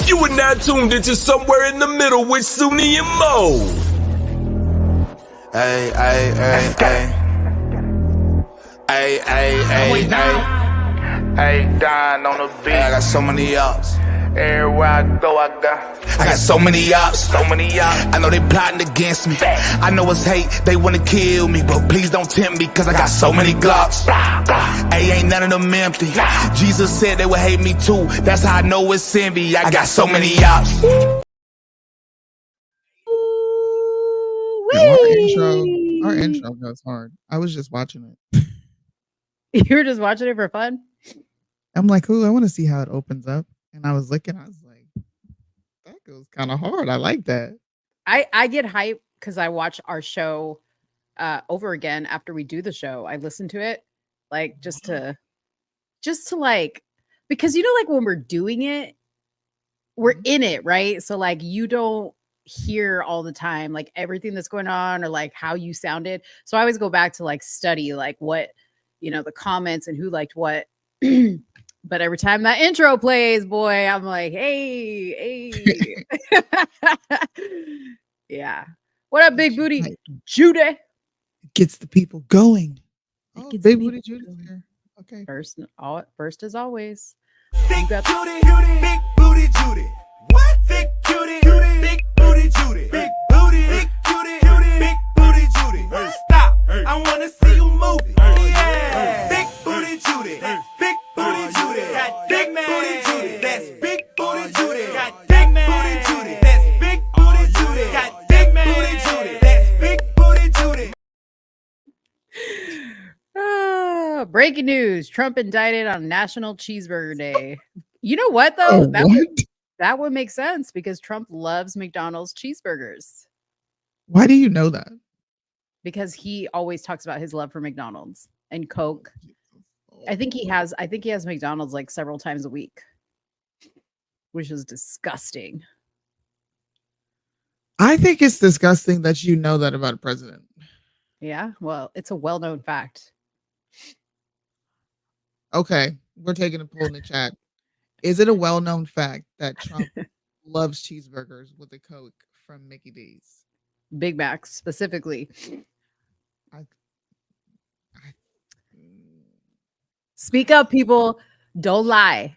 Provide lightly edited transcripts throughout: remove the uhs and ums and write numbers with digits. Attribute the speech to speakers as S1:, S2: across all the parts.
S1: You are now tuned into Somewhere in the Middle with Soonie and Mo.
S2: Ay, ay, ay, ay. Ay, ay, ay, ay.
S3: Hey, Don on the beat.
S2: I got so many ups.
S3: Everywhere I go, I
S2: got so many ups.
S3: so many ups.
S2: I know they plotting against me. I know it's hate, they wanna kill me, but please don't tempt me, cause I got so many glocks. Hey, ain't none of them empty. Jesus said they would hate me too. That's how I know it's envy. I got so many ups.
S4: Our intro goes hard. I was just watching it.
S5: You were just watching it for fun?
S4: I'm like, ooh, I want to see how it opens up. And I was looking, I was like, that goes kind of hard. I like that.
S5: I get hyped because I watch our show over again after we do the show. I listen to it like just to like, because you know, like when we're doing it, we're in it, right? So like you don't hear all the time like everything that's going on or like how you sounded. So I always go back to like study like what, you know, the comments and who liked what. But every time that intro plays, boy, I'm like, hey. Yeah. What up, Big Booty Judy?
S4: Gets the people going. Oh,
S5: gets
S4: Big
S5: the
S4: Booty
S5: people
S4: Judy's here. Okay.
S5: First as always.
S6: Big Judy, big booty Judy. What? Big Judy, big booty Judy. Big booty, big Judy, big booty Judy. Stop! I wanna see you move it. Yeah. Big booty Judy, big booty Judy. Big booty Judy. That's big booty Judy. Big booty Judy. That's big booty Judy. Big booty Judy. That's big booty Judy.
S5: Breaking news: Trump indicted on National Cheeseburger Day. You know what though? That would make sense because Trump loves McDonald's cheeseburgers.
S4: Why do you know that?
S5: Because he always talks about his love for McDonald's and Coke. I think he has McDonald's like several times a week, which is disgusting.
S4: I think it's disgusting that you know that about a president.
S5: Yeah, well, it's a well-known fact.
S4: Okay, we're taking a poll in the chat. Is it a well-known fact that Trump loves cheeseburgers with a Coke from Mickey D's?
S5: Big Macs specifically. Speak up, people. Don't lie.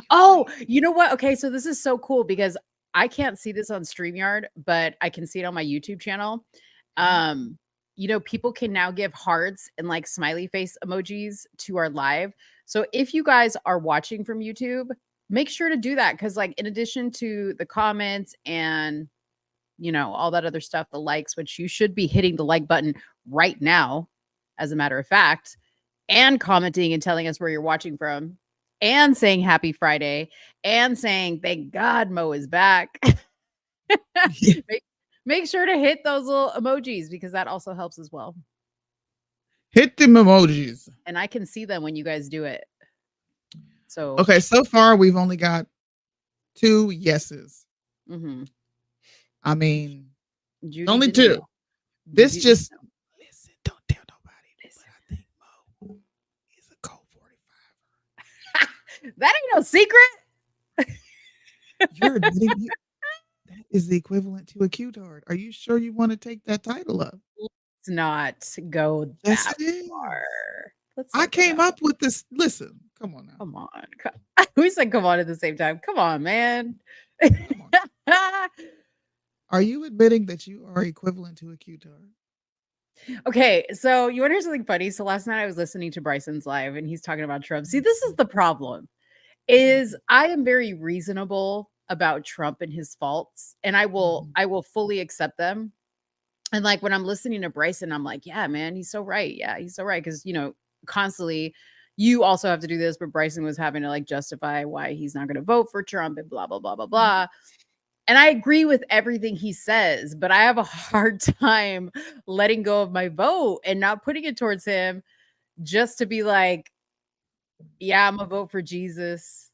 S5: Oh, you know what? Okay, so this is so cool because I can't see this on StreamYard, but I can see it on my YouTube channel. You know, people can now give hearts and like smiley face emojis to our live. So if you guys are watching from YouTube, make sure to do that because like in addition to the comments and you know, all that other stuff, the likes, which you should be hitting the like button right now, as a matter of fact, and commenting and telling us where you're watching from, and saying happy Friday, and saying thank God Mo is back. Make sure to hit those little emojis because that also helps as well.
S4: Hit them emojis.
S5: And I can see them when you guys do it. So
S4: okay, so far we've only got 2 yeses.
S5: Mm-hmm.
S4: I mean,
S5: Judy
S4: only 2. This
S5: Judy
S4: just listen. Don't tell nobody. This I think Mo is a Colt 45.
S5: That ain't no secret.
S4: You're admitting that is the equivalent to a Q-tard. Are you sure you want to take that title up?
S5: Let's not go
S4: Yes,
S5: that
S4: it is.
S5: far.
S4: I came up with this. Listen, come on now.
S5: Come on. We said come on at the same time. Come on, man.
S4: Come on. Are you admitting that you are equivalent to a Q-tard?
S5: Okay, so you want to hear something funny? So last night I was listening to Bryson's live and he's talking about Trump. See, this is the problem is I am very reasonable about Trump and his faults, and I will fully accept them. And like when I'm listening to Bryson, I'm like, yeah, man, he's so right. Yeah, he's so right. Because, you know, constantly you also have to do this, but Bryson was having to like justify why he's not going to vote for Trump and blah, blah, blah, blah, blah. And I agree with everything he says, but I have a hard time letting go of my vote and not putting it towards him just to be like, yeah, I'm gonna vote for Jesus.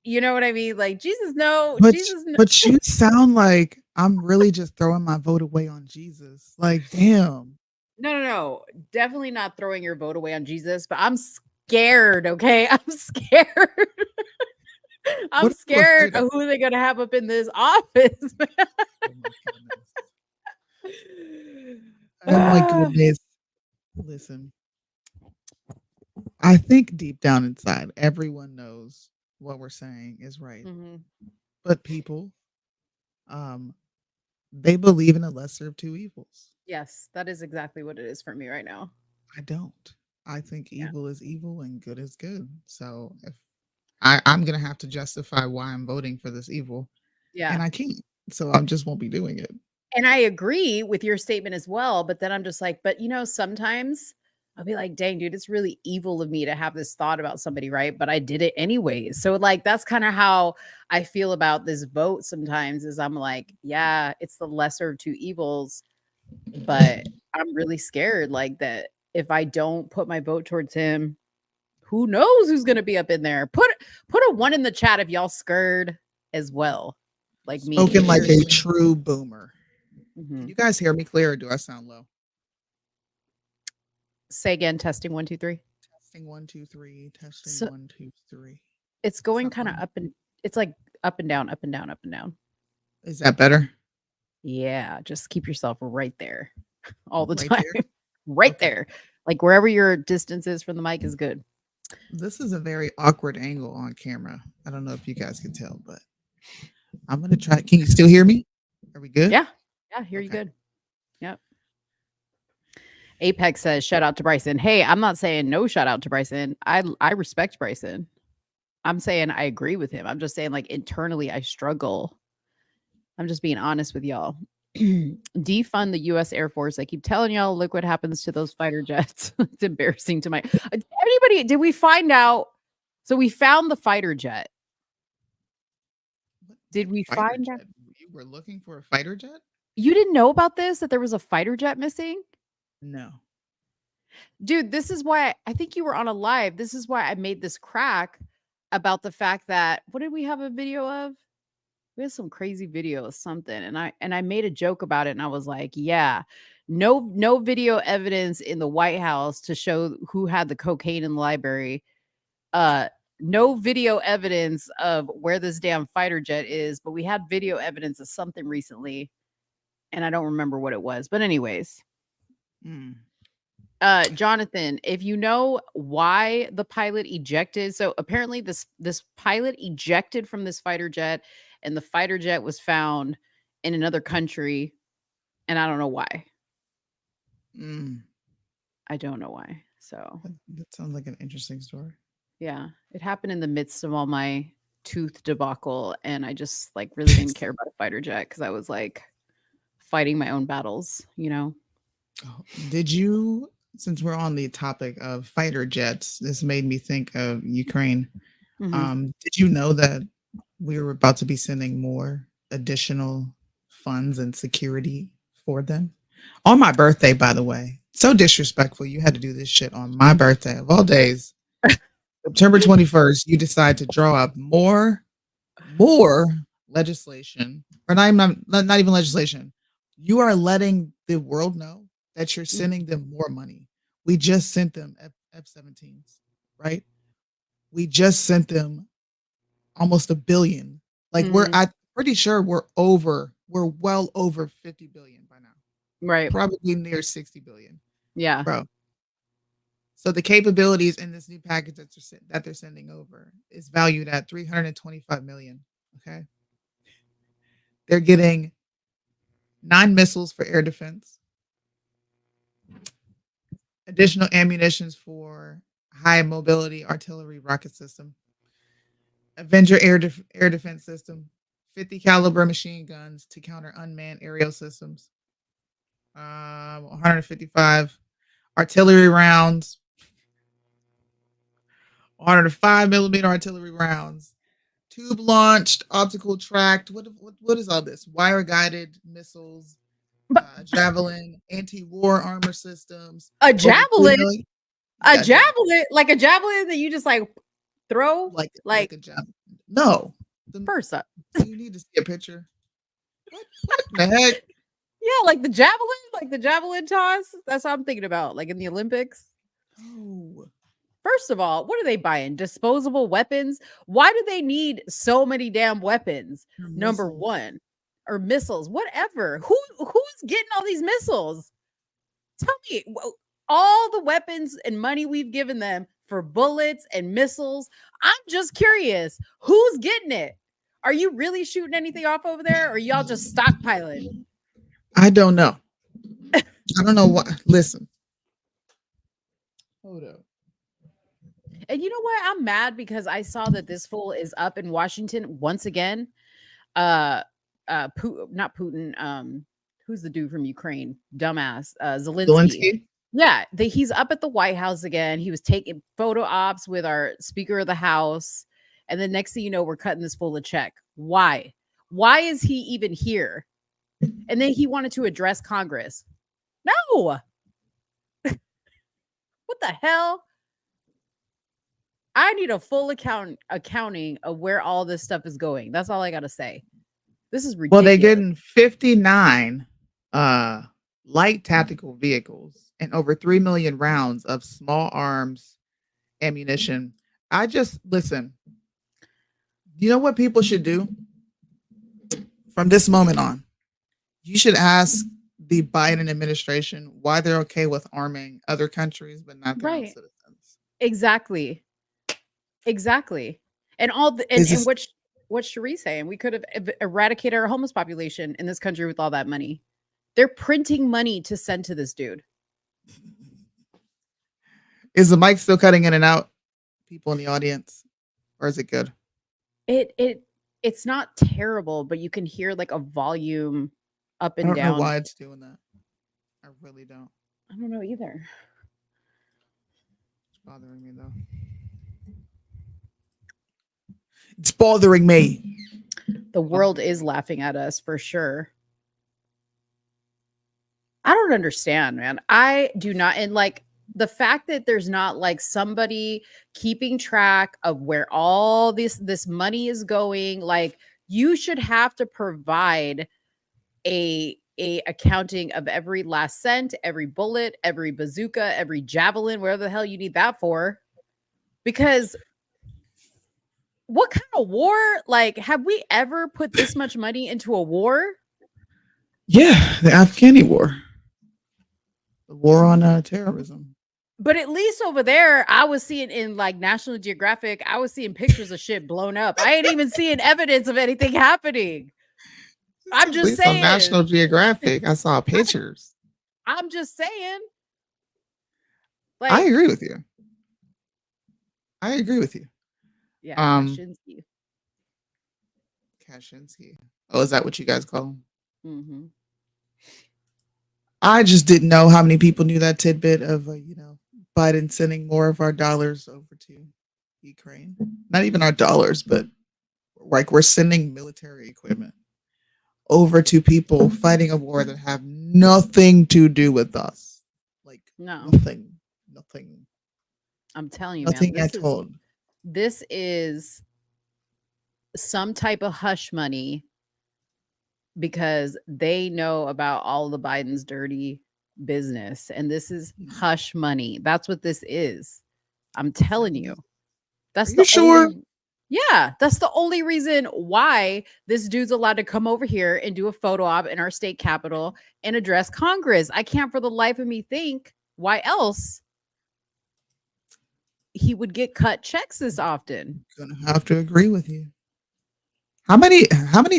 S5: You know what I mean? Like Jesus, no. Jesus, no.
S4: But you sound like I'm really just throwing my vote away on Jesus. Like, damn.
S5: No. Definitely not throwing your vote away on Jesus, but I'm scared, okay? I'm scared. I'm
S4: What are you
S5: scared
S4: afraid
S5: of who they're gonna have up in this office.
S4: Oh my goodness. Oh my goodness. Listen, I think deep down inside, everyone knows what we're saying is right.
S5: Mhm.
S4: But people, um, they believe in a lesser of two evils.
S5: Yes, that is exactly what it is for me right now.
S4: I don't. I think
S5: Yeah.
S4: evil is evil and good is good. So if I'm gonna have to justify why I'm voting for this evil, and
S5: Yeah.
S4: I can't. So I just won't be doing it.
S5: And I agree with your statement as well, but then I'm just like, but sometimes I'll be like, dang, dude, it's really evil of me to have this thought about somebody, right? But I did it anyways. So like that's kind of how I feel about this vote sometimes is I'm like, yeah, it's the lesser of two evils, but I'm really scared like that if I don't put my vote towards him, who knows who's gonna be up in there? Put a one in the chat if y'all scared as well, like me.
S4: Spoken like a true boomer. Can
S5: Mhm.
S4: you guys hear me clear or do I sound low?
S5: Say again, testing 1, 2, 3.
S4: Testing 1, 2, 3. Testing
S5: So
S4: 1, 2, 3.
S5: it's going kind of
S4: Something.
S5: up and it's like up and down, up and down, up and down.
S4: Is that better?
S5: Yeah, just keep yourself right there all the
S4: Right
S5: time.
S4: there?
S5: Right
S4: Okay.
S5: there. Like wherever your distance is from the mic is good.
S4: This is a very awkward angle on camera. I don't know if you guys can tell, but I'm gonna try. Can you still hear me? Are we good?
S5: Yeah. Yeah, hear you
S4: Okay.
S5: good. Yep. Apex says, shout out to Bryson. Hey, I'm not saying no shout out to Bryson. I respect Bryson. I'm saying I agree with him. I'm just saying, like, internally, I struggle. I'm just being honest with y'all. Defund the U.S. Air Force. I keep telling y'all, look what happens to those fighter jets. It's embarrassing to my anybody. Did we find out? So we found the fighter jet. Did we
S4: Fighter
S5: find out?
S4: jet. You were looking for a fighter jet?
S5: You didn't know about this? That there was a fighter jet missing?
S4: No.
S5: Dude, this is why I think you were on a live. This is why I made this crack about the fact that what did we have a video of? We had some crazy video of something, and I made a joke about it, and I was like, yeah, no video evidence in the White House to show who had the cocaine in the library. No video evidence of where this damn fighter jet is, but we had video evidence of something recently, and I don't remember what it was. But anyways,
S4: Mm.
S5: Jonathan, if you know why the pilot ejected, so apparently this pilot ejected from this fighter jet, and the fighter jet was found in another country, and I don't know why.
S4: Mm.
S5: I don't know why. So
S4: That sounds like an interesting story.
S5: yeah, it happened in the midst of all my tooth debacle, and I just like really didn't care about a fighter jet because I was like fighting my own battles, you know.
S4: Oh, did you, since we're on the topic of fighter jets, this made me think of Ukraine. Did you know that we were about to be sending more additional funds and security for them? On my birthday, by the way. So disrespectful. You had to do this shit on my birthday of all days. September 21st, you decide to draw up more legislation, or not even legislation. You are letting the world know that you're sending them more money. We just sent them F-17s, right? We just sent them almost $1 billion. Like I'm pretty sure we're well over 50 billion by now.
S5: Right.
S4: Probably near 60 billion.
S5: Yeah.
S4: Bro. So the capabilities in this new package that they're sending over is valued at 325 million. Okay. They're getting 9 missiles for air defense, additional ammunitions for high mobility artillery rocket system, Avenger air defense system, 50 caliber machine guns to counter unmanned aerial systems, 155 artillery rounds, 105 millimeter artillery rounds, tube launched, optical tracked. What is all this? Wire guided missiles, javelin, anti-war armor systems.
S5: A javelin,
S4: Yeah,
S5: like a javelin that you just like throw,
S4: like a javelin. No,
S5: first up.
S4: You need to see a picture. What the heck?
S5: Yeah, like the javelin toss. That's what I'm thinking about, like in the Olympics.
S4: Oh,
S5: First of all, what are they buying? Disposable weapons? Why do they need so many damn weapons? Number one, or missiles, whatever. Who's getting all these missiles? Tell me, all the weapons and money we've given them for bullets and missiles. I'm just curious, who's getting it? Are you really shooting anything off over there, or are y'all just stockpiling?
S4: I don't know. I don't know what. Listen. Hold up.
S5: And you know what? I'm mad because I saw that this fool is up in Washington once again. Not Putin. Who's the dude from Ukraine? Dumbass. Zelensky. Yeah, he's up at the White House again. He was taking photo ops with our Speaker of the House. And then next thing you know, we're cutting this fool a check. Why? Why is he even here? And then he wanted to address Congress. No. What the hell? I need a full accounting of where all this stuff is going. That's all I got to say. This is ridiculous.
S4: Well, they're getting 59 light tactical vehicles and over 3 million rounds of small arms ammunition. I just listen. You know what people should do from this moment on? You should ask the Biden administration why they're okay with arming other countries but not their own citizens.
S5: Exactly. And what's Cherie saying? We could have eradicated our homeless population in this country with all that money. They're printing money to send to this dude.
S4: Is the mic still cutting in and out? People in the audience, or is it good?
S5: It's not terrible, but you can hear like a volume up and down.
S4: I don't know why it's doing that. I really don't.
S5: I don't know either.
S4: It's bothering me though. It's bothering me.
S5: The world is laughing at us for sure. I don't understand, man. I do not. And like the fact that there's not like somebody keeping track of where all this money is going, like you should have to provide a accounting of every last cent, every bullet, every bazooka, every javelin, whatever the hell you need that for. Because what kind of war? Like, have we ever put this much money into a war?
S4: Yeah, the Afghani war. The war on terrorism.
S5: But at least over there, I was seeing in like National Geographic, I was seeing pictures of shit blown up. I ain't even seeing evidence of anything happening. I'm just saying. On
S4: National Geographic, I saw pictures.
S5: I'm just saying. Like,
S4: I agree with you.
S5: Yeah,
S4: Kaczynski. Oh, is that what you guys call him?
S5: Mm-hmm.
S4: I just didn't know how many people knew that tidbit of, Biden sending more of our dollars over to Ukraine. Not even our dollars, but like we're sending military equipment over to people fighting a war that have nothing to do with us. Like nothing.
S5: I'm telling you,
S4: nothing
S5: man.
S4: at all.
S5: This is some type of hush money because they know about all the Biden's dirty business. And this is hush money. That's what this is. I'm telling you. That's the
S4: sure.
S5: Yeah, that's the only reason why this dude's allowed to come over here and do a photo op in our state capitol and address Congress. I can't for the life of me think why else he would get cut checks this often.
S4: Gonna have to agree with you. How many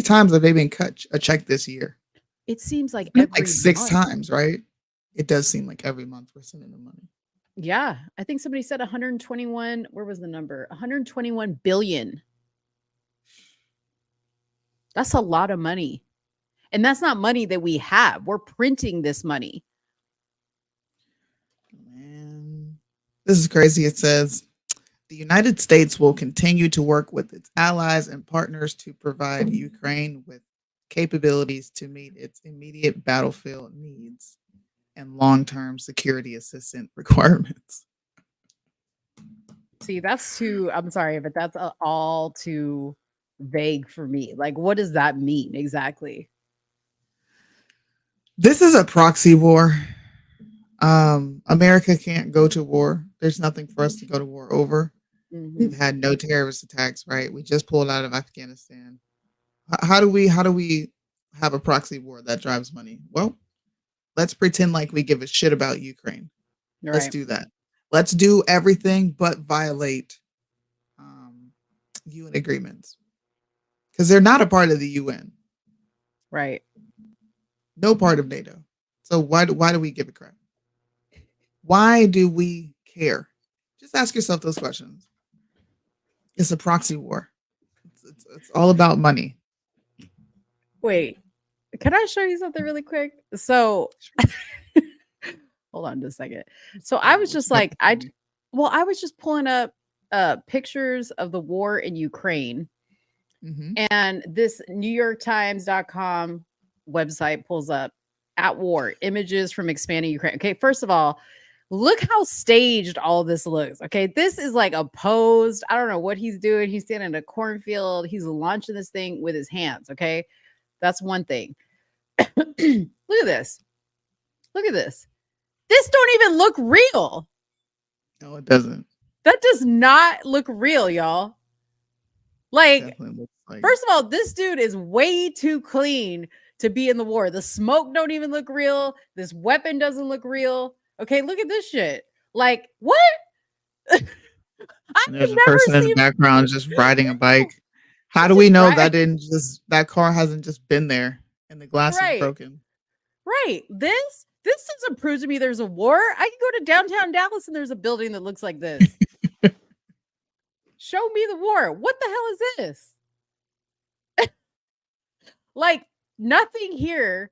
S4: times have they been cut a check this year?
S5: It seems like
S4: like 6 times, right? It does seem like every month we're sending them money.
S5: Yeah, I think somebody said 121. Where was the number? 121 billion. That's a lot of money. And that's not money that we have. We're printing this money.
S4: Man, this is crazy. It says the United States will continue to work with its allies and partners to provide Ukraine with capabilities to meet its immediate battlefield needs and long-term security assistance requirements.
S5: See, that's too, I'm sorry, but that's all too vague for me. Like, what does that mean exactly?
S4: This is a proxy war. America can't go to war There's nothing for us to go to war over. We've
S5: Mhm.
S4: had no terrorist attacks, right? We just pulled out of Afghanistan. How do we have a proxy war that drives money? Well, let's pretend like we give a shit about Ukraine. Let's
S5: Right.
S4: do that. Let's do everything but violate um, UN agreements because they're not a part of the UN.
S5: Right.
S4: No part of NATO. So why do we give a crap? Why do we care? Just ask yourself those questions. It's a proxy war. It's all about money.
S5: Wait. Can I show you something really quick? So hold on just a second. So I was
S4: What
S5: just
S4: you got
S5: like,
S4: to say?
S5: I was just pulling up pictures of the war in Ukraine,
S4: Mhm.
S5: and this NewYorkTimes.com website pulls up at war images from expanding Ukraine. Okay, first of all, look how staged all this looks. Okay, this is like a posed. I don't know what he's doing. He's standing in a cornfield. He's launching this thing with his hands. Okay, that's one thing. Look at this. Look at this. This don't even look real.
S4: No, it doesn't.
S5: That does not look real, y'all. Like,
S4: Definitely looks like
S5: first of all, this dude is way too clean to be in the war. The smoke don't even look real. This weapon doesn't look real. Okay, look at this shit. Like, what? I
S4: and
S5: have
S4: there's a
S5: never
S4: person in the
S5: seen
S4: background just riding a bike. How
S5: she's
S4: do we
S5: just
S4: know
S5: right.
S4: that car hasn't just been there and the glass is
S5: Right.
S4: broken?
S5: Right. This doesn't prove to me there's a war. I can go to downtown Dallas and there's a building that looks like this. Show me the war. What the hell is this? Like, nothing here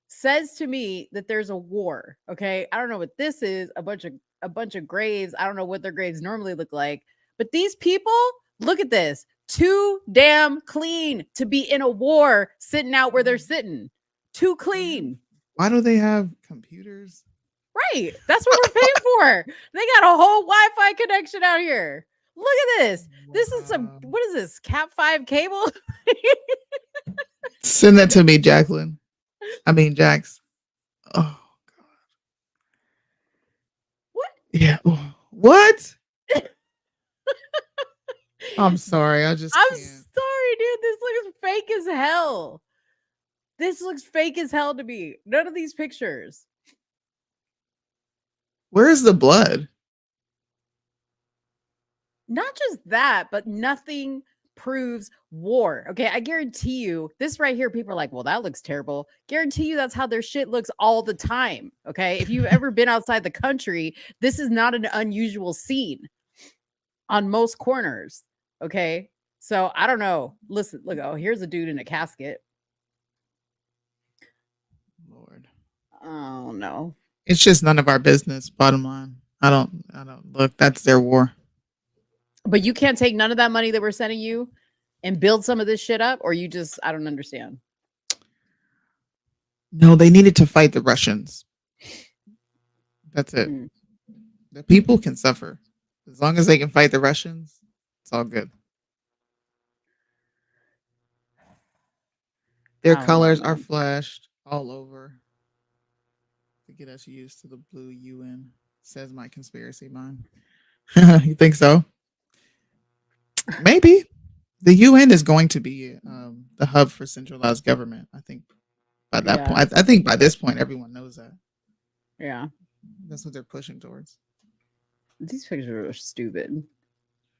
S5: says to me that there's a war. Okay. I don't know what this is. A bunch of graves. I don't know what their graves normally look like. But these people, look at this. Too damn clean to be in a war sitting out where they're sitting. Too clean.
S4: Why do they have computers?
S5: Right. That's what we're paying for. They got a whole Wi-Fi connection out here. Look at this. This is some,
S4: Wow.
S5: what is this? Cat 5 cable?
S4: Send that to me, Jacqueline. I mean, Jax. Oh God.
S5: What?
S4: Yeah. What? I'm sorry. I just
S5: I'm
S4: can't.
S5: sorry, dude. This looks fake as hell. This looks fake as hell to me. None of these pictures.
S4: Where's the blood?
S5: Not just that, but nothing proves war. Okay, I guarantee you, this right here, people are like, well, that looks terrible. Guarantee you that's how their shit looks all the time. Okay, if you've ever been outside the country, this is not an unusual scene on most corners. Okay, so I don't know. Listen, look, oh, here's a dude in a casket.
S4: Lord.
S5: Oh no.
S4: It's just none of our business, bottom line. I don't look, that's their war.
S5: But you can't take none of that money that we're sending you and build some of this shit up, or you just, I don't understand.
S4: No, they needed to fight the Russians. That's it.
S5: Mm.
S4: The people can suffer. As long as they can fight the Russians, it's all good. Their
S5: I don't know,
S4: colors are
S5: man.
S4: flashed all over to get us used to the blue UN, says my conspiracy mind. You think so? Maybe. The UN is going to be the hub for centralized government. I think by that
S5: Yeah.
S4: point, I think by this point, everyone knows that.
S5: Yeah.
S4: That's what they're pushing towards.
S5: These pictures are stupid.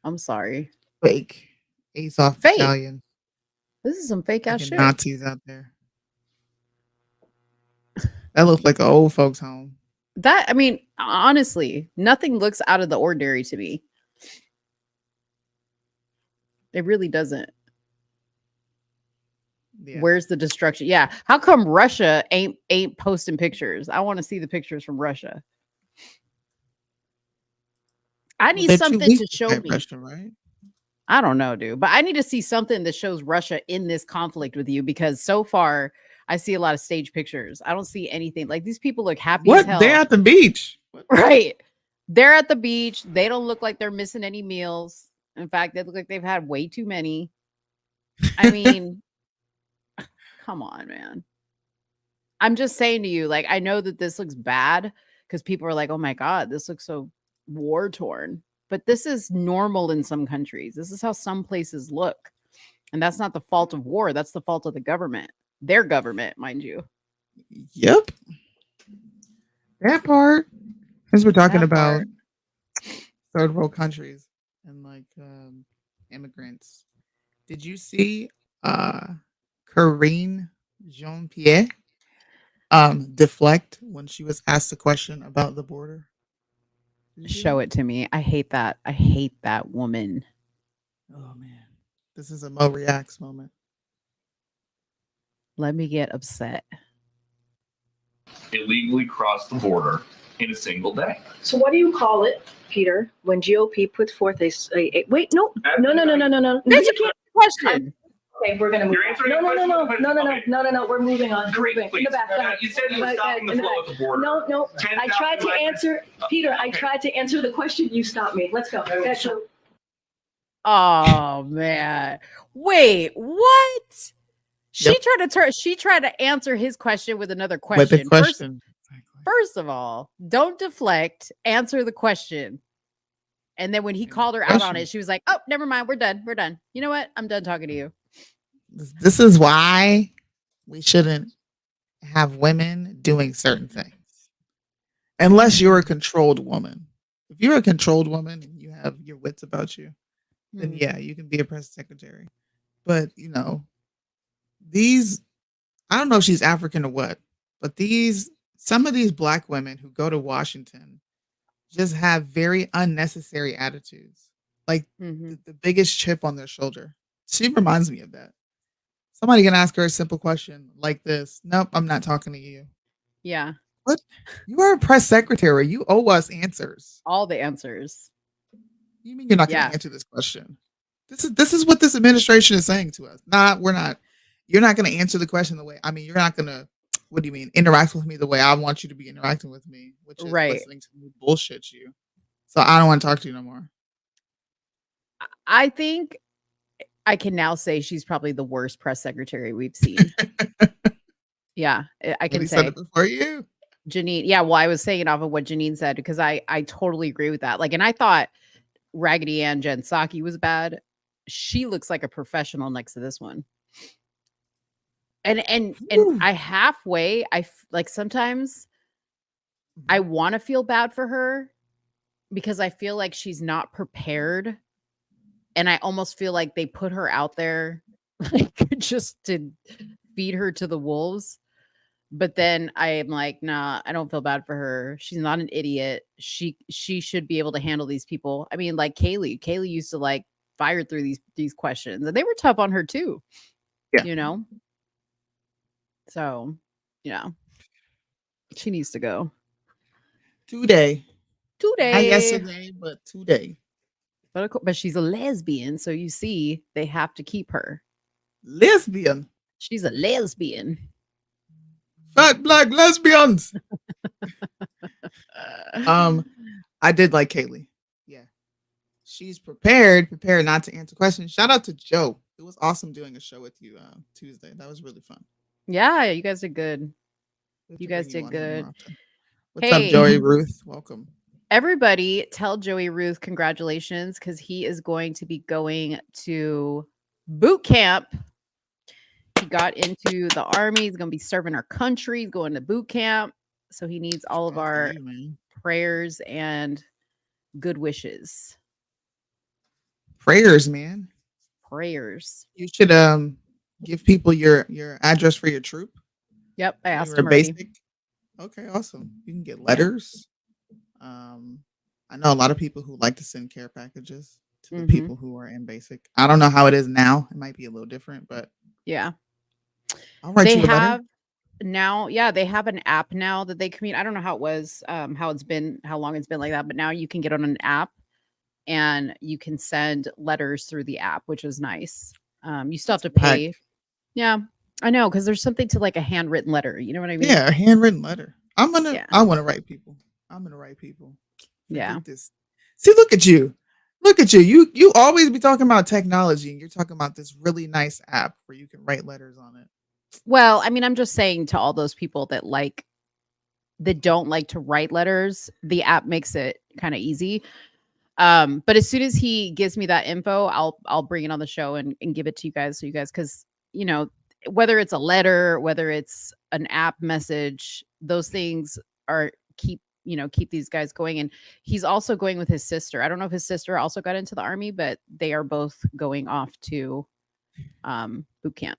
S5: I'm sorry.
S4: Fake. Ace off
S5: Fake.
S4: Italian.
S5: This is some fake ass
S4: Fucking
S5: shit.
S4: Nazis out there. That looks like an old folks' home.
S5: That, I mean, honestly, nothing looks out of the ordinary to me. It really doesn't.
S4: Yeah.
S5: Where's the destruction? Yeah. How come Russia ain't posting pictures? I want to see the pictures from Russia. I need
S4: They're too
S5: something
S4: weak
S5: to show
S4: fight
S5: me.
S4: Russia, right?
S5: I don't know, dude, but I need to see something that shows Russia in this conflict with you, because so far I see a lot of stage pictures. I don't see anything. Like, these people look happy as
S4: What?
S5: hell.
S4: They're at the beach. What?
S5: Right. They're at the beach. They don't look like they're missing any meals. In fact, they look like they've had way too many. I mean, come on, man. I'm just saying to you, like, I know that this looks bad because people are like, oh my God, this looks so war torn. But this is normal in some countries. This is how some places look. And that's not the fault of war. That's the fault of the government. Their government, mind you.
S4: Yep. That part. Since we're talking
S5: That
S4: about
S5: part.
S4: third world countries and like immigrants, did you see Corinne Jean Pierre deflect when she was asked a question about the border?
S5: Show it to me. I hate that. I hate that woman.
S4: Oh man, this is a Mo reacts moment.
S5: Let me get upset.
S7: Illegally crossed the border in a single day.
S8: So what do you call it, Peter, when GOP puts forth wait, no. No,
S5: That's
S8: you
S5: a
S8: can't.
S5: question.
S8: Okay, we're gonna move.
S7: You're answering
S8: No,
S7: the question?
S8: no. We're moving on. We're
S7: Great,
S8: moving. In
S7: please.
S8: the back.
S7: You said you were stopping the
S8: in the
S7: flow
S8: back.
S7: of the border.
S8: No. I tried to
S7: 10,000
S8: answer, Peter. I
S7: Okay.
S8: tried to answer the question. You stopped me. Let's go.
S5: Oh man. Wait, what?
S4: Yep.
S5: She tried to answer his question with another question.
S4: With the question.
S5: First of all, don't deflect, answer the question. And then when he called her out on it, she was like, "Oh, never mind. We're done. We're done. You know what? I'm done talking to you."
S4: This is why we shouldn't have women doing certain things unless you're a controlled woman. If you're a controlled woman and you have your wits about you, then yeah, you can be a press secretary. But you know, I don't know if she's African or what, but some of these black women who go to Washington just have very unnecessary attitudes, like the biggest chip on their shoulder. She reminds me of that. Somebody can ask her a simple question like this. Nope, I'm not talking to you.
S5: Yeah.
S4: What? You are a press secretary. You owe us answers.
S5: All the answers.
S4: You mean you're not going to answer this question? This is what this administration is saying to us. We're not. You're not going to answer the question the way. I mean, you're not going to. What do you mean? Interact with me the way I want you to be interacting with me, which is listening to me bullshit you. So I don't want to talk to you no more.
S5: I think I can now say she's probably the worst press secretary we've seen. Yeah, I can say.
S4: Said it before you.
S5: Janine. Yeah, well, I was saying it off of what Janine said because I totally agree with that. Like, and I thought Raggedy Ann Jen Psaki was bad. She looks like a professional next to this one. And I halfway, like sometimes I want to feel bad for her because I feel like she's not prepared. And I almost feel like they put her out there like, just to feed her to the wolves. But then I am like, nah, I don't feel bad for her. She's not an idiot. She should be able to handle these people. I mean, like Kaylee used to like fire through these questions and they were tough on her too. Yeah. You know? So, yeah, she needs to go.
S4: Today. Not yesterday, but today.
S5: But she's a lesbian, so you see, they have to keep her.
S4: Lesbian?
S5: She's a lesbian.
S4: Fat black lesbians. I did like Kaylee. Yeah. She's prepared not to answer questions. Shout out to Joe. It was awesome doing a show with you Tuesday. That was really fun.
S5: Yeah, you guys did good. You guys did good.
S4: What's up, Joey Ruth? Welcome.
S5: Everybody tell Joey Ruth congratulations because he is going to be going to boot camp. He got into the army. He's going to be serving our country. He's going to boot camp. So he needs all of our prayers and good wishes.
S4: Prayers, man.
S5: Prayers.
S4: You should give people your address for your troop.
S5: Yep, I asked him already.
S4: Basic. Okay, awesome. You can get letters. I know a lot of people who like to send care packages to the people who are in basic. I don't know how it is now. It might be a little different, but
S5: yeah.
S4: I'll write you a letter.
S5: Now, yeah, they have an app now that they communicate. I don't know how it was, how long it's been like that, but now you can get on an app and you can send letters through the app, which is nice. You still have to pay. Yeah, I know, because there's something to like a handwritten letter. You know what I mean?
S4: Yeah, a handwritten letter. I want to write people. I'm gonna write people.
S5: Yeah.
S4: See, look at you. Look at you. You always be talking about technology, and you're talking about this really nice app where you can write letters on it.
S5: Well, I mean, I'm just saying to all those people that don't like to write letters, the app makes it kind of easy. But as soon as he gives me that info, I'll bring it on the show and give it to you guys. So you guys, because whether it's a letter, whether it's an app message, those things are keep these guys going. And he's also going with his sister. I don't know if his sister also got into the army, but they are both going off to boot camp.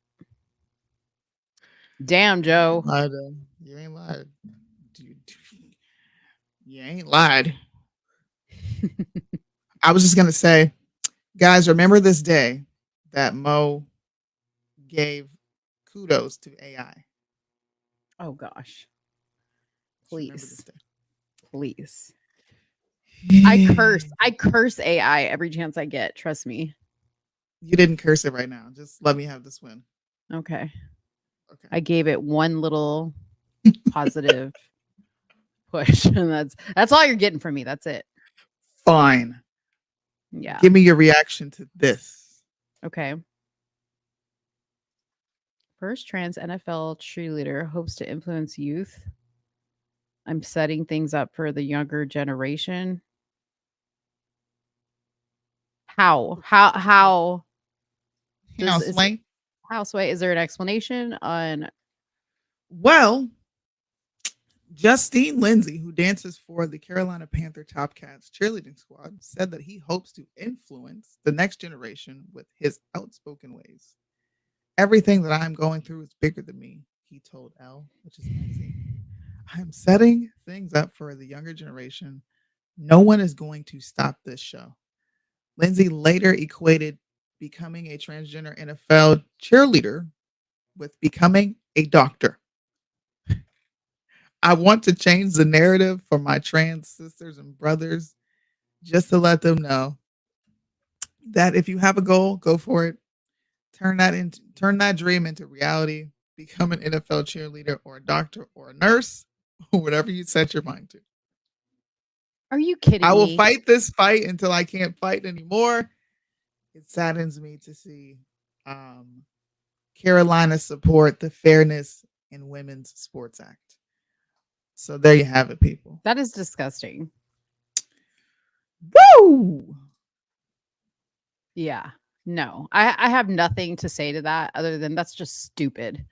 S5: Damn, Joe.
S4: You ain't lied. You ain't lied. I was just gonna say, guys, remember this day that Mo gave kudos to AI.
S5: Oh gosh.
S4: Remember this day.
S5: Please. I curse AI every chance I get. Trust me.
S4: You didn't curse it right now. Just let me have this win.
S5: Okay.
S4: Okay.
S5: I gave it one little positive push, and that's all you're getting from me. That's it.
S4: Fine.
S5: Yeah.
S4: Give me your reaction to this.
S5: Okay. First trans NFL cheerleader hopes to influence youth. I'm setting things up for the younger generation. How? Sway? Is there an explanation on?
S4: Well, Justine Lindsay, who dances for the Carolina Panther Top Cats cheerleading squad, said that he hopes to influence the next generation with his outspoken ways. Everything that I'm going through is bigger than me, he told Elle, which is amazing. I'm setting things up for the younger generation. No one is going to stop this show. Lindsay later equated becoming a transgender NFL cheerleader with becoming a doctor. I want to change the narrative for my trans sisters and brothers just to let them know that if you have a goal, go for it. Turn that dream into reality. Become an NFL cheerleader or a doctor or a nurse or whatever you set your mind to.
S5: Are you kidding me?
S4: I will fight this fight until I can't fight anymore. It saddens me to see Carolina support the Fairness in Women's Sports Act. So there you have it, people.
S5: That is disgusting.
S4: Woo!
S5: Yeah. No, I have nothing to say to that other than that's just stupid.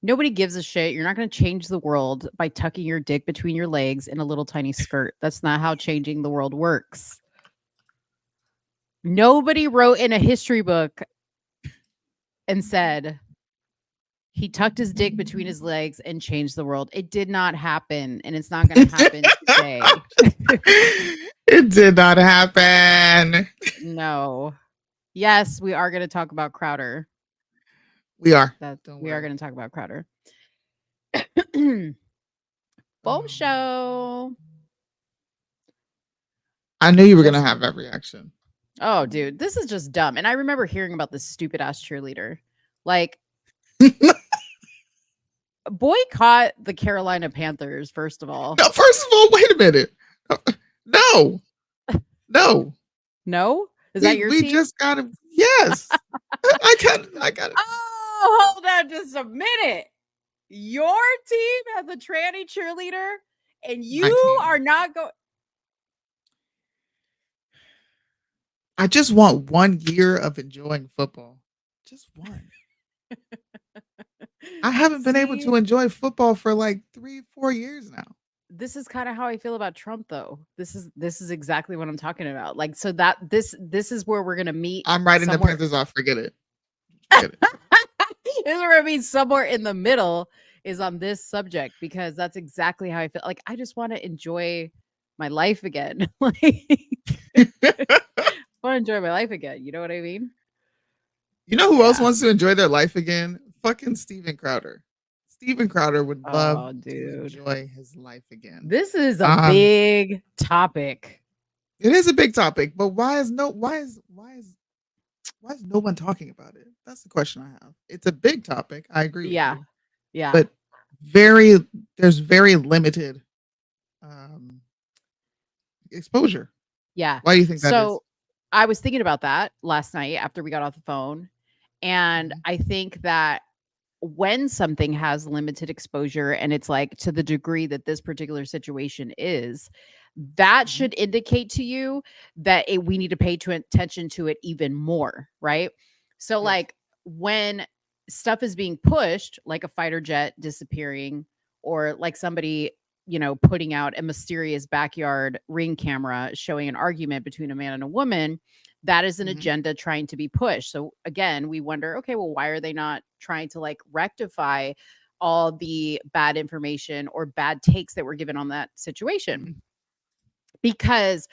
S5: Nobody gives a shit. You're not going to change the world by tucking your dick between your legs in a little tiny skirt. That's not how changing the world works. Nobody wrote in a history book and said he tucked his dick between his legs and changed the world. It did not happen, and it's not going to happen today.
S4: It did not happen.
S5: No. Yes, we are going to talk about Crowder.
S4: We are.
S5: We are going to talk about Crowder. Boom show.
S4: I knew you were going to have that reaction.
S5: Oh, dude, this is just dumb. And I remember hearing about this stupid ass cheerleader. Like, boycott the Carolina Panthers, first of all.
S4: No, first of all, wait a minute. No.
S5: No? Is that your team?
S4: We just got to. Yes. I got it.
S5: Oh, hold on just a minute. Your team has a tranny cheerleader and you are not going.
S4: I just want 1 year of enjoying football. Just one. I haven't been able to enjoy football for like 3-4 years now.
S5: This is kind of how I feel about Trump, though. This is exactly what I'm talking about. Like, so that this is where we're gonna meet.
S4: I'm writing the Panthers off. Forget it. This
S5: is where I mean somewhere in the middle is on this subject, because that's exactly how I feel. Like, I just want to enjoy my life again. Like, I want to enjoy my life again. You know what I mean?
S4: You know who else wants to enjoy their life again? Fucking Steven Crowder. Steven Crowder would love to enjoy his life again.
S5: This is a big topic.
S4: It is a big topic, but why is no one talking about it? That's the question I have. It's a big topic. I agree.
S5: Yeah. Yeah.
S4: But there's very limited exposure.
S5: Yeah.
S4: Why do you think that is?
S5: So I was thinking about that last night after we got off the phone. And I think that when something has limited exposure and it's like to the degree that this particular situation is, that should indicate to you that we need to pay attention to it even more, right? So,
S4: Yes.
S5: like when stuff is being pushed, like a fighter jet disappearing, or like somebody, putting out a mysterious backyard ring camera showing an argument between a man and a woman, that is an
S4: Mhm.
S5: agenda trying to be pushed. So again, we wonder, okay, well, why are they not trying to like rectify all the bad information or bad takes that were given on that situation?
S4: Mhm.
S5: Because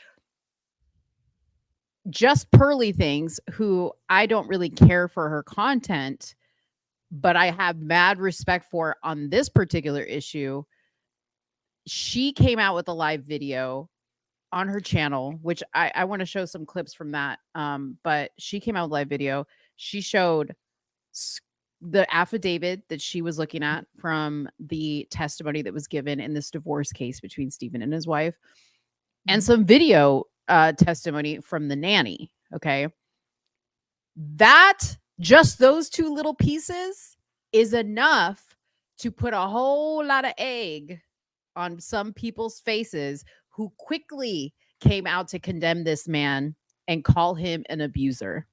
S5: Just Pearly Things, who I don't really care for her content, but I have mad respect for on this particular issue, she came out with a live video on her channel, which I want to show some clips from that. But she came out with a live video. She showed the affidavit that she was looking at from the testimony that was given in this divorce case between Stephen and his wife, and
S4: Mhm.
S5: some video testimony from the nanny. Okay. Just those two little pieces is enough to put a whole lot of egg on some people's faces who quickly came out to condemn this man and call him an abuser.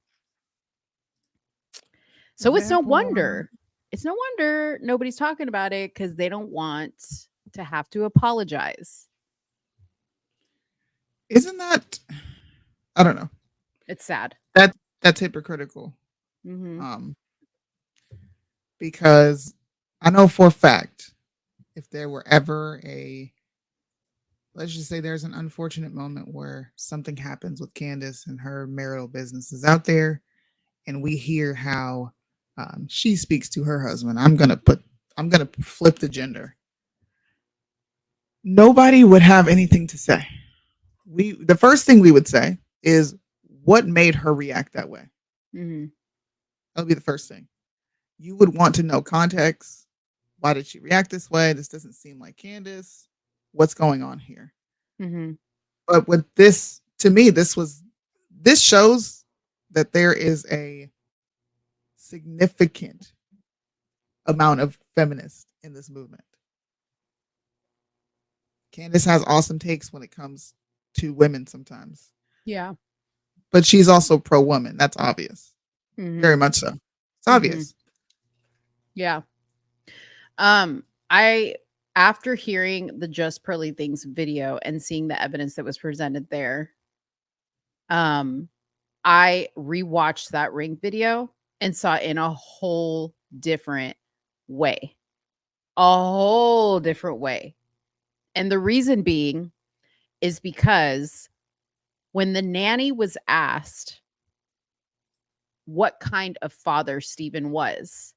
S5: So it's no
S4: That part.
S5: wonder. It's no wonder nobody's talking about it, because they don't want to have to apologize.
S4: Isn't that? I don't know.
S5: It's sad.
S4: That's hypocritical.
S5: Mm-hmm.
S4: Because I know for a fact, if there were ever let's just say there's an unfortunate moment where something happens with Candace and her marital business is out there, and we hear how she speaks to her husband. I'm gonna flip the gender. Nobody would have anything to say. The first thing we would say is, what made her react that way?
S5: Mm-hmm.
S4: That would be the first thing. You would want to know context. Why did she react this way? This doesn't seem like Candace. What's going on here?
S5: Mm-hmm.
S4: But with this, to me, this shows that there is a significant amount of feminists in this movement. Candace has awesome takes when it comes to women sometimes,
S5: Yeah.
S4: but she's also pro woman. That's obvious.
S5: Mm-hmm.
S4: Very much so. It's obvious.
S5: Yeah. After hearing the Just Pearly Things video and seeing the evidence that was presented there, I rewatched that ring video and saw it in a whole different way. A whole different way. And the reason being is because when the nanny was asked what kind of father Stephen was,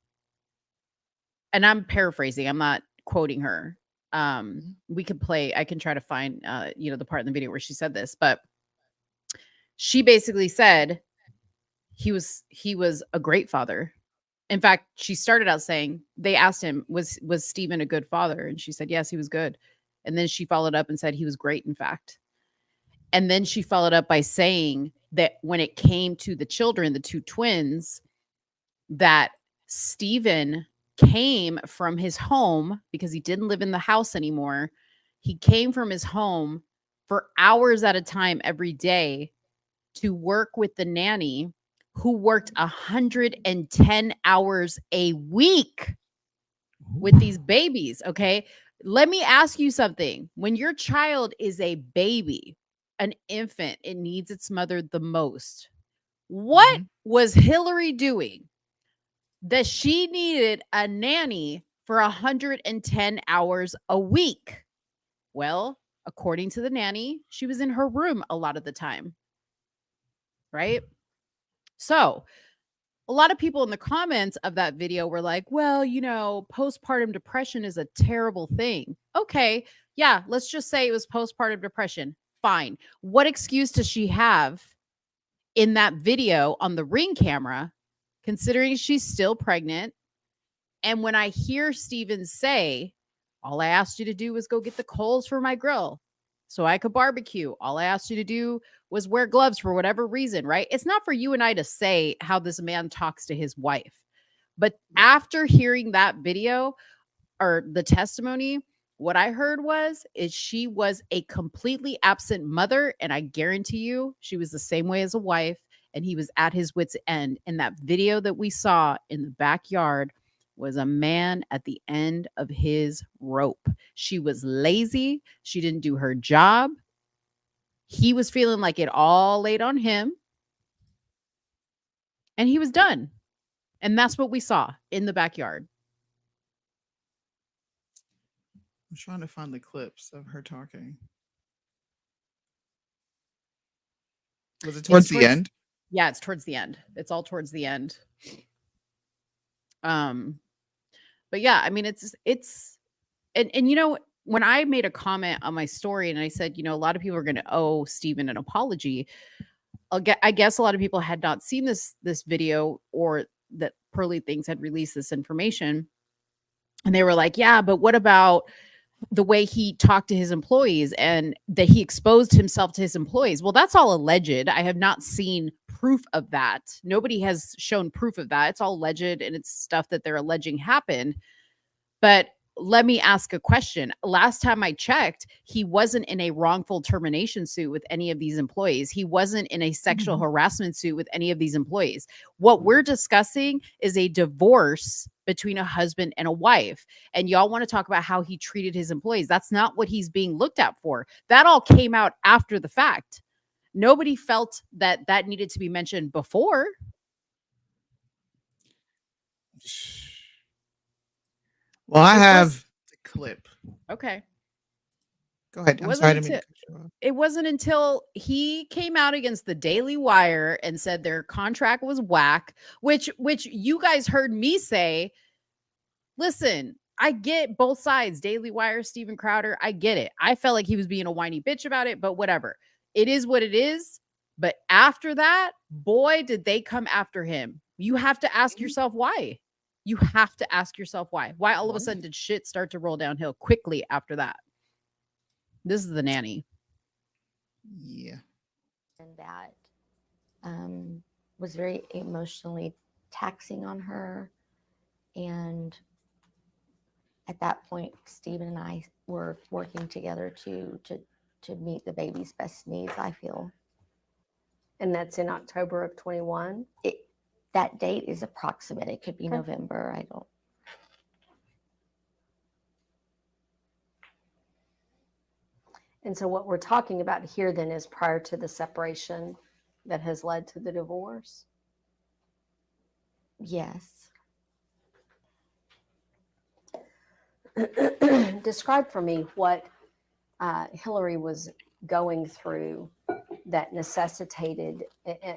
S5: and I'm paraphrasing, I'm not quoting her. I can try to find the part in the video where she said this, but she basically said he was a great father. In fact, she started out saying, they asked him, was Stephen a good father? And she said, yes, he was good. And then she followed up and said he was great, in fact. And then she followed up by saying that when it came to the children, the two twins, that Stephen came from his home, because he didn't live in the house anymore. He came from his home for hours at a time every day to work with the nanny, who worked 110 hours a week with these babies. Okay. Let me ask you something. When your child is a baby, an infant, it needs its mother the most. What was Hillary doing that she needed a nanny for 110 hours a week? Well, according to the nanny, she was in her room a lot of the time. Right? So, a lot of people in the comments of that video were like, well, postpartum depression is a terrible thing. Okay. Yeah. Let's just say it was postpartum depression. Fine. What excuse does she have in that video on the ring camera, considering she's still pregnant? And when I hear Stephen say, all I asked you to do was go get the coals for my grill so I could barbecue. All I asked you to do was wear gloves for whatever reason, right? It's not for you and I to say how this man talks to his wife. But after hearing that video or the testimony, what I heard is she was a completely absent mother, and I guarantee you she was the same way as a wife, and he was at his wit's end. And that video that we saw in the backyard was a man at the end of his rope. She was lazy. She didn't do her job. He was feeling like it all laid on him, and he was done. And that's what we saw in the backyard.
S4: I'm trying to find the clips of her talking. Was it towards the end?
S5: Yeah, it's towards the end. It's all towards the end. But yeah, I mean, it's and you know, when I made a comment on my story and I said, you know, a lot of people are going to owe Steven an apology. I guess a lot of people had not seen this video, or that Pearly Things had released this information, and they were like, yeah, but what about the way he talked to his employees and that he exposed himself to his employees? Well, that's all alleged. I have not seen proof of that. Nobody has shown proof of that. It's all alleged, and it's stuff that they're alleging happened. But let me ask a question. Last time I checked, he wasn't in a wrongful termination suit with any of these employees. He wasn't in a sexual harassment suit with any of these employees. What we're discussing is a divorce between a husband and a wife. And y'all want to talk about how he treated his employees. That's not what he's being looked at for. That all came out after the fact. Nobody felt that that needed to be mentioned before.
S4: Well, I have the clip.
S5: Okay.
S4: Go ahead.
S5: I'm sorry. It wasn't until he came out against the Daily Wire and said their contract was whack, which you guys heard me say, listen, I get both sides, Daily Wire, Steven Crowder, I get it. I felt like he was being a whiny bitch about it, but whatever. It is what it is. But after that, boy, did they come after him. You have to ask yourself why. You have to ask yourself why. Why all of a sudden did shit start to roll downhill quickly after that? This is the nanny.
S4: Yeah.
S9: And that was very emotionally taxing on her. And at that point, Steven and I were working together to meet the baby's best needs, I feel.
S8: And that's in October of 21?
S9: That date is approximate. It could be November. I don't.
S8: And so what we're talking about here then is prior to the separation that has led to the divorce?
S9: Yes.
S8: Describe for me what Hillary was going through that necessitated,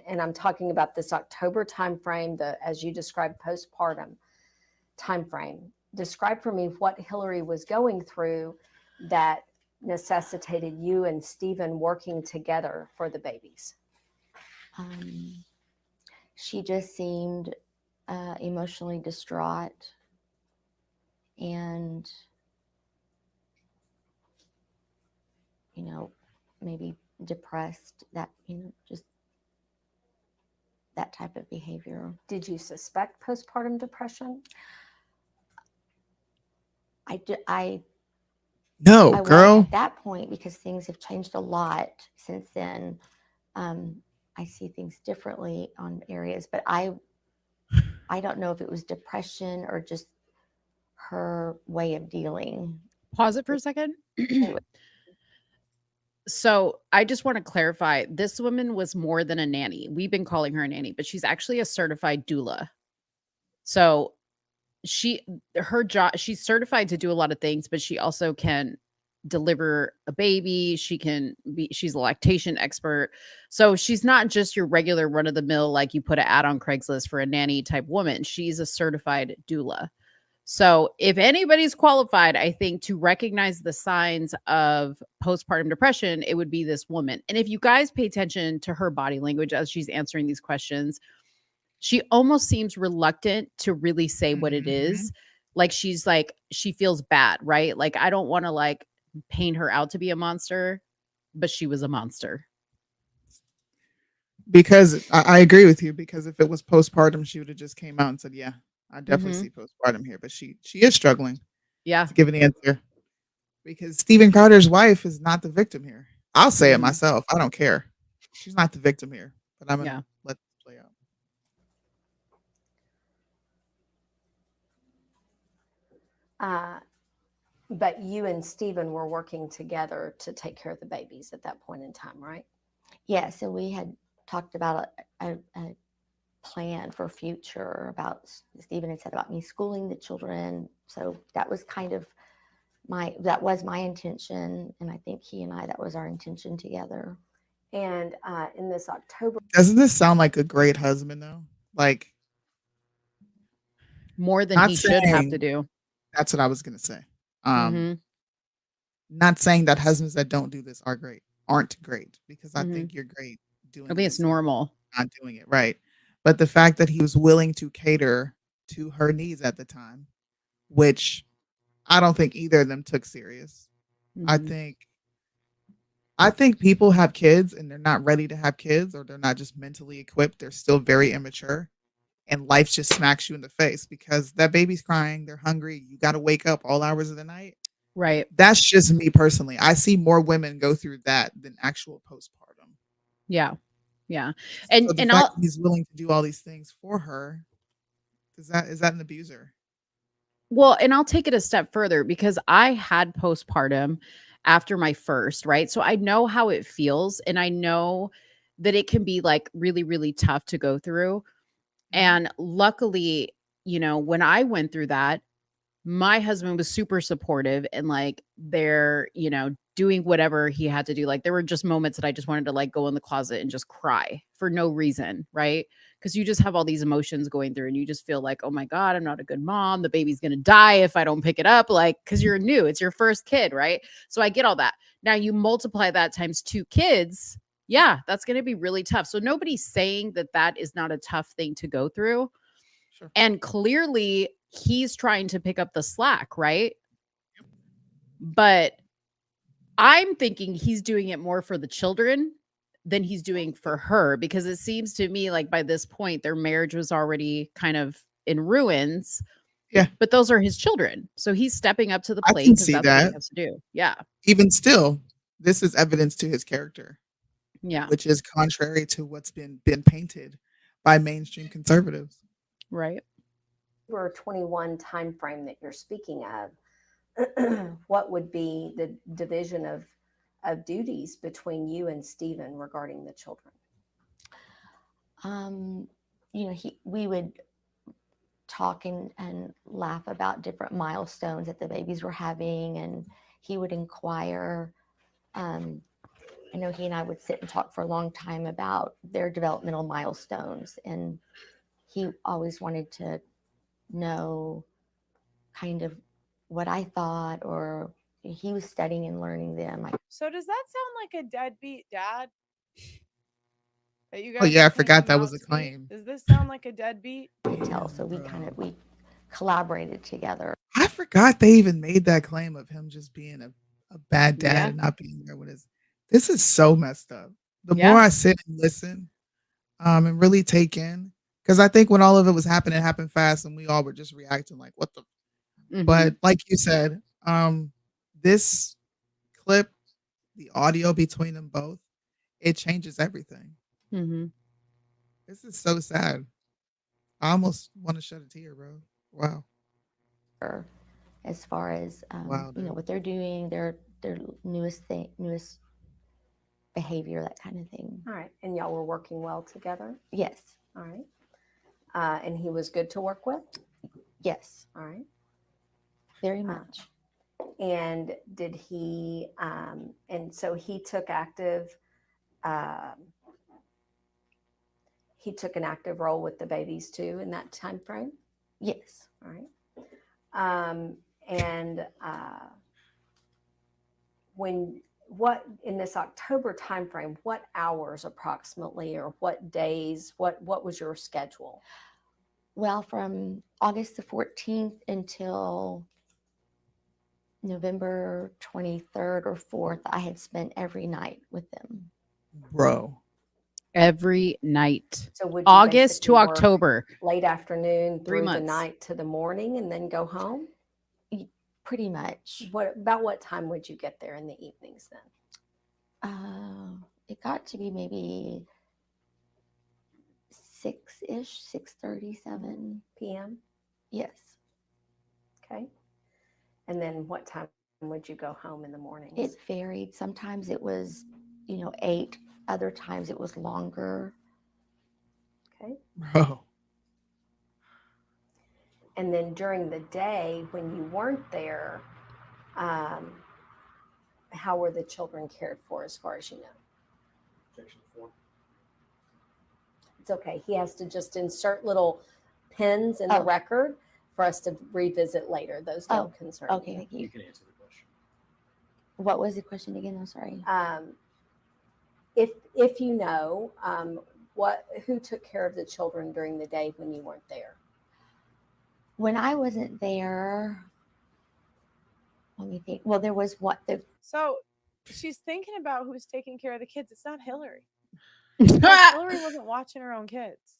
S8: and I'm talking about this October timeframe, as you described, postpartum timeframe. Describe for me what Hillary was going through that necessitated you and Steven working together for the babies.
S9: She just seemed emotionally distraught and, you know, maybe depressed, that, you know, just that type of behavior.
S8: Did you suspect postpartum depression?
S4: No, girl.
S9: At that point, because things have changed a lot since then. I see things differently on areas, but I don't know if it was depression or just her way of dealing.
S5: Pause it for a second. So I just want to clarify, this woman was more than a nanny. We've been calling her a nanny, but she's actually a certified doula. So her job, she's certified to do a lot of things, but she also can deliver a baby. She's a lactation expert. So she's not just your regular run of the mill, like you put an ad on Craigslist for a nanny type woman. She's a certified doula. So if anybody's qualified, I think, to recognize the signs of postpartum depression, it would be this woman. And if you guys pay attention to her body language as she's answering these questions, she almost seems reluctant to really say what it is. Like she feels bad, right? Like, I don't want to like paint her out to be a monster, but she was a monster.
S4: Because I agree with you, because if it was postpartum, she would have just came out and said, yeah, I definitely
S5: Mhm.
S4: see postpartum here, but she is struggling
S5: Yeah.
S4: to give an answer because Steven Carter's wife is not the victim here. I'll say it
S5: Mhm.
S4: myself. I don't care. She's not the victim here, but I'm
S5: Yeah.
S4: gonna let this play out.
S8: But you and Stephen were working together to take care of the babies at that point in time, right?
S9: Yeah, so we had talked about a plan for future about Stephen had said about me schooling the children. So that was kind of that was my intention. And I think he and I, that was our intention together.
S8: And in this October,
S4: Doesn't this sound like a great husband though? Like,
S5: More than
S4: not
S5: he should have to
S4: saying
S5: do.
S4: that's what I was gonna say. Um,
S5: Mhm.
S4: not saying that husbands that don't do this aren't great, because I
S5: Mhm.
S4: think you're great
S5: I
S4: doing
S5: mean, it's
S4: this and
S5: normal.
S4: not doing it right. But the fact that he was willing to cater to her needs at the time, which I don't think either of them took serious. I
S5: Mhm.
S4: think I think people have kids and they're not ready to have kids, or they're not just mentally equipped. They're still very immature. And life just smacks you in the face because that baby's crying, they're hungry, you got to wake up all hours of the night.
S5: Right.
S4: That's just me personally. I see more women go through that than actual postpartum.
S5: Yeah. Yeah.
S4: So the
S5: And
S4: fact
S5: I'll
S4: that he's willing to do all these things for her, is that an abuser?
S5: Well, and I'll take it a step further because I had postpartum after my first, right? So I know how it feels and I know that it can be like really, really tough to go through.
S4: Mhm.
S5: And luckily, when I went through that, my husband was super supportive and like they're, doing whatever he had to do. Like there were just moments that I just wanted to like go in the closet and just cry for no reason, right? Because you just have all these emotions going through and you just feel like, oh my God, I'm not a good mom. The baby's gonna die if I don't pick it up. Like, because you're new, it's your first kid, right? So I get all that. Now you multiply that times 2 kids. Yeah, that's gonna be really tough. So nobody's saying that that is not a tough thing to go through.
S4: Sure.
S5: And clearly he's trying to pick up the slack, right? But I'm thinking he's doing it more for the children than he's doing for her because it seems to me like by this point their marriage was already kind of in ruins,
S4: Yeah,
S5: but those are his children. So he's stepping up to the
S4: I
S5: plate
S4: can
S5: because
S4: see
S5: that's what he
S4: that.
S5: has to do. Yeah.
S4: Even still, this is evidence to his character,
S5: Yeah.
S4: which is contrary to what's been painted by mainstream conservatives.
S5: Right.
S8: October 21 timeframe that you're speaking of, what would be the division of duties between you and Stephen regarding the children?
S9: We would talk and laugh about different milestones that the babies were having, and he would inquire. I know he and I would sit and talk for a long time about their developmental milestones, and he always wanted to know kind of what I thought, or he was studying and learning them.
S10: So does that sound like a deadbeat dad that you
S4: Oh
S10: guys
S4: yeah,
S10: are
S4: I forgot
S10: painting
S4: that was
S10: out
S4: a
S10: to be?
S4: claim.
S10: Does this sound like a deadbeat?
S9: I could tell, so we collaborated together.
S4: I forgot they even made that claim of him just being a bad dad
S5: Yeah.
S4: and not being there with his. This is so messed up. The more
S5: Yeah.
S4: I sit and listen, and really take in, because I think when all of it was happening, it happened fast, and we all were just reacting like, "What the?"
S5: Mhm.
S4: But like you said, this clip, the audio between them both, it changes everything.
S5: Mhm.
S4: This is so sad. I almost want to shed a tear, bro. Wow,
S9: As far as
S4: wow, dude.
S9: what they're doing, their newest behavior, that kind of thing.
S8: All right. And y'all were working well together?
S9: Yes,
S8: All right. And he was good to work with?
S9: yes,
S8: All right.
S9: very much.
S8: And did he, and so he took he took an active role with the babies too in that time frame?
S9: Yes.
S8: All right. And what in this October timeframe, what hours approximately, or what days, what was your schedule?
S9: Well, from August the 14th until November 23rd or 4th, I had spent every night with them.
S4: Bro.
S5: Every night.
S8: So would you
S5: August to
S8: basically work
S5: October.
S8: late afternoon
S5: 3
S8: through the
S5: months.
S8: night to the morning and then go home?
S9: Pretty much.
S8: About what time would you get there in the evenings then?
S9: It got to be maybe 6-ish, 6:37
S8: p.m.
S9: Yes.
S8: Okay. And then what time would you go home in the mornings?
S9: It varied. Sometimes it was, 8. Other times it was longer.
S8: Okay.
S4: Bro.
S8: And then during the day when you weren't there, how were the children cared for as far as you know?
S7: Section 4.
S8: It's okay. He has to just insert little pins in the record for us to revisit later. Those don't concern
S9: Okay,
S8: you.
S9: thank you.
S7: You can answer the question.
S9: What was the question again? I'm sorry.
S8: If you know, who took care of the children during the day when you weren't there?
S9: When I wasn't there, let me think. Well, there was
S10: So she's thinking about who's taking care of the kids. It's not Hillary. Hillary wasn't watching her own kids.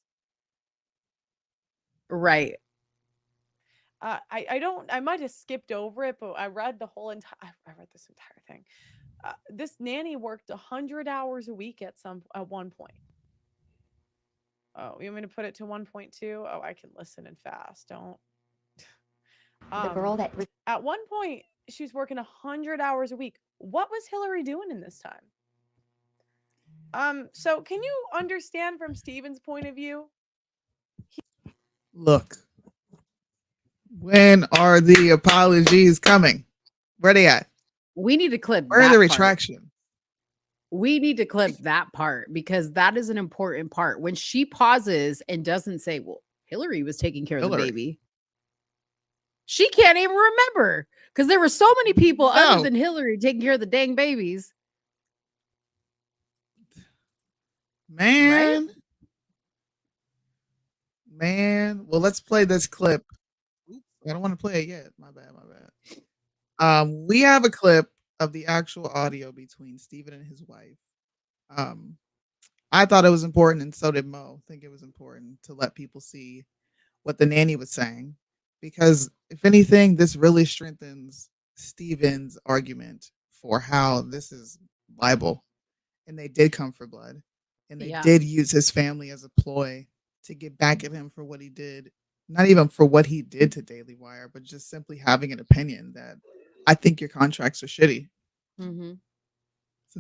S5: Right.
S10: I might have skipped over it, but I read the whole entire. I read this entire thing. This nanny worked 100 hours a week at one point. Oh, you want me to put it to 1.2? Oh, I can listen and fast. Don't.
S9: the girl that
S10: At one point, she was working 100 hours a week. What was Hillary doing in this time? So can you understand from Steven's point of view?
S4: Look, when are the apologies coming? Where they at?
S5: We need to clip
S4: Where are
S5: that
S4: the
S5: part.
S4: retraction?
S5: We need to clip that part because that is an important part. When she pauses and doesn't say, well, Hillary was taking care of the baby. She can't even remember because there were so many people other than Hillary taking care of the dang babies.
S4: Man. Right? Man. Well, let's play this clip. I don't want to play it yet. My bad. We have a clip of the actual audio between Steven and his wife. I thought it was important, and so did Mo. I think it was important to let people see what the nanny was saying. Because if anything, this really strengthens Steven's argument for how this is libel. And they did come for blood. And they did use his family as a ploy to get back at him for what he did. Not even for what he did to Daily Wire, but just simply having an opinion that I think your contracts are shitty.
S5: Mm-hmm.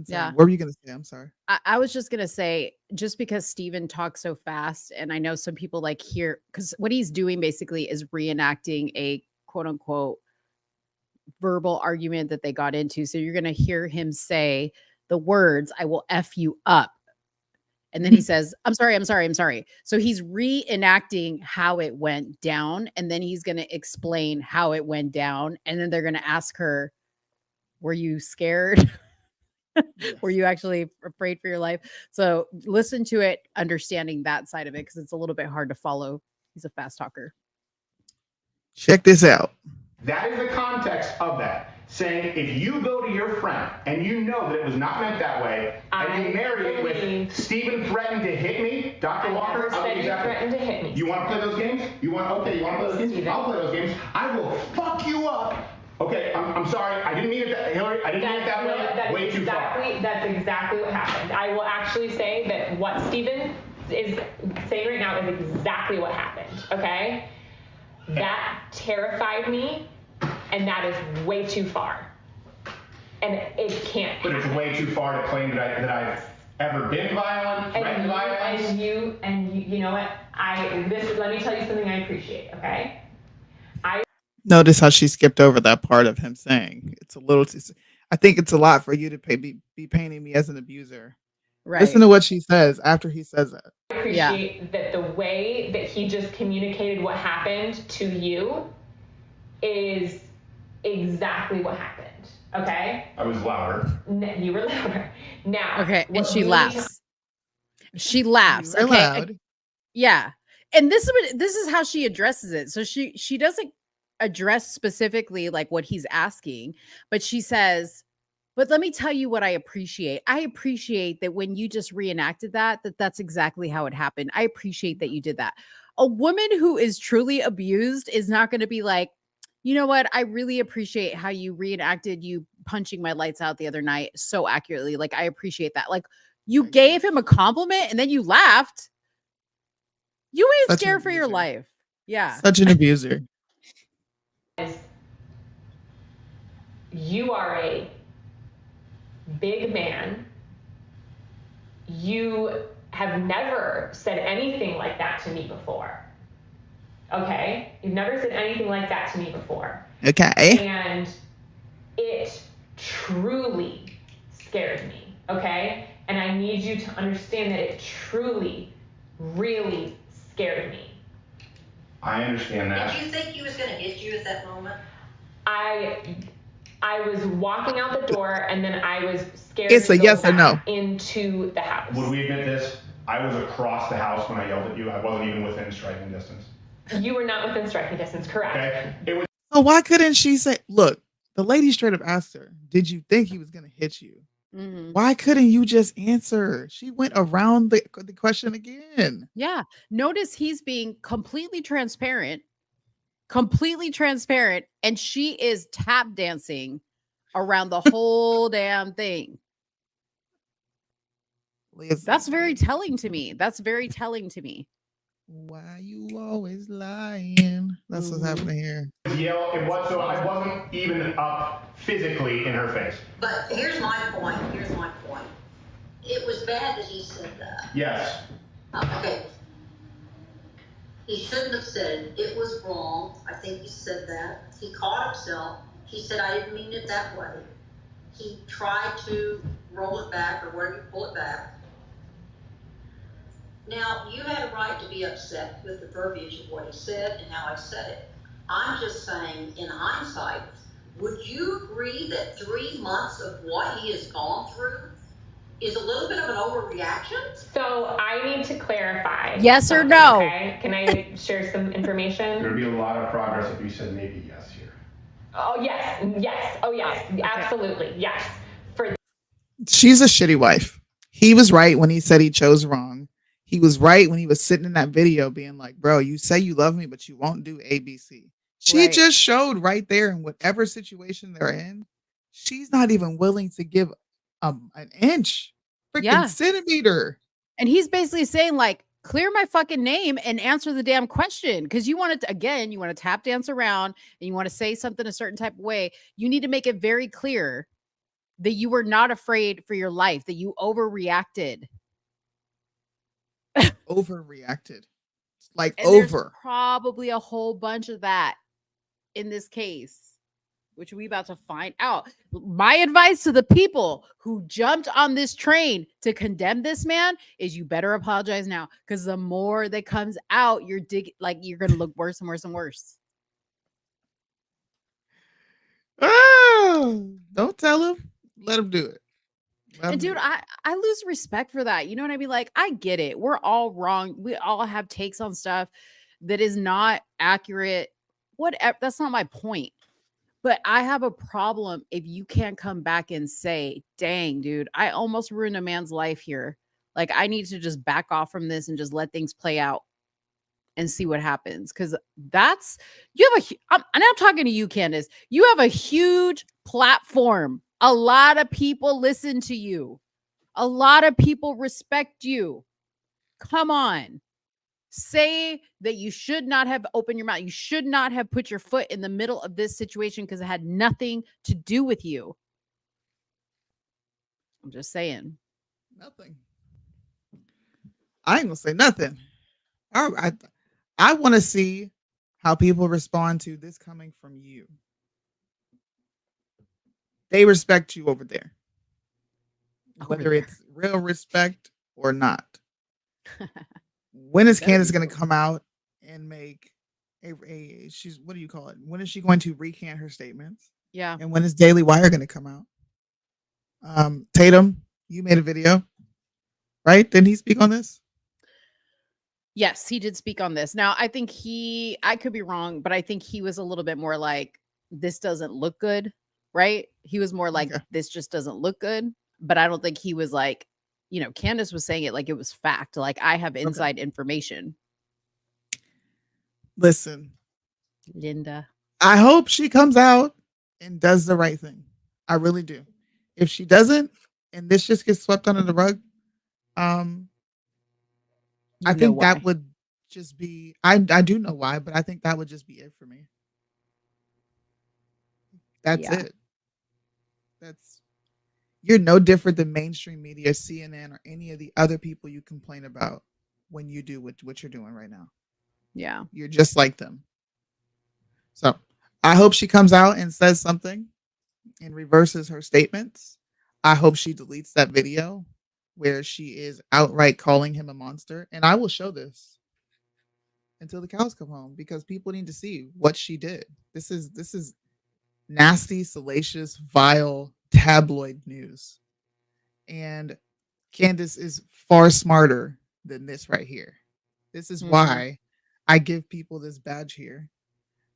S4: Yeah. What were you going to say? I'm sorry.
S5: I was just going to say, just because Steven talks so fast, and I know some people like hear, because what he's doing basically is reenacting a quote unquote verbal argument that they got into. So you're going to hear him say the words, I will F you up. And then he says, I'm sorry. So he's reenacting how it went down. And then he's going to explain how it went down. And then they're going to ask her, were you scared? Were you actually afraid for your life? So listen to it, understanding that side of it, because it's a little bit hard to follow. He's a fast talker.
S4: Check this out.
S11: That is the context of that. Saying if you go to your friend and you know that it was not meant that way, and you marry it with Steven threatened to hit me, Dr. Walker,
S12: threatened to hit me.
S11: You want to play those games? You want to play those games? I'll play those games. I will fuck you up. Okay, I'm sorry. I didn't mean it that, Hillary. I didn't mean it that way. Way too far.
S12: That's exactly what happened. I will actually say that what Steven is saying right now is exactly what happened. Okay? That terrified me, and that is way too far. And it can't.
S11: But it's way too far to claim that I've ever been violent, threatened violence.
S12: And you know what? Let me tell you something I appreciate. Okay?
S4: Notice how she skipped over that part of him saying it's a little. I think it's a lot for you to be painting me as an abuser. Right. Listen to what she says after he says that.
S12: I appreciate that the way that he just communicated what happened to you is exactly what happened. Okay?
S11: I was louder.
S12: You were louder. Now.
S5: Okay, and she laughs. She laughs. Okay. Loud. Yeah. And this is how she addresses it. So she doesn't address specifically like what he's asking, but she says, But let me tell you what I appreciate. I appreciate that when you just reenacted that's exactly how it happened. I appreciate that you did that. A woman who is truly abused is not going to be like, you know what? I really appreciate how you reenacted you punching my lights out the other night so accurately. Like, I appreciate that. Like, you gave him a compliment and then you laughed. You ain't
S4: Such an
S5: scared for your
S4: abuser.
S5: life. Yeah.
S4: Such an abuser.
S12: You are a big man. You have never said anything like that to me before. Okay? You've never said anything like that to me before.
S4: Okay.
S12: And it truly scared me. Okay? And I need you to understand that it truly, really scared me.
S11: I understand that.
S13: Did you think he was going to hit you at that moment?
S12: I was walking out the door and then I was scared
S4: It's
S12: to
S4: a
S12: go
S4: yes or
S12: back
S4: no.
S12: into the house.
S11: Would we admit this? I was across the house when I yelled at you. I wasn't even within striking distance.
S12: You were not within striking distance, correct?
S11: Okay. It was.
S4: So why couldn't she say, look, the lady straight up asked her, did you think he was going to hit you?
S5: Mhm.
S4: Why couldn't you just answer? She went around the question again.
S5: Yeah. Notice he's being completely transparent, and she is tap dancing around the whole damn thing. That's very telling to me.
S4: Why you always lying? That's what's happening here.
S11: Yell. It was so I wasn't even up physically in her face.
S13: But here's my point. It was bad that he said that.
S11: Yes.
S13: Okay. He shouldn't have said it. It was wrong. I think he said that. He caught himself. He said, I didn't mean it that way. He tried to roll it back or whatever, pull it back. Now, you had a right to be upset with the verbiage of what he said and how I said it. I'm just saying, in hindsight, would you agree that 3 months of what he has gone through is a little bit of an overreaction?
S12: So I need to clarify.
S5: Yes or no?
S12: Okay? Can I share some information?
S11: There'd be a lot of progress if you said maybe yes here.
S12: Oh, yes. Oh, yes. Absolutely. Yes.
S4: She's a shitty wife. He was right when he said he chose wrong. He was right when he was sitting in that video being like, bro, you say you love me, but you won't do ABC. She just showed right there in whatever situation they're in, she's not even willing to give an inch, freaking centimeter.
S5: And he's basically saying, like, clear my fucking name and answer the damn question. Because you want to tap dance around and you want to say something a certain type of way. You need to make it very clear that you were not afraid for your life, that you overreacted.
S4: Overreacted. Like,
S5: and
S4: over.
S5: There's probably a whole bunch of that in this case, which we about to find out. My advice to the people who jumped on this train to condemn this man is you better apologize now, because the more that comes out, you're going to look worse and worse and worse.
S4: Oh, don't tell him. Let him do it.
S5: And dude, I lose respect for that. You know what I mean? Like, I get it. We're all wrong. We all have takes on stuff that is not accurate. Whatever. That's not my point. But I have a problem if you can't come back and say, dang, dude, I almost ruined a man's life here. Like, I need to just back off from this and just let things play out and see what happens. Because and I'm talking to you, Candace. You have a huge platform. A lot of people listen to you. A lot of people respect you. Come on. Say that you should not have opened your mouth. You should not have put your foot in the middle of this situation because it had nothing to do with you. I'm just saying.
S4: Nothing. I ain't gonna say nothing. I want to see how people respond to this coming from you. They respect you over there. Whether it's real respect or not. When is Candace going to come out and make she's, what do you call it? When is she going to recant her statements?
S5: Yeah.
S4: And when is Daily Wire going to come out? Tatum, you made a video, right? Didn't he speak on this?
S5: Yes, he did speak on this. Now, I think I could be wrong, but I think he was a little bit more like, this doesn't look good, right? He was more like,
S4: Okay.
S5: this just doesn't look good. But I don't think he was like, Candace was saying it like it was fact. Like, I have inside information.
S4: Listen,
S5: Linda.
S4: I hope she comes out and does the right thing. I really do. If she doesn't, and this just gets swept under the rug, I think that would just be, I do know why, but I think that would just be it for me. That's it. You're no different than mainstream media, CNN, or any of the other people you complain about when you do what you're doing right now.
S5: Yeah.
S4: You're just like them. So I hope she comes out and says something and reverses her statements. I hope she deletes that video where she is outright calling him a monster. And I will show this until the cows come home because people need to see what she did. This is nasty, salacious, vile tabloid news. And Candace is far smarter than this right here. This is why I give people this badge here,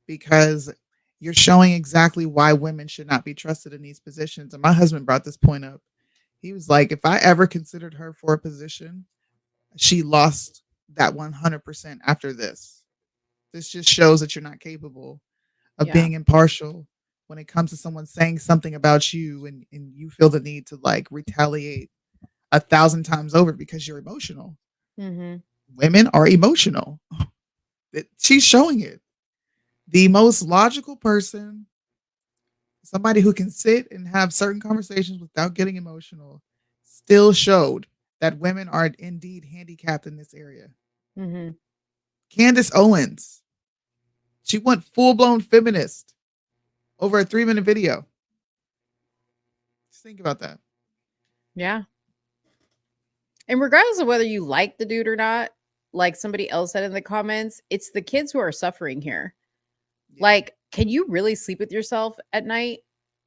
S4: because you're showing exactly why women should not be trusted in these positions. And my husband brought this point up. He was like, if I ever considered her for a position, she lost that 100% after this. This just shows that you're not capable of being impartial when it comes to someone saying something about you and you feel the need to like retaliate 1,000 times over because you're emotional. Women are emotional. She's showing it. The most logical person, somebody who can sit and have certain conversations without getting emotional, still showed that women are indeed handicapped in this area. Candace Owens, she went full-blown feminist over a 3-minute video. Just think about that.
S5: Yeah. And regardless of whether you like the dude or not, like somebody else said in the comments, it's the kids who are suffering here. Yeah. Like, can you really sleep with yourself at night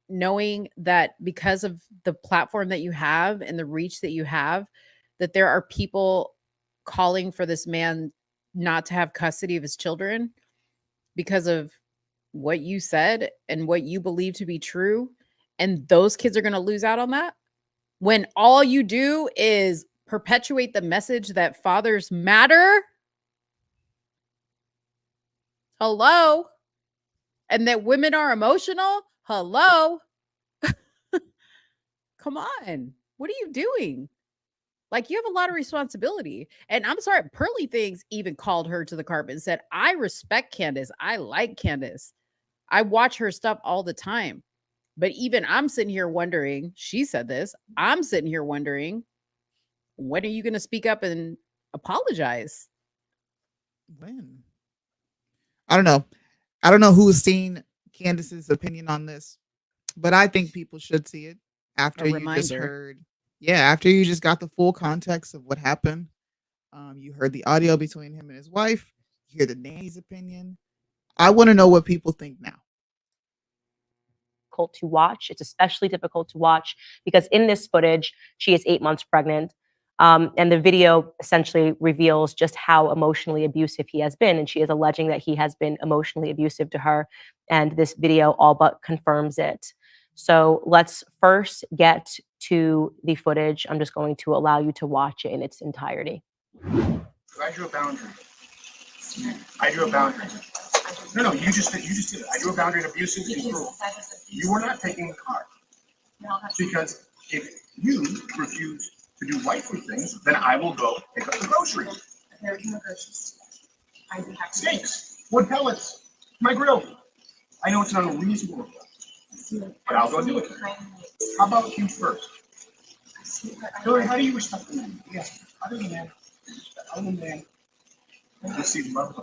S5: knowing that because of the platform that you have and the reach that you have, that there are people calling for this man not to have custody of his children because of what you said and what you believe to be true? And those kids are going to lose out on that when all you do is perpetuate the message that fathers matter. Hello. And that women are emotional. Hello. Come on. What are you doing? Like, you have a lot of responsibility. And I'm sorry, Pearly Things even called her to the carpet and said, I respect Candace. I like Candace. I watch her stuff all the time. But even I'm sitting here wondering, she said this, I'm sitting here wondering, when are you going to speak up and apologize?
S4: When? I don't know. I don't know who's seen Candace's opinion on this, but I think people should see it after you just heard. Yeah, after you just got the full context of what happened. You heard the audio between him and his wife. You hear the nanny's opinion. I want to know what people think now.
S14: To watch. It's especially difficult to watch because in this footage, she is 8 months pregnant. And the video essentially reveals just how emotionally abusive he has been. And she is alleging that he has been emotionally abusive to her. And this video all but confirms it. So let's first get to the footage. I'm just going to allow you to watch it in its entirety.
S11: I drew a boundary. I drew a boundary. No, you just did it. I drew a boundary in abusive and cruel. You were not taking the car. Because if you refuse to do wifely things, then I will go pick up the groceries.
S12: There are no groceries. I do have
S11: steaks, wood pellets, my grill. I know it's an unreasonable request, but I'll go do it. How about you first? Hillary, how do you respect the man? Yes, other than that, receive love.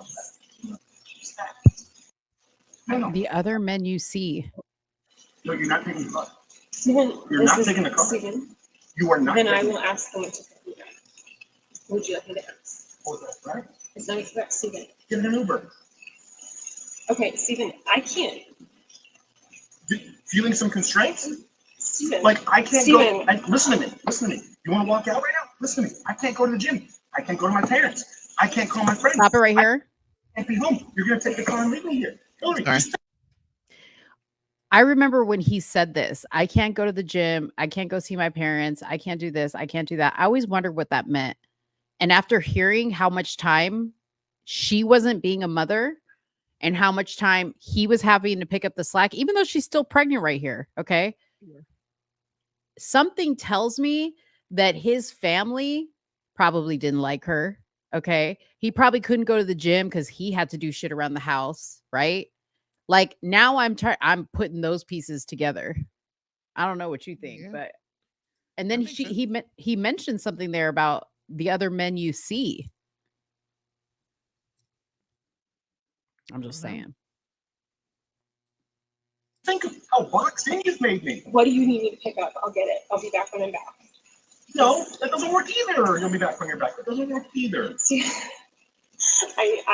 S11: No.
S5: The other men you see.
S11: No, you're not taking the car.
S12: Stephen,
S11: You're not taking the car.
S12: Stephen,
S11: You are not.
S12: then I will ask them to pick me up. Would you like me to ask?
S11: Oh, that's right.
S12: It's not correct, Stephen.
S11: Get an Uber.
S12: Okay, Stephen, I can't.
S11: Feeling some constraints?
S12: Stephen.
S11: Like, I can't
S12: Stephen.
S11: go. Listen to me. Listen to me. You want to walk out right now? Listen to me. I can't go to the gym. I can't go to my parents. I can't call my friends.
S5: Stop it right here.
S11: I can't be home. You're going to take the car and leave me here. Hillary,
S5: I remember when he said this, I can't go to the gym. I can't go see my parents. I can't do this. I can't do that. I always wondered what that meant. And after hearing how much time she wasn't being a mother and how much time he was having to pick up the slack, even though she's still pregnant right here. Okay. Something tells me that his family probably didn't like her. Okay. He probably couldn't go to the gym because he had to do shit around the house. Right. Like now I'm putting those pieces together. I don't know what you think, but and then he mentioned something there about the other men you see. I'm just saying.
S11: Think of how boxed in you've made me.
S15: What do you need me to pick up? I'll get it. I'll be back when I'm back.
S11: No, that doesn't work either. You'll be back when you're back. That doesn't work either. Do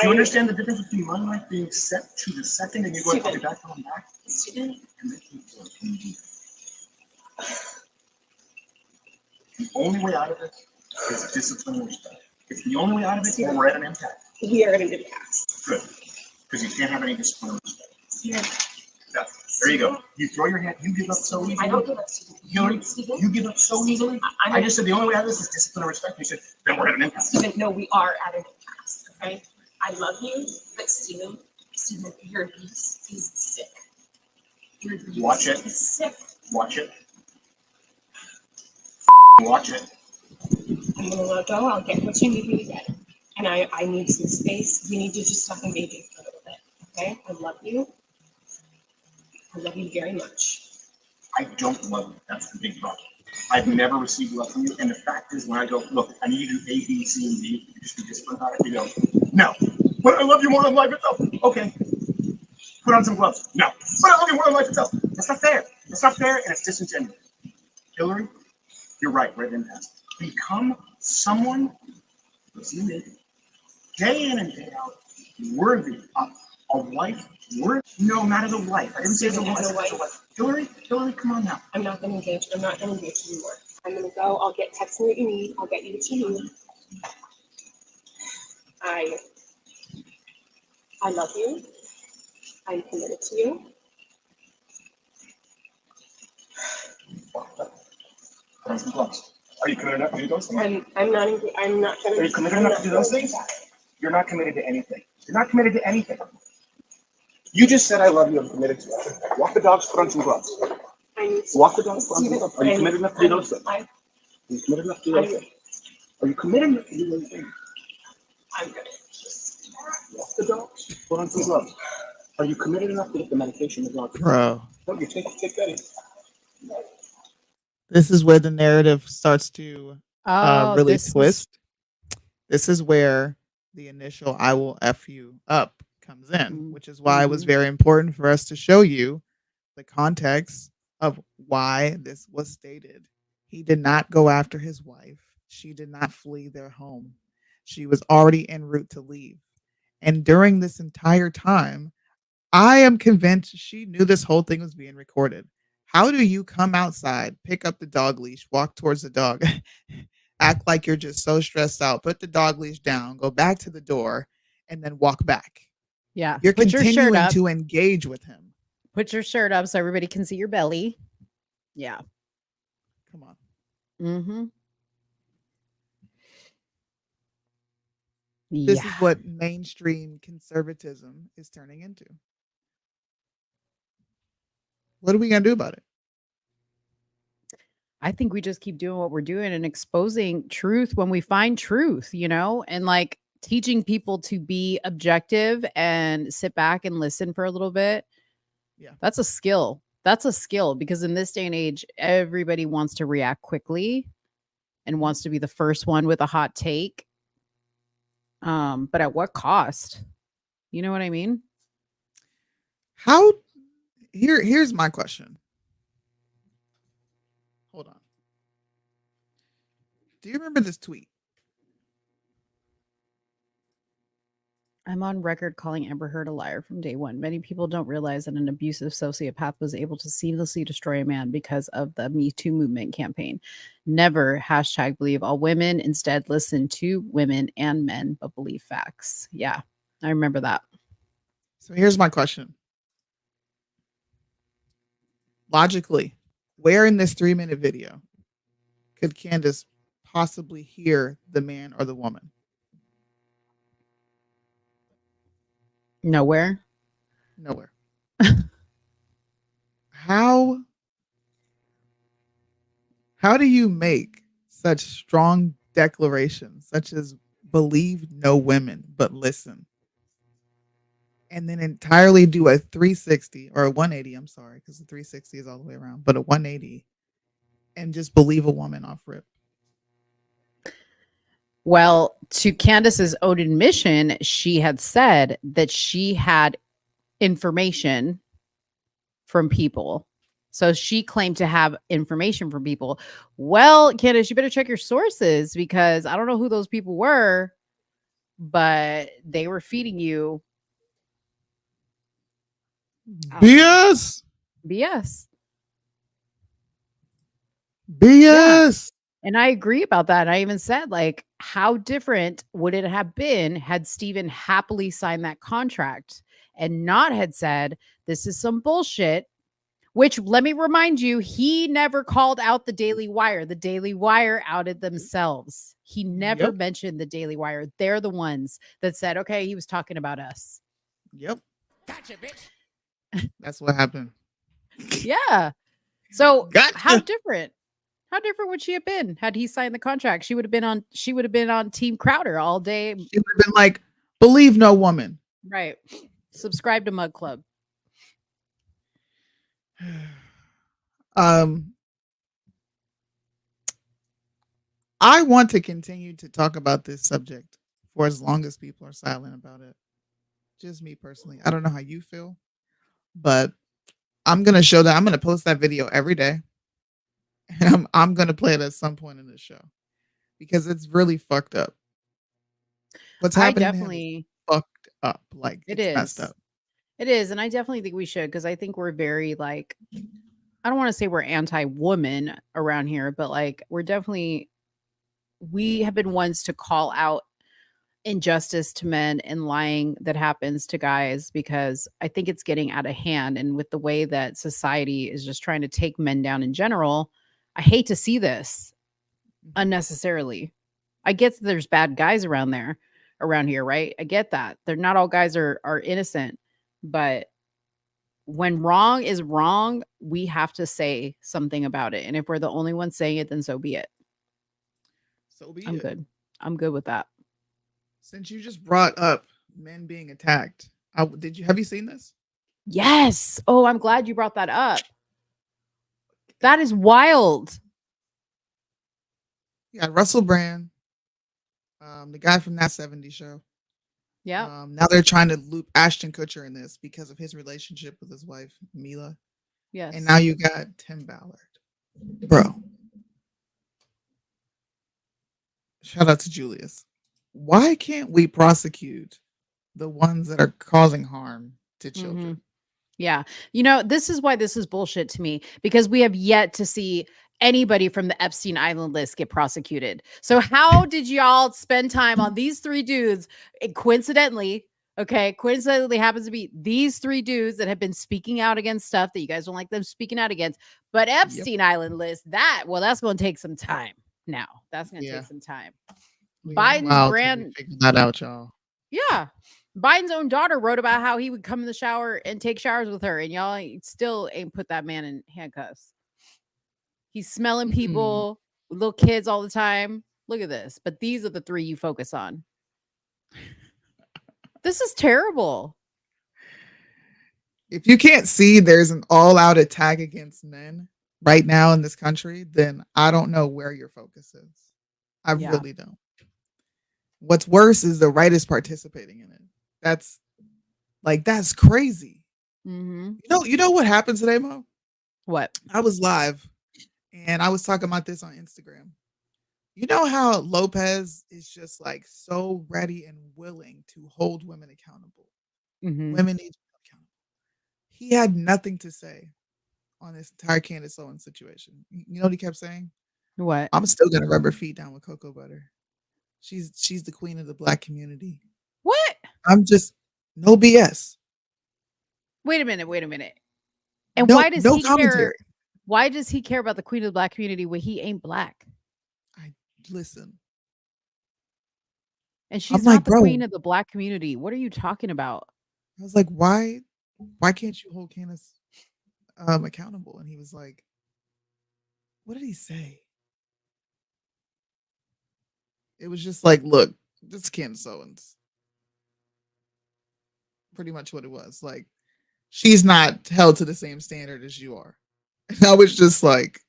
S11: you understand the difference between my life being set to the second and you going, I'll be back when I'm back?
S15: Stephen.
S11: And making the only way out of it is discipline and respect. It's the only way out of it, or we're at an impasse.
S15: We are at an impasse.
S11: Good. Because you can't have any discipline and respect.
S15: Yeah.
S11: There you go. You throw your hand, you give up so easily.
S15: I don't give up,
S11: Hillary, you give up so easily. I just said the only way out of this is discipline and respect. You said, then we're at an impasse.
S15: Stephen, no, we are at an impasse, okay? I love you, but Stephen, your abuse is sick. Your abuse
S11: Watch it.
S15: is sick.
S11: Watch it. Watch it.
S15: I'm gonna let go. I'll get what you need me to get. And I need some space. We need to just stop engaging for a little bit, okay? I love you. I love you very much.
S11: I don't love you. That's the big problem. I've never received love from you. And the fact is, when I go, look, I need you to do A, B, C, and D, you just be disciplined about it. You go, no. But I love you more than life itself. Okay. Put on some gloves. No. But I love you more than life itself. That's not fair. That's not fair, and it's disingenuous. Hillary, you're right. We're at an impasse. Become someone, listen to me, day in and day out, worthy of a life. No, not as a wife. I didn't say as a wife. Hillary, come on now.
S15: I'm not going to engage. I'm not going to engage anymore. I'm going to go. I'll get text me what you need. I'll get you what you need. I love you. I'm committed to you.
S11: Put on some gloves. Are you committed enough to do those things?
S15: I'm not going to.
S11: Are you committed enough to do those things? You're not committed to anything. You're not committed to anything. You just said I love you. I'm committed to it. Walk the dogs. Put on some gloves. Walk the dogs. Put on some gloves. Are you committed enough to do those things? Are you committed enough to do those things? Are you committed enough to do those things?
S15: I'm good.
S11: Walk the dogs. Put on some gloves. Are you committed enough to get the medication the dog?
S4: Bro.
S11: No, you take Betty.
S4: This is where the narrative starts to really twist. This is where the initial "I will F you up" comes in, which is why it was very important for us to show you the context of why this was stated. He did not go after his wife. She did not flee their home. She was already en route to leave. And during this entire time, I am convinced she knew this whole thing was being recorded. How do you come outside, pick up the dog leash, walk towards the dog, act like you're just so stressed out, put the dog leash down, go back to the door, and then walk back?
S5: Yeah.
S4: You're
S5: Put your shirt
S4: continuing
S5: up.
S4: to engage with him.
S5: Put your shirt up so everybody can see your belly. Yeah.
S4: Come on.
S5: Mm-hmm.
S4: This is what mainstream conservatism is turning into. What are we going to do about it?
S5: I think we just keep doing what we're doing and exposing truth when we find truth, and like teaching people to be objective and sit back and listen for a little bit.
S4: Yeah.
S5: That's a skill. That's a skill because in this day and age, everybody wants to react quickly and wants to be the first one with a hot take. But at what cost? You know what I mean?
S4: Here's my question. Hold on. Do you remember this tweet?
S5: I'm on record calling Amber Heard a liar from day one. Many people don't realize that an abusive sociopath was able to seamlessly destroy a man because of the Me Too movement campaign. Never #believe all women. Instead, listen to women and men, but believe facts. Yeah, I remember that.
S4: So here's my question. logically, where in this 3-minute video could Candace possibly hear the man or the woman?
S5: Nowhere.
S4: Nowhere. How do you make such strong declarations, such as believe no women, but listen, and then entirely do a 360 or a 180? I'm sorry, because the 360 is all the way around, but a 180 and just believe a woman off rip?
S5: Well, to Candace's own admission, she had said that she had information from people. So she claimed to have information from people. Well, Candace, you better check your sources because I don't know who those people were, but they were feeding you
S4: BS.
S5: BS.
S4: BS.
S5: And I agree about that. I even said, like, how different would it have been had Steven happily signed that contract and not had said, this is some bullshit, which let me remind you, he never called out the Daily Wire. The Daily Wire outed themselves. He never mentioned the Daily Wire. They're the ones that said, okay, he was talking about us.
S4: Yep. Gotcha, bitch. That's what happened.
S5: Yeah. So
S4: Gotcha.
S5: how different? How different would she have been had he signed the contract? She would have been on Team Crowder all day.
S4: She would have been like, believe no woman.
S5: Right. Subscribe to Mug Club.
S4: I want to continue to talk about this subject for as long as people are silent about it. Just me personally. I don't know how you feel, but I'm going to show that. I'm going to post that video every day. And I'm going to play it at some point in the show because it's really fucked up. What's happening definitely fucked up. Like, it's messed up.
S5: It is. And I definitely think we should, because I think we're very, like, I don't want to say we're anti-woman around here, but like we have been ones to call out injustice to men and lying that happens to guys, because I think it's getting out of hand. And with the way that society is just trying to take men down in general, I hate to see this unnecessarily. I get that there's bad guys around here, right? I get that. They're not all guys are innocent, but when wrong is wrong, we have to say something about it. And if we're the only ones saying it, then so be it.
S4: So be
S5: I'm
S4: it.
S5: good. I'm good with that.
S4: Since you just brought up men being attacked, have you seen this?
S5: Yes. Oh, I'm glad you brought that up. That is wild.
S4: Yeah, Russell Brand, the guy from That 70s Show.
S5: Yeah.
S4: Now they're trying to loop Ashton Kutcher in this because of his relationship with his wife, Mila.
S5: Yes.
S4: And now you got Tim Ballard. Bro. Shout out to Julius. Why can't we prosecute the ones that are causing harm to children?
S5: Mm-hmm. Yeah. You know, this is why this is bullshit to me, because we have yet to see anybody from the Epstein Island list get prosecuted. So how did y'all spend time on these three dudes? It coincidentally happens to be these three dudes that have been speaking out against stuff that you guys don't like them speaking out against. But Epstein Island list, that's going to take some time now. That's going to take some time. Biden's brand
S4: figure that out, y'all.
S5: Yeah. Biden's own daughter wrote about how he would come in the shower and take showers with her, and y'all still ain't put that man in handcuffs. He's smelling people, little kids all the time. Look at this. But these are the three you focus on. This is terrible.
S4: If you can't see there's an all-out attack against men right now in this country, then I don't know where your focus is. I really don't. What's worse is the right is participating in it. That's crazy.
S5: Mm-hmm.
S4: You know what happened today, Mo?
S5: What?
S4: I was live and I was talking about this on Instagram. You know how Lopez is just like so ready and willing to hold women accountable.
S5: Mm-hmm.
S4: Women need to be accountable. He had nothing to say on this entire Candace Owens situation. You know what he kept saying?
S5: What?
S4: I'm still gonna rub her feet down with cocoa butter. She's the queen of the Black community.
S5: What?
S4: I'm just no BS.
S5: Wait a minute. And
S4: No,
S5: why does
S4: no
S5: he care?
S4: commentary.
S5: Why does he care about the queen of the black community when he ain't black?
S4: Listen,
S5: And she's
S4: I'm
S5: not
S4: like,
S5: the
S4: bro.
S5: queen of the black community. What are you talking about?
S4: I was like, why can't you hold Candace accountable? And he was like, what did he say? It was just like, look, this is Candace Owens. Pretty much what it was. Like, she's not held to the same standard as you are. And I was just like,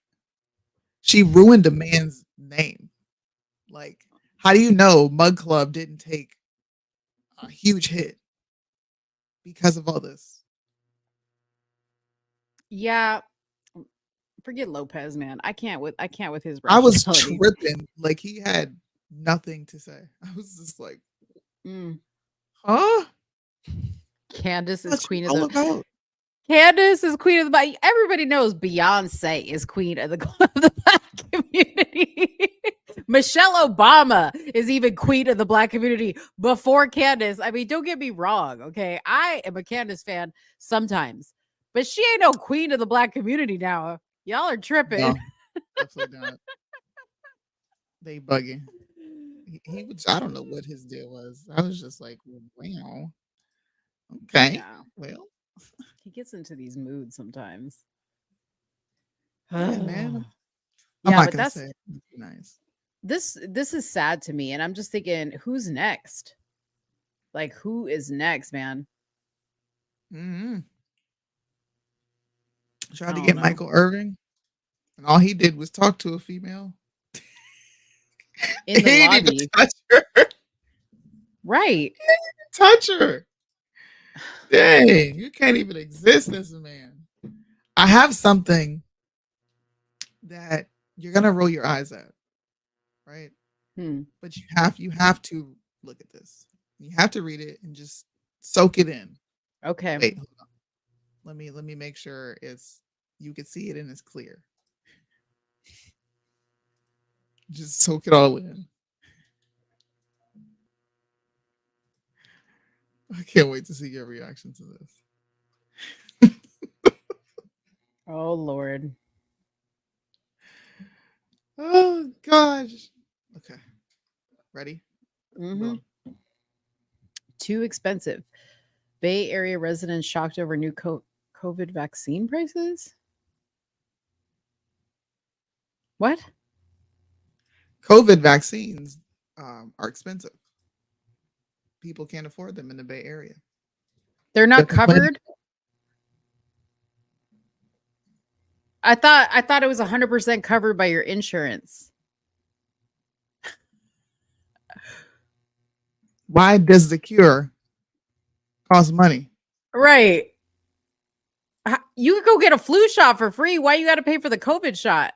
S4: she ruined a man's name. Like, how do you know Mug Club didn't take a huge hit because of all this?
S5: Yeah. Forget Lopez, man. I can't with his
S4: I was
S5: rationality.
S4: tripping. Like, he had nothing to say. I was just like, huh?
S5: Candace is
S4: What's
S5: queen
S4: you
S5: of
S4: all
S5: the
S4: about?
S5: Candace is queen of the. Everybody knows Beyonce is queen of the black community. Michelle Obama is even queen of the black community before Candace. I mean, don't get me wrong, okay? I am a Candace fan sometimes, but she ain't no queen of the black community now. Y'all are tripping.
S4: No, definitely not. They bugging. He was. I don't know what his deal was. I was just like, wow. Okay.
S5: Yeah.
S4: Well,
S5: He gets into these moods sometimes.
S4: yeah, man. I'm
S5: Yeah,
S4: not
S5: but
S4: gonna
S5: that's
S4: say it's nice.
S5: this is sad to me, and I'm just thinking, who's next? Like, who is next, man?
S4: Mm-hmm. Tried
S5: I
S4: to
S5: don't
S4: get
S5: know.
S4: Michael Irving, and all he did was talk to a female.
S5: In the
S4: He didn't even
S5: lobby.
S4: touch her.
S5: Right.
S4: He didn't even touch her. Dang, you can't even exist as a man. I have something that you're gonna roll your eyes at, right? But you have to look at this. You have to read it and just soak it in.
S5: Okay.
S4: Wait, hold on. Let me make sure it's you can see it and it's clear. Just soak it all in. I can't wait to see your reaction to this.
S5: Oh Lord.
S4: Oh gosh. Okay. Ready? Boom.
S5: Too expensive. Bay Area residents shocked over new COVID vaccine prices. What?
S4: COVID vaccines are expensive. People can't afford them in the Bay Area.
S5: They're not
S4: They're complaining-
S5: covered. I thought it was 100% covered by your insurance.
S4: Why does the cure cost money?
S5: Right. You could go get a flu shot for free. Why you got to pay for the COVID shot?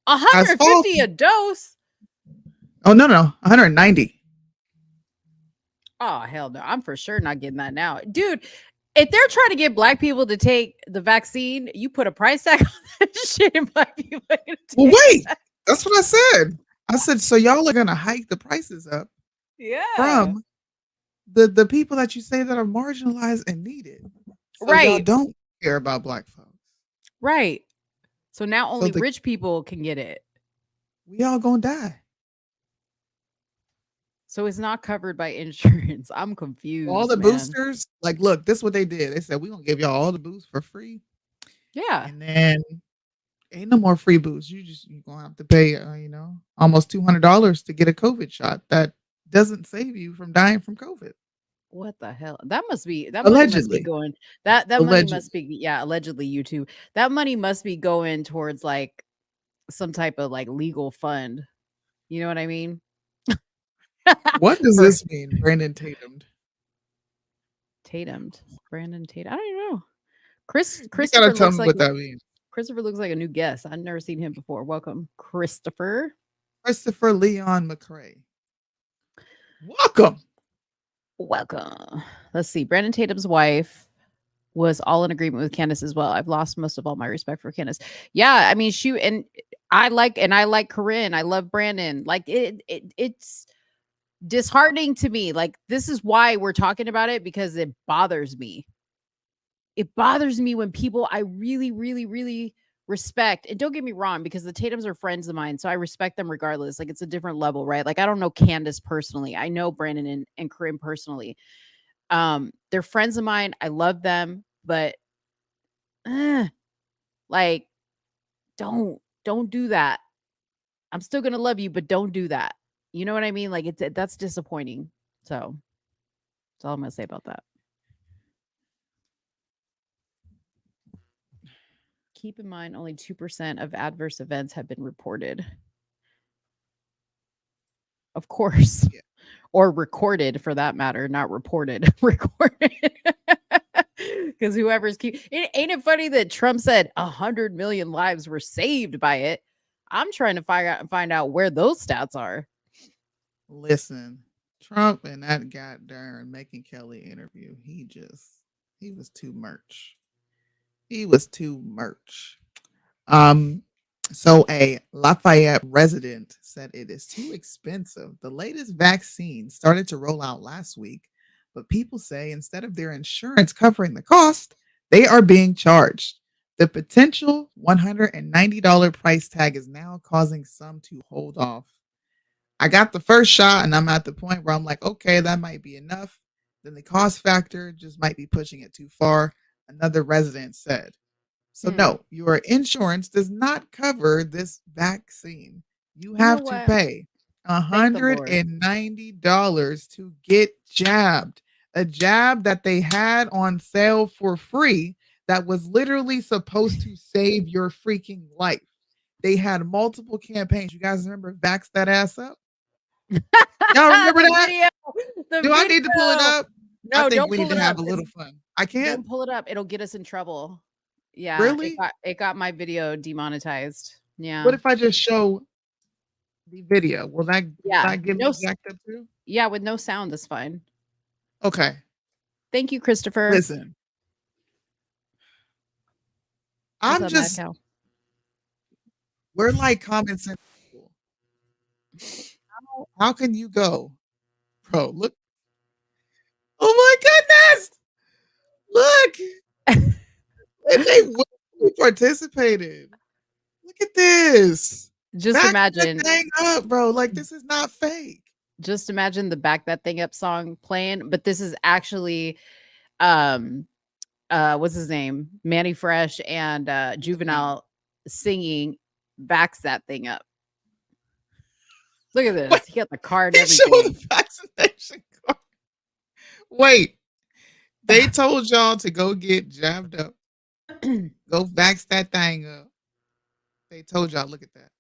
S5: $150 a dose.
S4: Oh no, 190.
S5: Oh hell no! I'm for sure not getting that now, dude. If they're trying to get black people to take the vaccine, you put a price tag on that shit, and black people are gonna take
S4: Well, wait, that's what I said. I said so. Y'all are gonna hike the prices up.
S5: Yeah.
S4: From the people that you say that are marginalized and needed. So y'all
S5: Right.
S4: don't care about black folks.
S5: Right. So now only
S4: the-
S5: rich people can get it.
S4: We all gonna die.
S5: So it's not covered by insurance. I'm confused.
S4: All the
S5: man.
S4: boosters, like, look, this is what they did. They said we're gonna give y'all all the boosts for free.
S5: Yeah.
S4: And then ain't no more free boosts. You're gonna have to pay, almost $200 to get a COVID shot. That doesn't save you from dying from COVID.
S5: What the hell? That must be money must
S4: Allegedly.
S5: be going. That money
S4: Allegedly.
S5: must be allegedly YouTube. That money must be going towards like some type of like legal fund. You know what I mean?
S4: What does this mean, Brandon Tatum?
S5: Brandon Tatum. I don't even know. Christopher
S4: gotta tell
S5: looks
S4: me
S5: like
S4: what that means.
S5: Christopher looks like a new guest. I've never seen him before. Welcome, Christopher.
S4: Christopher Leon McCrae. Welcome.
S5: Let's see. Brandon Tatum's wife was all in agreement with Candace as well. I've lost most of all my respect for Candace. Yeah, I mean, I like Corinne. I love Brandon. Like it's disheartening to me. Like, this is why we're talking about it, because it bothers me. It bothers me when people I really, really, really respect, and don't get me wrong, because the Tatums are friends of mine, so I respect them regardless. Like, it's a different level, right? Like, I don't know Candace personally. I know Brandon and Corinne personally. They're friends of mine. I love them, but like, don't do that. I'm still gonna love you, but don't do that. You know what I mean? Like, that's disappointing. So that's all I'm gonna say about that. Keep in mind, only 2% of adverse events have been reported. Of course.
S4: Yeah.
S5: Or recorded, for that matter, not reported. Recorded. Because whoever's ain't it funny that Trump said 100 million lives were saved by it? I'm trying to find out where those stats are.
S4: Listen, Trump and that goddamn Making Kelly interview, he was too much. He was too much. So a Lafayette resident said it is too expensive. The latest vaccine started to roll out last week, but people say instead of their insurance covering the cost, they are being charged. The potential $190 price tag is now causing some to hold off. I got the first shot and I'm at the point where I'm like, okay, that might be enough. Then the cost factor just might be pushing it too far, another resident said. So no, your insurance does not cover this vaccine. You
S5: You know
S4: have to
S5: what?
S4: pay
S5: Thank the Lord.
S4: $190 to get jabbed. A jab that they had on sale for free that was literally supposed to save your freaking life. They had multiple campaigns. You guys remember Vax That Ass Up? Y'all remember
S5: The
S4: that?
S5: video. The
S4: Do I need to pull it
S5: video.
S4: up? I
S5: No,
S4: think
S5: don't
S4: we need
S5: pull
S4: to
S5: it
S4: have
S5: up.
S4: a little fun. I can't.
S5: Don't pull it up. It'll get us in trouble. Yeah,
S4: Really?
S5: it got my video demonetized. Yeah.
S4: What if I just show the video? Will
S5: Yeah.
S4: that get me jacked up too?
S5: Yeah, with no sound is fine.
S4: Okay.
S5: Thank you, Christopher.
S4: Listen.
S5: What's
S4: I'm
S5: up, Mad
S4: just
S5: Cow?
S4: we're like common sense people. How can you go? Bro, look. Oh my goodness. Look. And they participated. Look at this.
S5: Just
S4: Back
S5: imagine.
S4: that thing up, bro. Like this is not fake.
S5: Just imagine the Back That Thing Up song playing, but this is actually what's his name? Manny Fresh and Juvenile singing Backs That Thing Up. Look at this. He got the card and
S4: They show
S5: everything.
S4: the vaccination card. Wait. They told y'all to go get jabbed up. Go vax that thing up. They told y'all, look at that.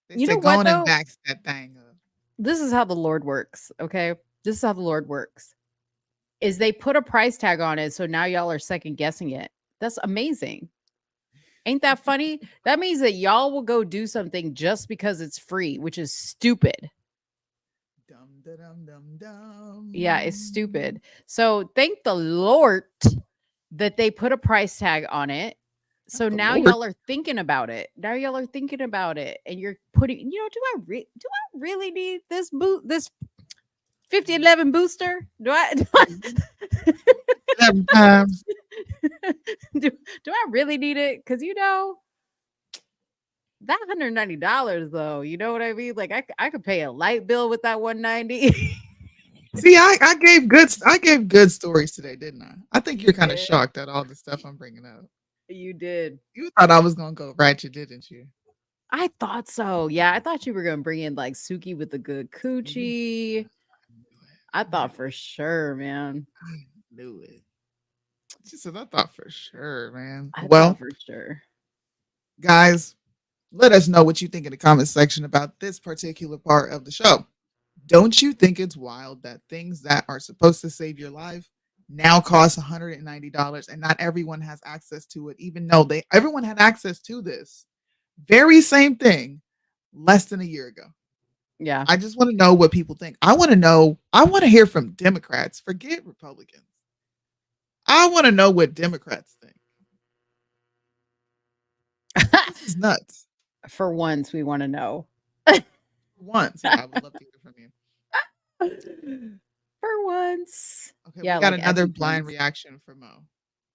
S4: They
S5: You know
S4: said, go
S5: what,
S4: on and
S5: though?
S4: vax that thing up.
S5: This is how the Lord works, okay? This is how the Lord works. Is they put a price tag on it, so now y'all are second guessing it. That's amazing. Ain't that funny? That means that y'all will go do something just because it's free, which is stupid.
S4: Dum, dum, dum, dum.
S5: Yeah, it's stupid. So thank the Lord that they put a price tag on it. So now
S4: Lord.
S5: y'all are thinking about it. Now y'all are thinking about it, and you're putting. You know, do I really need this this 5011 booster? Do I
S4: 11 times.
S5: do I really need it? Because you know that $190 though. You know what I mean? Like I could pay a light bill with that 190.
S4: See, I gave good stories today, didn't I? I think you're kind of
S5: did.
S4: shocked at all the stuff I'm bringing up.
S5: You did.
S4: You thought I was gonna go ratchet, didn't you?
S5: I thought so. Yeah, I thought you were gonna bring in like Suki with the good coochie. I thought for sure, man.
S4: I knew it. She said, I thought for sure, man.
S5: I
S4: Well,
S5: thought for sure.
S4: guys, let us know what you think in the comment section about this particular part of the show. Don't you think it's wild that things that are supposed to save your life now cost $190 and not everyone has access to it, even though everyone had access to this very same thing less than a year ago?
S5: Yeah.
S4: I just want to know what people think. I want to hear from Democrats. Forget Republicans. I want to know what Democrats think. This is nuts.
S5: For once, we want to know.
S4: Once. Yeah, I would love to hear from you.
S5: For once.
S4: Okay,
S5: Yeah,
S4: we got
S5: like
S4: another blind
S5: Edmonton's.
S4: reaction from Mo.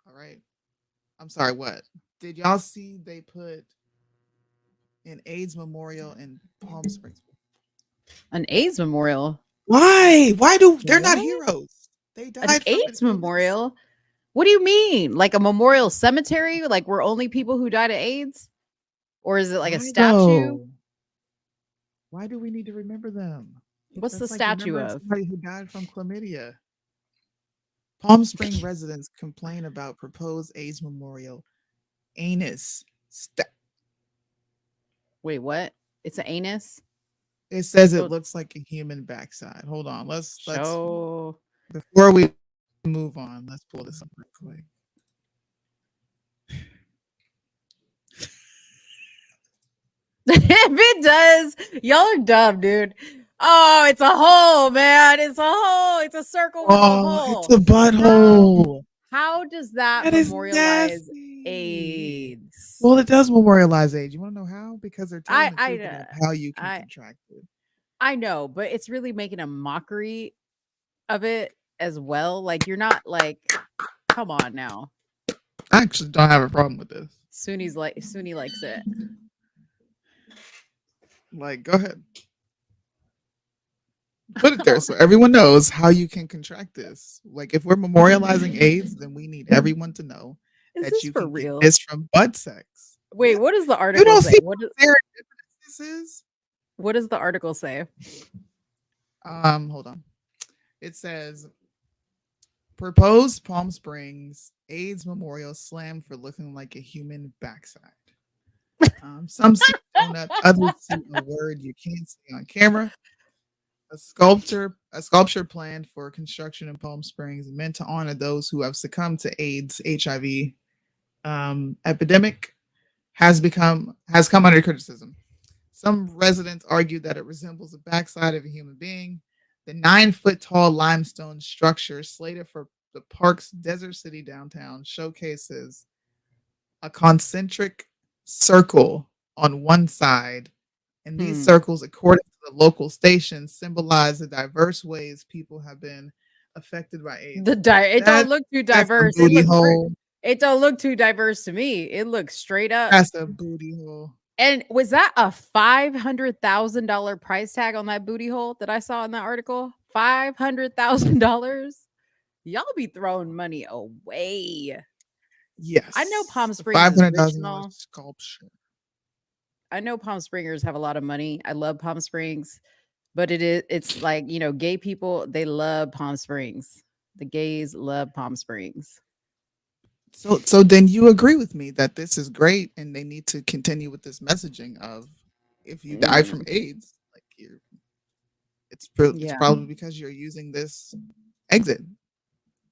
S4: All right. I'm sorry, what? Did y'all see they put an AIDS memorial in Palm Springs?
S5: An AIDS memorial.
S4: Why? Why do they're not
S5: What?
S4: heroes? They
S5: An
S4: died from
S5: AIDS memorial? What do you mean? Like a memorial cemetery? Like we're only people who died of AIDS? Or is it like a
S4: Why
S5: statue?
S4: though? Why do we need to remember them?
S5: What's the
S4: That's like
S5: statue
S4: remembering
S5: of?
S4: somebody who died from chlamydia. Palm Spring residents complain about proposed AIDS memorial anus.
S5: Wait, what? It's an anus?
S4: It says it
S5: So
S4: looks like a human backside. Hold on, let's
S5: show.
S4: before we move on, let's pull this up real quick.
S5: If it does, y'all are dumb, dude. Oh, it's a hole, man. It's a hole. It's a circle with a
S4: Oh,
S5: hole.
S4: it's a butthole.
S5: How does that
S4: That is
S5: memorialize
S4: nasty.
S5: AIDS?
S4: Well, it does memorialize AIDS. You want to know how? Because they're telling the
S5: I
S4: truth about how you can contract it.
S5: I know, but it's really making a mockery of it as well. Like you're not like, come on now.
S4: I actually don't have a problem with this.
S5: Soonie likes it.
S4: Like, go ahead. Put it there so everyone knows how you can contract this. Like, if we're memorializing AIDS, then we need everyone to know
S5: Is
S4: that
S5: this
S4: you
S5: for
S4: can
S5: real?
S4: get this from butt sex.
S5: Wait, what does the
S4: You
S5: article
S4: don't
S5: say?
S4: see
S5: What
S4: how serendipitous this is?
S5: What does the article say?
S4: Hold on. It says proposed Palm Springs AIDS memorial slammed for looking like a human backside. Some see donut, others see a word you can't see on camera. A sculpture planned for construction in Palm Springs meant to honor those who have succumbed to AIDS HIV epidemic has come under criticism. Some residents argued that it resembles the backside of a human being. The 9-foot-tall limestone structure slated for the park's Desert City downtown showcases a concentric circle on one side, and these circles, according to the local station, symbolize the diverse ways people have been affected by AIDS.
S5: It don't look too diverse.
S4: That's a booty hole.
S5: It don't look too diverse to me. It looks straight up.
S4: That's a booty hole.
S5: And was that a $500,000 price tag on that booty hole that I saw in that article? $500,000. Y'all be throwing money away.
S4: Yes,
S5: I know Palm Springs is rich and all.
S4: sculpture.
S5: I know Palm Springers have a lot of money. I love Palm Springs, but it's like, gay people, they love Palm Springs. The gays love Palm Springs.
S4: So then you agree with me that this is great and they need to continue with this messaging of if you die from AIDS, like it's probably because you're using this exit.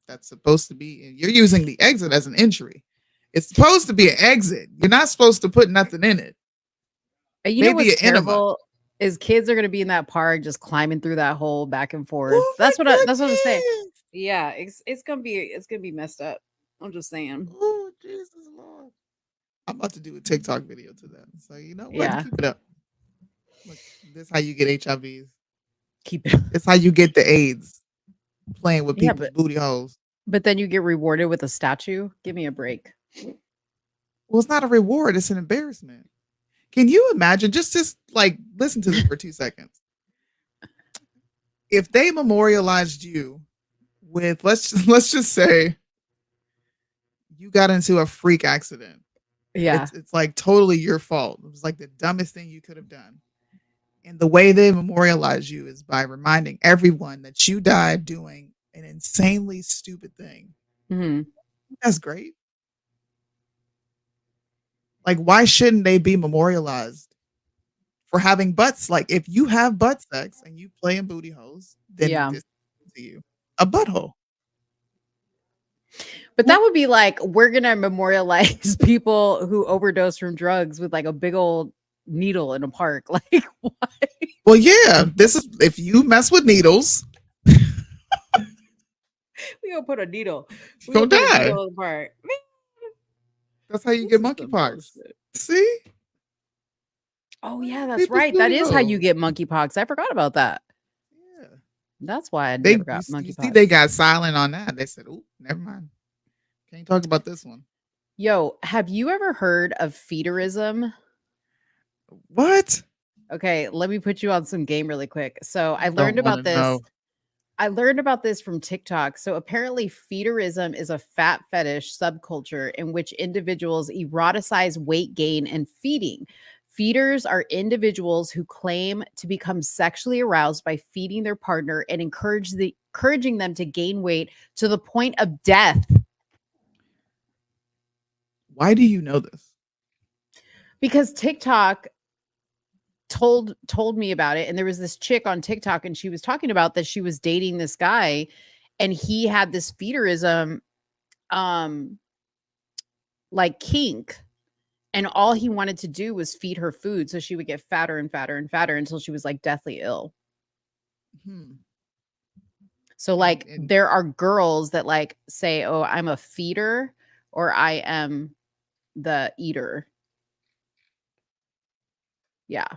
S4: That's supposed to be, you're using the exit as an injury. It's supposed to be an exit. You're not supposed to put nothing in it.
S5: And you know what's terrible is kids are gonna be in that park just climbing through that hole back and forth.
S4: Oh,
S5: that's what I'm saying. Yeah, it's gonna be messed up. I'm just saying.
S4: Oh, Jesus Lord. I'm about to do a TikTok video to them. So you know what?
S5: Yeah.
S4: Keep it up. Look, this is how you get HIVs.
S5: Keep it up.
S4: It's how you get the AIDS. Playing with people's booty holes.
S5: But then you get rewarded with a statue. Give me a break.
S4: Well, it's not a reward, it's an embarrassment. Can you imagine? Just like listen to this for 2 seconds. If they memorialized you with let's just say you got into a freak accident.
S5: Yeah.
S4: It's like totally your fault. It was like the dumbest thing you could have done. And the way they memorialize you is by reminding everyone that you died doing an insanely stupid thing.
S5: Mm-hmm.
S4: That's great. Like, why shouldn't they be memorialized for having butts? Like, if you have butt sex and you play in booty holes, then this is to you a butthole.
S5: But that would be like, we're gonna memorialize people who overdose from drugs with like a big old needle in a park. Like, why?
S4: Well, yeah, this is if you mess with needles,
S5: we gonna put a needle. We
S4: gonna
S5: gonna put a
S4: die.
S5: needle in the park.
S4: That's how you get monkeypox. See?
S5: Oh yeah, that's
S4: People's
S5: right. That
S4: booty
S5: is how you
S4: holes.
S5: get monkeypox. I forgot about that.
S4: Yeah.
S5: That's why I
S4: They
S5: never got
S4: you see they
S5: monkeypox.
S4: got silent on that. They said, "Oh, never mind. Can't talk about this one."
S5: Yo, have you ever heard of feederism?
S4: What?
S5: Okay, let me put you on some game really quick. So I
S4: Don't
S5: learned
S4: want
S5: about
S4: to
S5: this.
S4: know.
S5: I learned about this from TikTok. So apparently, feederism is a fat fetish subculture in which individuals eroticize weight gain and feeding. Feeders are individuals who claim to become sexually aroused by feeding their partner and encouraging them to gain weight to the point of death.
S4: Why do you know this?
S5: Because TikTok told me about it, and there was this chick on TikTok and she was talking about that she was dating this guy and he had this feederism like kink, and all he wanted to do was feed her food so she would get fatter and fatter and fatter until she was like deathly ill.
S4: Hmm.
S5: So like there are girls that like say, "Oh, I'm a feeder," or "I am the eater." Yeah.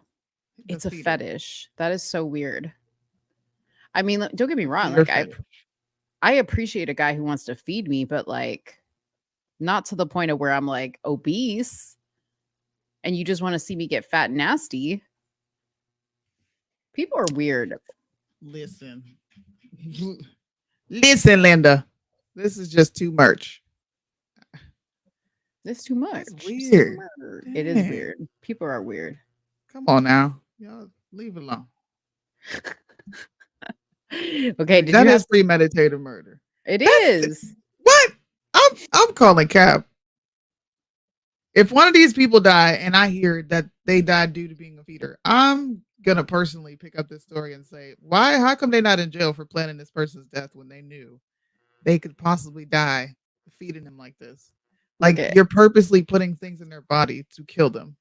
S5: It's a
S4: feeder.
S5: fetish. That is so weird. I mean, don't get me wrong.
S4: feeder
S5: Like
S4: fetish.
S5: I appreciate a guy who wants to feed me, but like not to the point of where I'm like obese and you just want to see me get fat and nasty. People are weird.
S4: Listen. Listen, Linda. This is just too much.
S5: It's too much.
S4: That's weird.
S5: It is
S4: Dang.
S5: weird. People are weird.
S4: Come on now. Y'all leave it alone.
S5: Okay, did
S4: That
S5: you
S4: is
S5: have
S4: premeditated murder.
S5: It is.
S4: What? I'm calling cap. If one of these people die and I hear that they died due to being a feeder, I'm gonna personally pick up this story and say, why? How come they're not in jail for planning this person's death when they knew they could possibly die feeding them like this? Like
S5: Okay.
S4: you're purposely putting things in their body to kill them.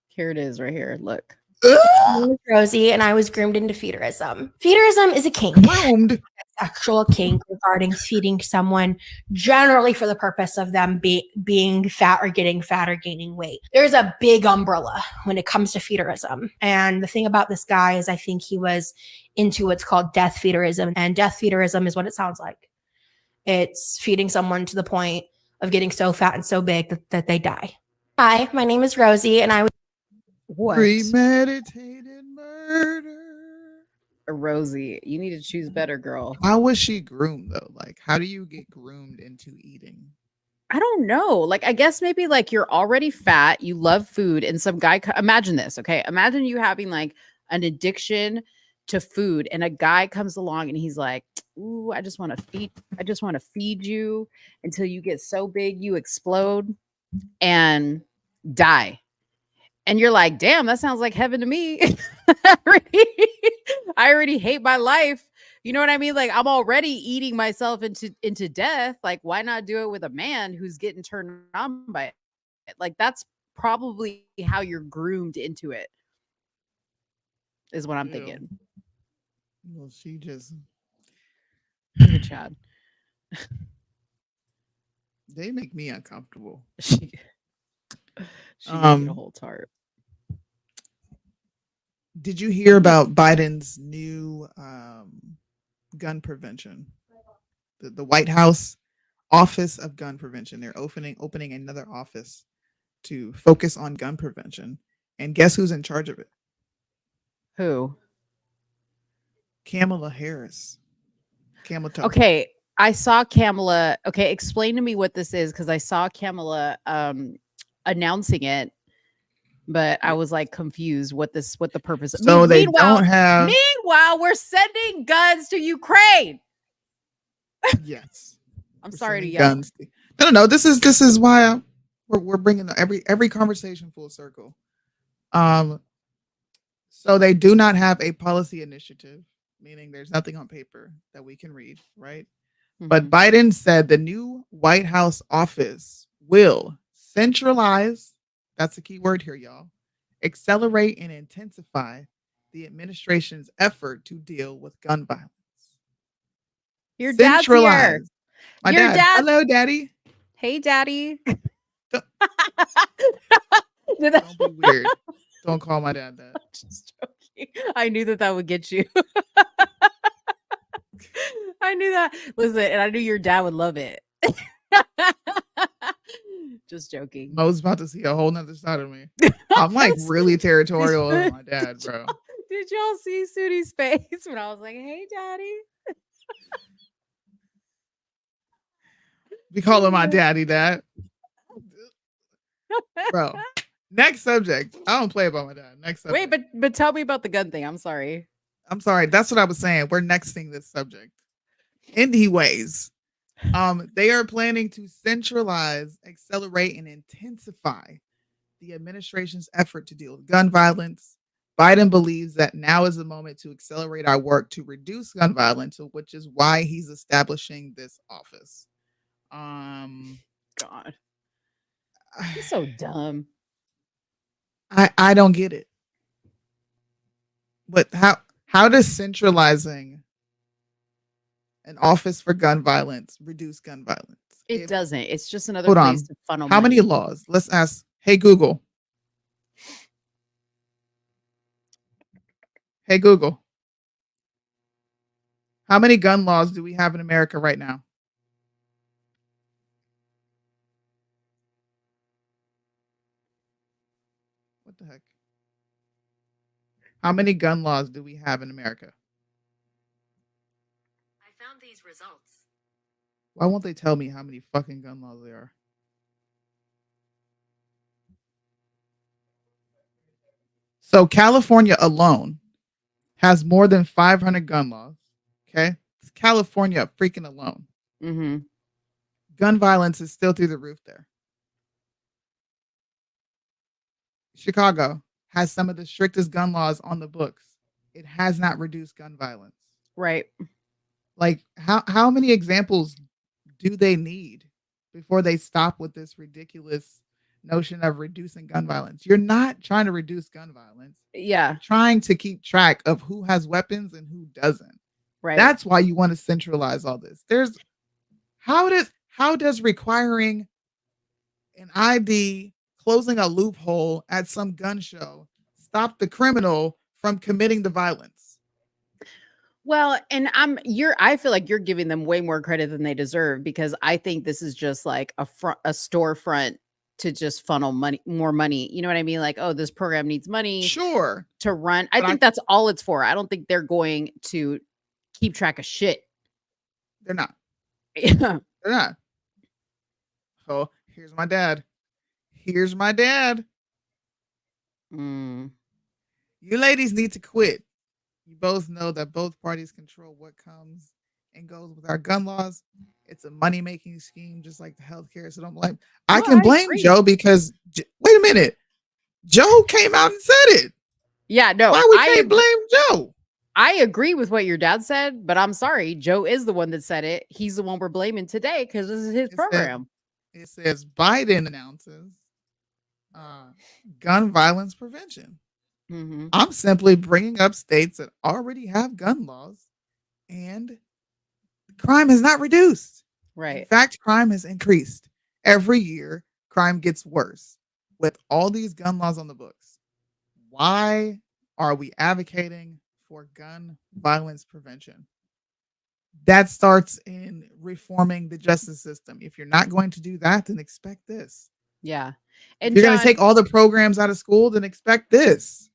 S5: Here it is right here. Look.
S15: My name is Rosie, and I was groomed into feederism. Feederism is a kink.
S4: Groomed?
S15: A sexual kink regarding feeding someone, generally for the purpose of them being fat or getting fat or gaining weight. There's a big umbrella when it comes to feederism. And the thing about this guy is I think he was into what's called death feederism. And death feederism is what it sounds like. It's feeding someone to the point of getting so fat and so big that they die. Hi, my name is Rosie, and I was
S4: Premeditated murder.
S5: Rosie, you need to choose better, girl.
S4: How was she groomed though? Like, how do you get groomed into eating?
S5: I don't know. Like, I guess maybe like you're already fat, you love food, and some guy. Imagine this, okay? Imagine you having like an addiction to food, and a guy comes along and he's like, "Ooh, I just want to feed you until you get so big you explode and die." And you're like, "Damn, that sounds like heaven to me." I already hate my life. You know what I mean? Like I'm already eating myself into death. Like why not do it with a man who's getting turned on by it? Like that's probably how you're groomed into it. Is what I'm thinking.
S4: Well, she just
S5: Look at Chad.
S4: They make me uncomfortable.
S5: She made a whole tart.
S4: Did you hear about Biden's new gun prevention? The White House Office of Gun Prevention. They're opening another office to focus on gun prevention. And guess who's in charge of it?
S5: Who?
S4: Kamala Harris.
S5: Okay, I saw Kamala. Okay, explain to me what this is because I saw Kamala announcing it, but I was like confused what the purpose.
S4: So they don't have.
S5: Meanwhile, we're sending guns to Ukraine.
S4: Yes,
S5: I'm
S4: we're
S5: sorry to
S4: sending
S5: yell.
S4: guns. No. This is why we're bringing every conversation full circle. So they do not have a policy initiative, meaning there's nothing on paper that we can read, right? But Biden said the new White House office will centralize, that's the key word here, y'all, accelerate and intensify the administration's effort to deal with gun violence.
S5: Your dad's here.
S4: Centralize. My
S5: Your
S4: dad. Hello, Daddy.
S5: Hey, Daddy.
S4: Don't be weird. Don't call my dad that.
S5: Just joking. I knew that would get you. I knew that. Listen, and I knew your dad would love it. Just joking.
S4: Mo's about to see a whole nother side of me. I'm like really territorial of my dad, bro.
S5: Did y'all see Soonie's face when I was like, "Hey, daddy"?
S4: We call him my daddy, dad. Bro. Next subject. I don't play about my dad. Next subject.
S5: Wait, but tell me about the gun thing. I'm sorry.
S4: I'm sorry. That's what I was saying. We're nexting this subject. Anyways, they are planning to centralize, accelerate, and intensify the administration's effort to deal with gun violence. Biden believes that now is the moment to accelerate our work to reduce gun violence, which is why he's establishing this office.
S5: God, he's so dumb.
S4: I don't get it. But how does centralizing an office for gun violence reduce gun violence?
S5: It doesn't. It's just another
S4: Hold
S5: place
S4: on.
S5: to funnel
S4: How many
S5: money.
S4: laws? Let's ask. Hey Google. Hey Google. How many gun laws do we have in America right now? What the heck? How many gun laws do we have in America?
S16: I found these results.
S4: Why won't they tell me how many fucking gun laws there are? So California alone has more than 500 gun laws. Okay, it's California freaking alone.
S5: Mm-hmm.
S4: Gun violence is still through the roof there. Chicago has some of the strictest gun laws on the books. It has not reduced gun violence.
S5: Right.
S4: Like how many examples do they need before they stop with this ridiculous notion of reducing gun violence? You're not trying to reduce gun violence.
S5: Yeah.
S4: You're trying to keep track of who has weapons and who doesn't.
S5: Right.
S4: That's why you want to centralize all this. How does requiring an ID, closing a loophole at some gun show stop the criminal from committing the violence?
S5: Well, and I feel like you're giving them way more credit than they deserve, because I think this is just like a storefront to just funnel more money. You know what I mean? Like, oh, this program needs money.
S4: Sure.
S5: To run. I think that's all it's for. I don't think they're going to keep track of shit.
S4: They're not.
S5: Yeah.
S4: They're not. Oh, here's my dad. Here's my dad.
S5: Mm.
S4: You ladies need to quit. You both know that both parties control what comes and goes with our gun laws. It's a money-making scheme, just like the healthcare. So don't blame. I can blame Joe because wait a minute. Joe came out and said it.
S5: Yeah, no.
S4: Why we can't blame Joe?
S5: I agree with what your dad said, but I'm sorry. Joe is the one that said it. He's the one we're blaming today because this is his program.
S4: It says Biden announces gun violence prevention.
S5: Mm-hmm.
S4: I'm simply bringing up states that already have gun laws and crime has not reduced.
S5: Right.
S4: In fact, crime has increased. Every year, crime gets worse with all these gun laws on the books. Why are we advocating for gun violence prevention? That starts in reforming the justice system. If you're not going to do that, then expect this.
S5: Yeah.
S4: And if you're going to take all the programs out of school, then expect this.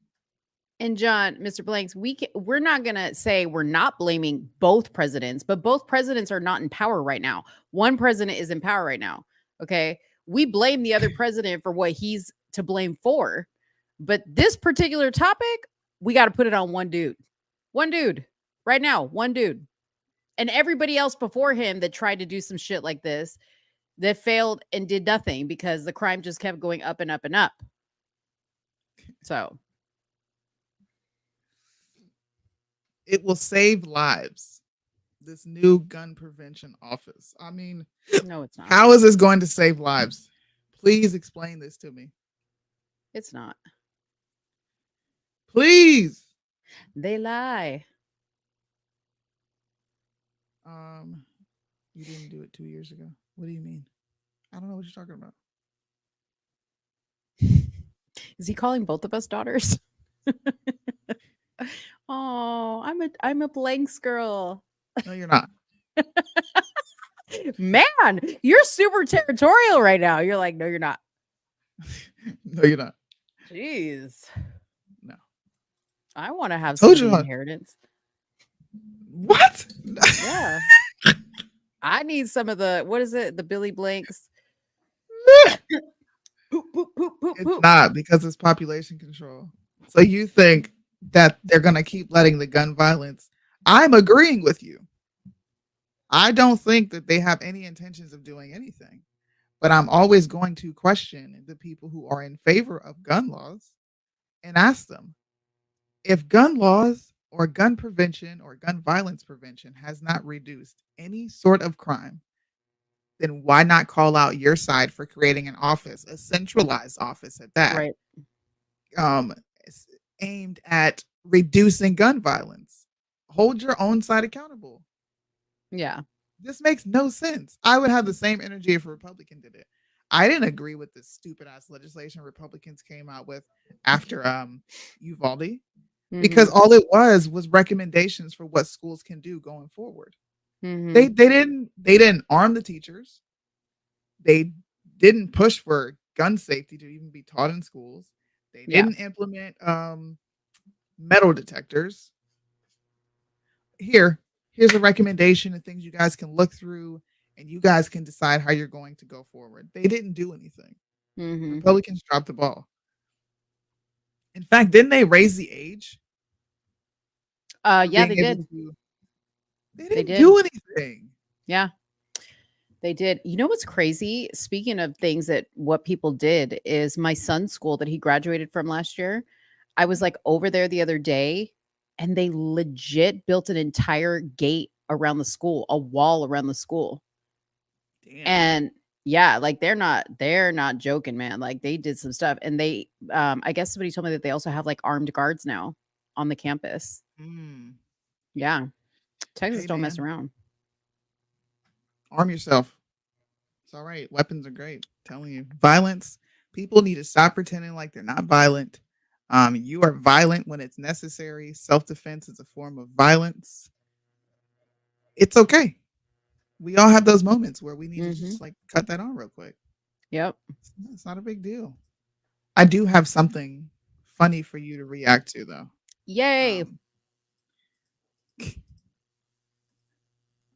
S5: And John, Mr. Blanks, we're not going to say we're not blaming both presidents, but both presidents are not in power right now. One president is in power right now. Okay. We blame the other president for what he's to blame for. But this particular topic, we got to put it on one dude. One dude. Right now, one dude. And everybody else before him that tried to do some shit like this, that failed and did nothing because the crime just kept going up and up and up. So
S4: it will save lives. This new gun prevention office. I mean,
S5: no, it's not.
S4: How is this going to save lives? Please explain this to me.
S5: It's not.
S4: Please.
S5: They lie.
S4: You didn't do it 2 years ago. What do you mean? I don't know what you're talking about.
S5: Is he calling both of us daughters? Oh, I'm a Blanks girl.
S4: No, you're not.
S5: Man, you're super territorial right now. You're like, no, you're not.
S4: No, you're not.
S5: Jeez.
S4: No.
S5: I want to have some
S4: Told
S5: of
S4: you
S5: the
S4: I-
S5: inheritance.
S4: What?
S5: Yeah. I need some of the, what is it? The Billy Blanks. Poop, poop, poop, poop,
S4: It's
S5: poop.
S4: not, because it's population control. So you think that they're going to keep letting the gun violence? I'm agreeing with you. I don't think that they have any intentions of doing anything, but I'm always going to question the people who are in favor of gun laws and ask them, if gun laws or gun prevention or gun violence prevention has not reduced any sort of crime, then why not call out your side for creating an office, a centralized office at that,
S5: Right.
S4: s- aimed at reducing gun violence? Hold your own side accountable.
S5: Yeah.
S4: This makes no sense. I would have the same energy if a Republican did it. I didn't agree with this stupid ass legislation Republicans came out with after Uvalde, because
S5: Mhm.
S4: all it was recommendations for what schools can do going forward.
S5: Mhm.
S4: They didn't arm the teachers. They didn't push for gun safety to even be taught in schools. They
S5: Yeah.
S4: didn't implement metal detectors. Here's a recommendation of things you guys can look through, and you guys can decide how you're going to go forward. They didn't do anything.
S5: Mhm.
S4: Republicans dropped the ball. In fact, didn't they raise the age?
S5: Yeah,
S4: being
S5: they
S4: able
S5: did.
S4: to- They
S5: They
S4: didn't
S5: did.
S4: do anything.
S5: Yeah. They did. You know what's crazy? Speaking of things that what people did is my son's school that he graduated from last year. I was like over there the other day and they legit built an entire gate around the school, a wall around the school.
S4: Damn.
S5: And yeah, like they're not joking, man. Like they did some stuff and they I guess somebody told me that they also have like armed guards now on the campus.
S4: Mm.
S5: Yeah. Texas
S4: Hey,
S5: don't mess
S4: man.
S5: around.
S4: Arm yourself. It's all right. Weapons are great. I'm telling you. Violence. People need to stop pretending like they're not violent. You are violent when it's necessary. Self-defense is a form of violence. It's okay. We all have those moments where we need to just like cut that on real quick.
S5: Yep.
S4: It's not a big deal. I do have something funny for you to react to, though.
S5: Yay.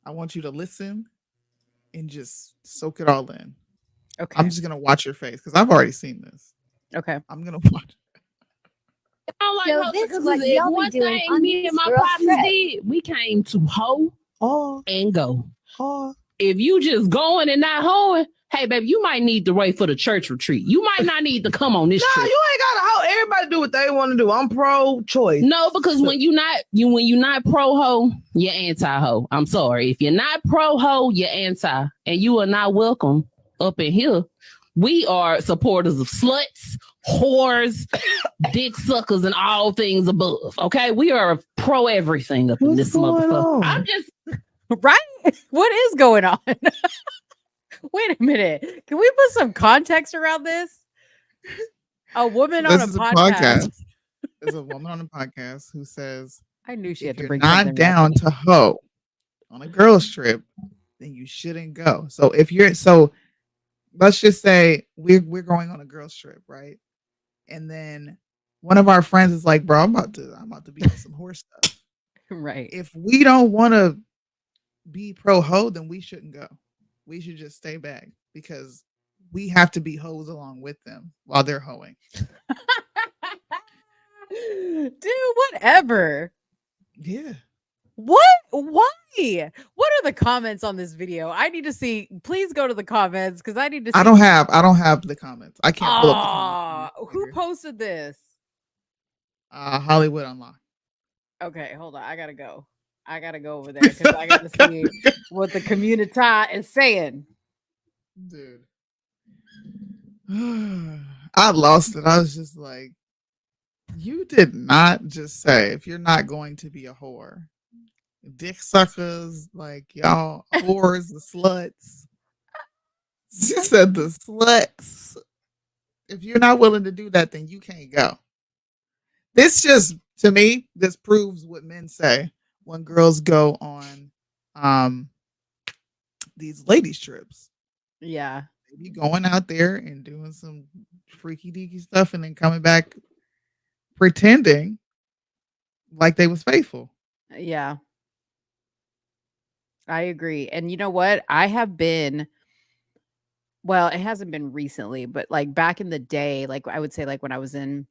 S4: I want you to listen and just soak it all in.
S5: Okay.
S4: I'm just gonna watch your face because I've already seen this.
S5: Okay.
S4: I'm gonna watch.
S16: I don't like
S8: So
S16: hoes
S8: this is
S16: because
S8: what
S16: if
S8: y'all be
S16: one
S8: doing
S16: thing
S8: on
S16: me and my
S8: Girls
S16: partners
S8: Trip.
S16: did, we came to hoe
S4: Oh,
S16: and go.
S4: oh.
S16: If you just going and not hoeing, hey baby, you might need to wait for the church retreat. You might not need to come on this
S17: No,
S16: trip.
S17: you ain't gotta hoe. Everybody do what they want to do. I'm pro-choice.
S16: No, because when you're not pro hoe, you're anti hoe. I'm sorry. If you're not pro hoe, you're anti, and you are not welcome up in here. We are supporters of sluts, whores, dick suckers, and all things above. Okay, we are pro everything up in this motherfucker. I'm just
S5: right. What is going on? Wait a minute. Can we put some context around this? A woman on
S4: This
S5: a
S4: is a
S5: podcast.
S4: podcast. There's a woman on a podcast who says,
S5: I knew she
S4: if
S5: had to
S4: you're
S5: bring
S4: not
S5: something
S4: down
S5: up.
S4: to hoe on a girls trip, then you shouldn't go. So let's just say we're going on a girls trip, right? And then one of our friends is like, bro, I'm about to be on some horse stuff.
S5: Right.
S4: If we don't want to be pro hoe, then we shouldn't go. We should just stay back because we have to be hoes along with them while they're hoeing.
S5: Dude, whatever.
S4: Yeah.
S5: What? Why? What are the comments on this video? I need to see. Please go to the comments because I need to see.
S4: I don't have the comments. I can't pull up the comments.
S5: Who posted this?
S4: Hollywood Unlocked.
S5: Okay, hold on. I gotta go. I gotta go over there because I gotta see what the community is saying.
S4: Dude. I lost it. I was just like, you did not just say if you're not going to be a whore. Dick suckers, like y'all whores, the sluts. She said the sluts. If you're not willing to do that, then you can't go. This just, to me, this proves what men say when girls go on these ladies trips.
S5: Yeah.
S4: They be going out there and doing some freaky deaky stuff and then coming back pretending like they was faithful.
S5: Yeah. I agree. And you know what? I have been well, it hasn't been recently, but like back in the day, like I would say like when I was in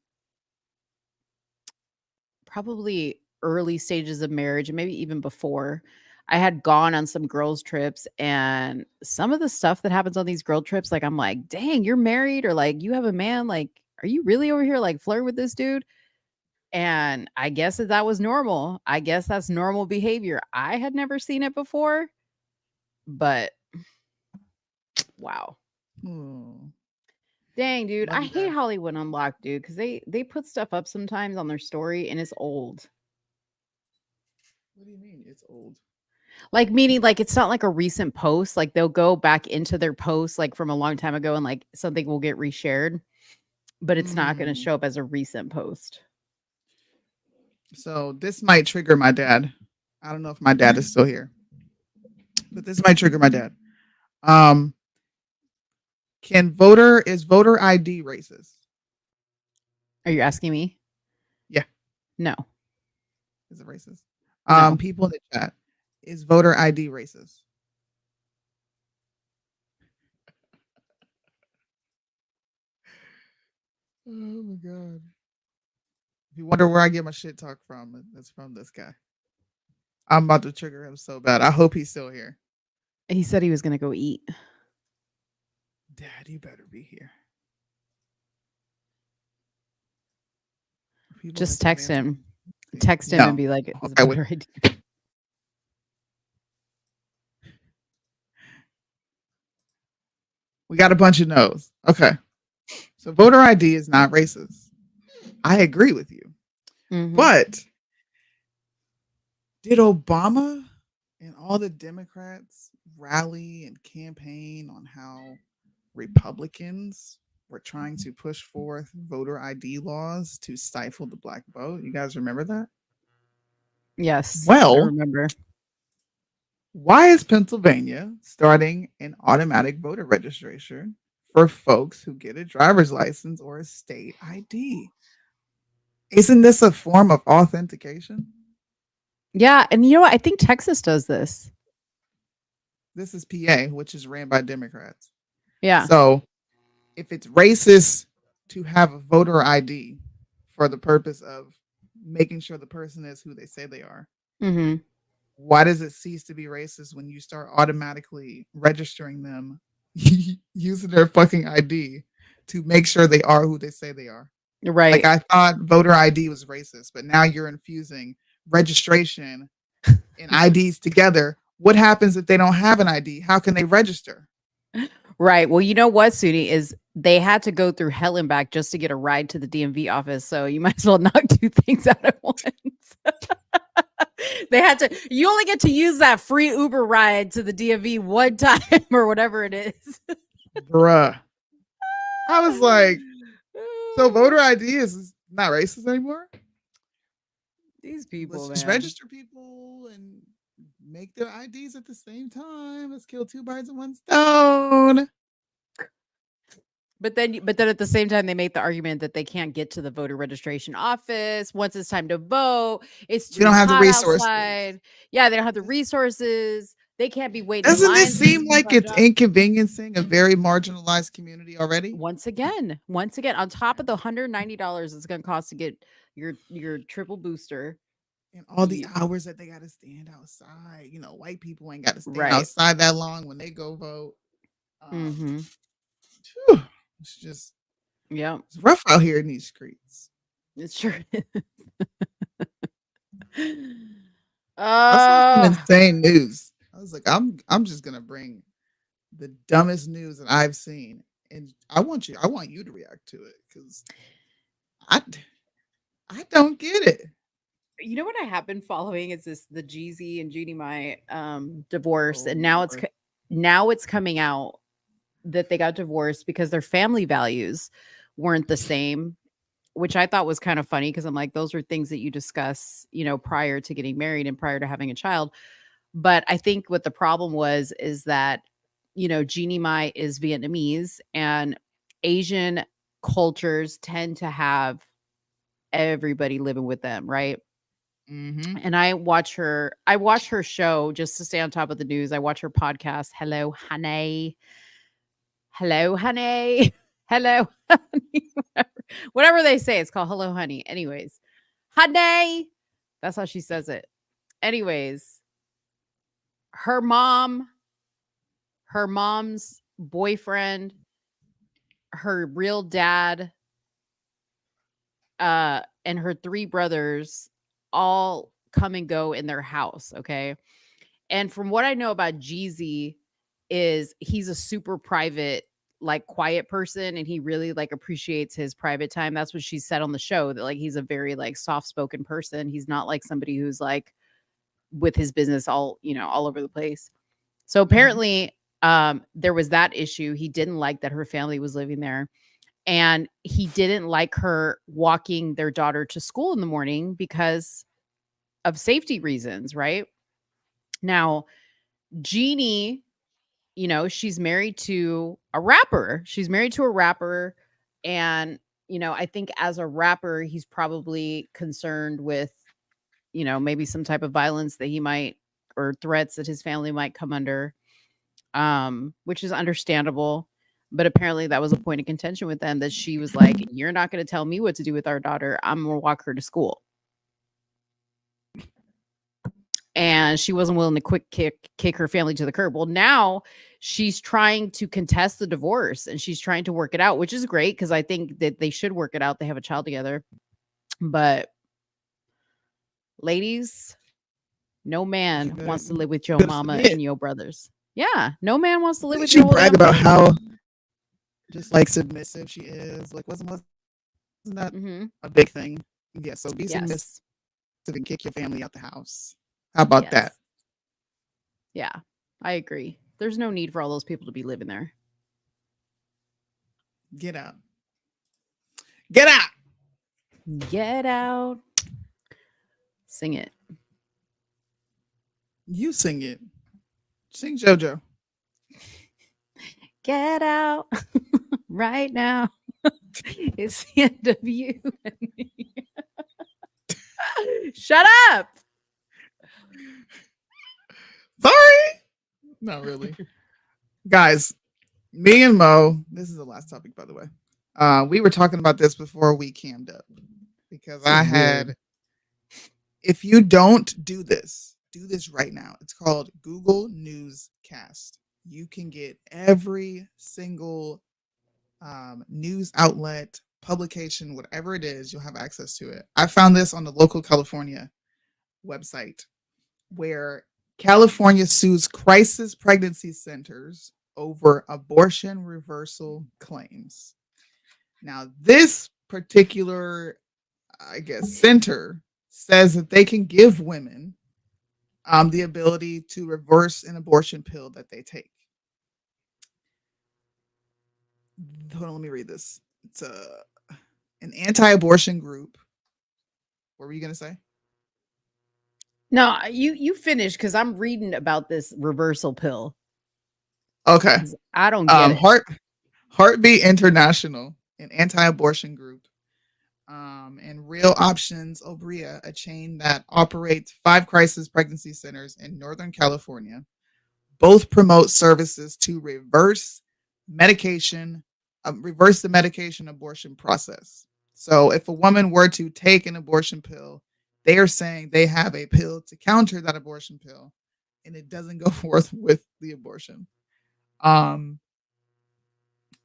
S5: probably early stages of marriage and maybe even before, I had gone on some girls trips and some of the stuff that happens on these girl trips, like I'm like, dang, you're married or like you have a man, like, are you really over here like flirting with this dude? And I guess that was normal. I guess that's normal behavior. I had never seen it before, but wow.
S4: Hmm.
S5: Dang, dude.
S4: Love
S5: I
S4: you,
S5: hate
S4: Dad.
S5: Hollywood Unlocked, dude, because they put stuff up sometimes on their story and it's old.
S4: What do you mean? It's old.
S5: Like meaning like it's not like a recent post. Like they'll go back into their post like from a long time ago and like something will get reshared, but it's not going to
S4: Mm.
S5: show up as a recent post.
S4: So this might trigger my dad. I don't know if my dad is still here, but this might trigger my dad. Um, is voter ID racist?
S5: Are you asking me?
S4: Yeah,
S5: No.
S4: is it racist?
S5: No.
S4: People in the chat, is voter ID racist? Oh my god! If you wonder where I get my shit talk from, it's from this guy. I'm about to trigger him so bad. I hope he's still here.
S5: He said he was going to go eat.
S4: Dad, you better be here. People
S5: Just
S4: like
S5: text
S4: advanced-
S5: him. Text him
S4: No.
S5: and be like, it's
S4: I would-
S5: voter ID.
S4: We got a bunch of no's. Okay. So voter ID is not racist. I agree with you.
S5: Mhm.
S4: But did Obama and all the Democrats rally and campaign on how Republicans were trying to push forth voter ID laws to stifle the black vote? You guys remember that?
S5: Yes.
S4: Well,
S5: I remember.
S4: why is Pennsylvania starting an automatic voter registration for folks who get a driver's license or a state ID? Isn't this a form of authentication?
S5: Yeah, and you know what? I think Texas does this.
S4: This is PA, which is ran by Democrats.
S5: Yeah.
S4: So if it's racist to have a voter ID for the purpose of making sure the person is who they say they are,
S5: Mhm.
S4: why does it cease to be racist when you start automatically registering them using their fucking ID to make sure they are who they say they are?
S5: Right.
S4: Like I thought voter ID was racist, but now you're infusing registration and IDs together. What happens if they don't have an ID? How can they register?
S5: Right. Well, you know what, Soonie, is they had to go through hell and back just to get a ride to the DMV office. So you might as well knock two things out at once. They had to, you only get to use that free Uber ride to the DMV one time or whatever it is.
S4: Bruh. I was like, so voter ID is not racist anymore?
S5: These people,
S4: Let's just
S5: man.
S4: register people and make their IDs at the same time. Let's kill two birds with one stone.
S5: But then at the same time, they make the argument that they can't get to the voter registration office once it's time to vote. It's too
S4: We don't have the
S5: hot
S4: resources.
S5: outside. Yeah, they don't have the resources. They can't be waiting.
S4: Doesn't
S5: in
S4: it
S5: line
S4: seem
S5: to
S4: like
S5: find
S4: it's
S5: out.
S4: inconveniencing a very marginalized community already?
S5: Once again, on top of the $190 it's going to cost to get your triple booster.
S4: And all the hours that they got to stand outside. You know, white people ain't got to stand
S5: Right.
S4: outside that long when they go vote.
S5: Mm-hmm.
S4: Whew, it's just,
S5: Yeah,
S4: it's rough out here in these streets.
S5: it sure is.
S4: I saw some insane news. I was like, I'm just gonna bring the dumbest news that I've seen, and I want you to react to it because I don't get it.
S5: You know what I have been following is the Jeezy and Judy My divorce,
S4: Oh,
S5: and now
S4: Lord.
S5: it's coming out that they got divorced because their family values weren't the same, which I thought was kind of funny because I'm like, those are things that you discuss, prior to getting married and prior to having a child. But I think what the problem was is that, you know, Jeannie Mai is Vietnamese, and Asian cultures tend to have everybody living with them, right?
S4: Mm-hmm.
S5: And I watch her show just to stay on top of the news. I watch her podcast, Hello Honey. Hello Honey. Hello Honey. Whatever they say, it's called Hello Honey. Anyways, Honey. That's how she says it. Anyways, her mom's boyfriend, her real dad, and her three brothers all come and go in their house. Okay. And from what I know about Jeezy, is he's a super private, like quiet person, and he really like appreciates his private time. That's what she said on the show, that like he's a very like soft-spoken person. He's not like somebody who's like with his business all, you know, all over the place. So apparently there was that issue. He didn't like that her family was living there. And he didn't like her walking their daughter to school in the morning because of safety reasons, right? Now, Jeannie, you know, she's married to a rapper. She's married to a rapper. And, you know, I think as a rapper, he's probably concerned with, you know, maybe some type of violence that he might, or threats that his family might come under, which is understandable. But apparently that was a point of contention with them, that she was like, you're not going to tell me what to do with our daughter. I'm going to walk her to school. And she wasn't willing to quick kick her family to the curb. Well, now she's trying to contest the divorce, and she's trying to work it out, which is great because I think that they should work it out. They have a child together. But ladies, no man wants to live with your mama and your brothers. Yeah, no man wants to live with
S4: She
S5: your
S4: brag
S5: damn
S4: about
S5: family.
S4: how just like submissive she is. Like, wasn't that a big thing? Yeah. So be submissive and kick your family out the house. How about that?
S5: Yeah, I agree. There's no need for all those people to be living there.
S4: Get out. Get out.
S5: Get out. Sing it.
S4: You sing it. Sing JoJo.
S5: Get out right now. It's the end of you and me. Shut up.
S4: Sorry. Not really. Guys, me and Mo, this is the last topic, by the way. We were talking about this before we cammed up, because I had, if you don't do this right now. It's called Google Newscast. You can get every single news outlet, publication, whatever it is, you'll have access to it. I found this on the local California website, where California sues crisis pregnancy centers over abortion reversal claims. Now, this particular, I guess, center says that they can give women the ability to reverse an abortion pill that they take. Hold on, let me read this. It's an anti-abortion group. What were you gonna say?
S5: No, you finish, because I'm reading about this reversal pill.
S4: Okay.
S5: I don't get it.
S4: Heartbeat International, an anti-abortion group, and Real Options Obria, a chain that operates 5 crisis pregnancy centers in Northern California, both promote services to reverse the medication abortion process. So if a woman were to take an abortion pill, they are saying they have a pill to counter that abortion pill, and it doesn't go forth with the abortion.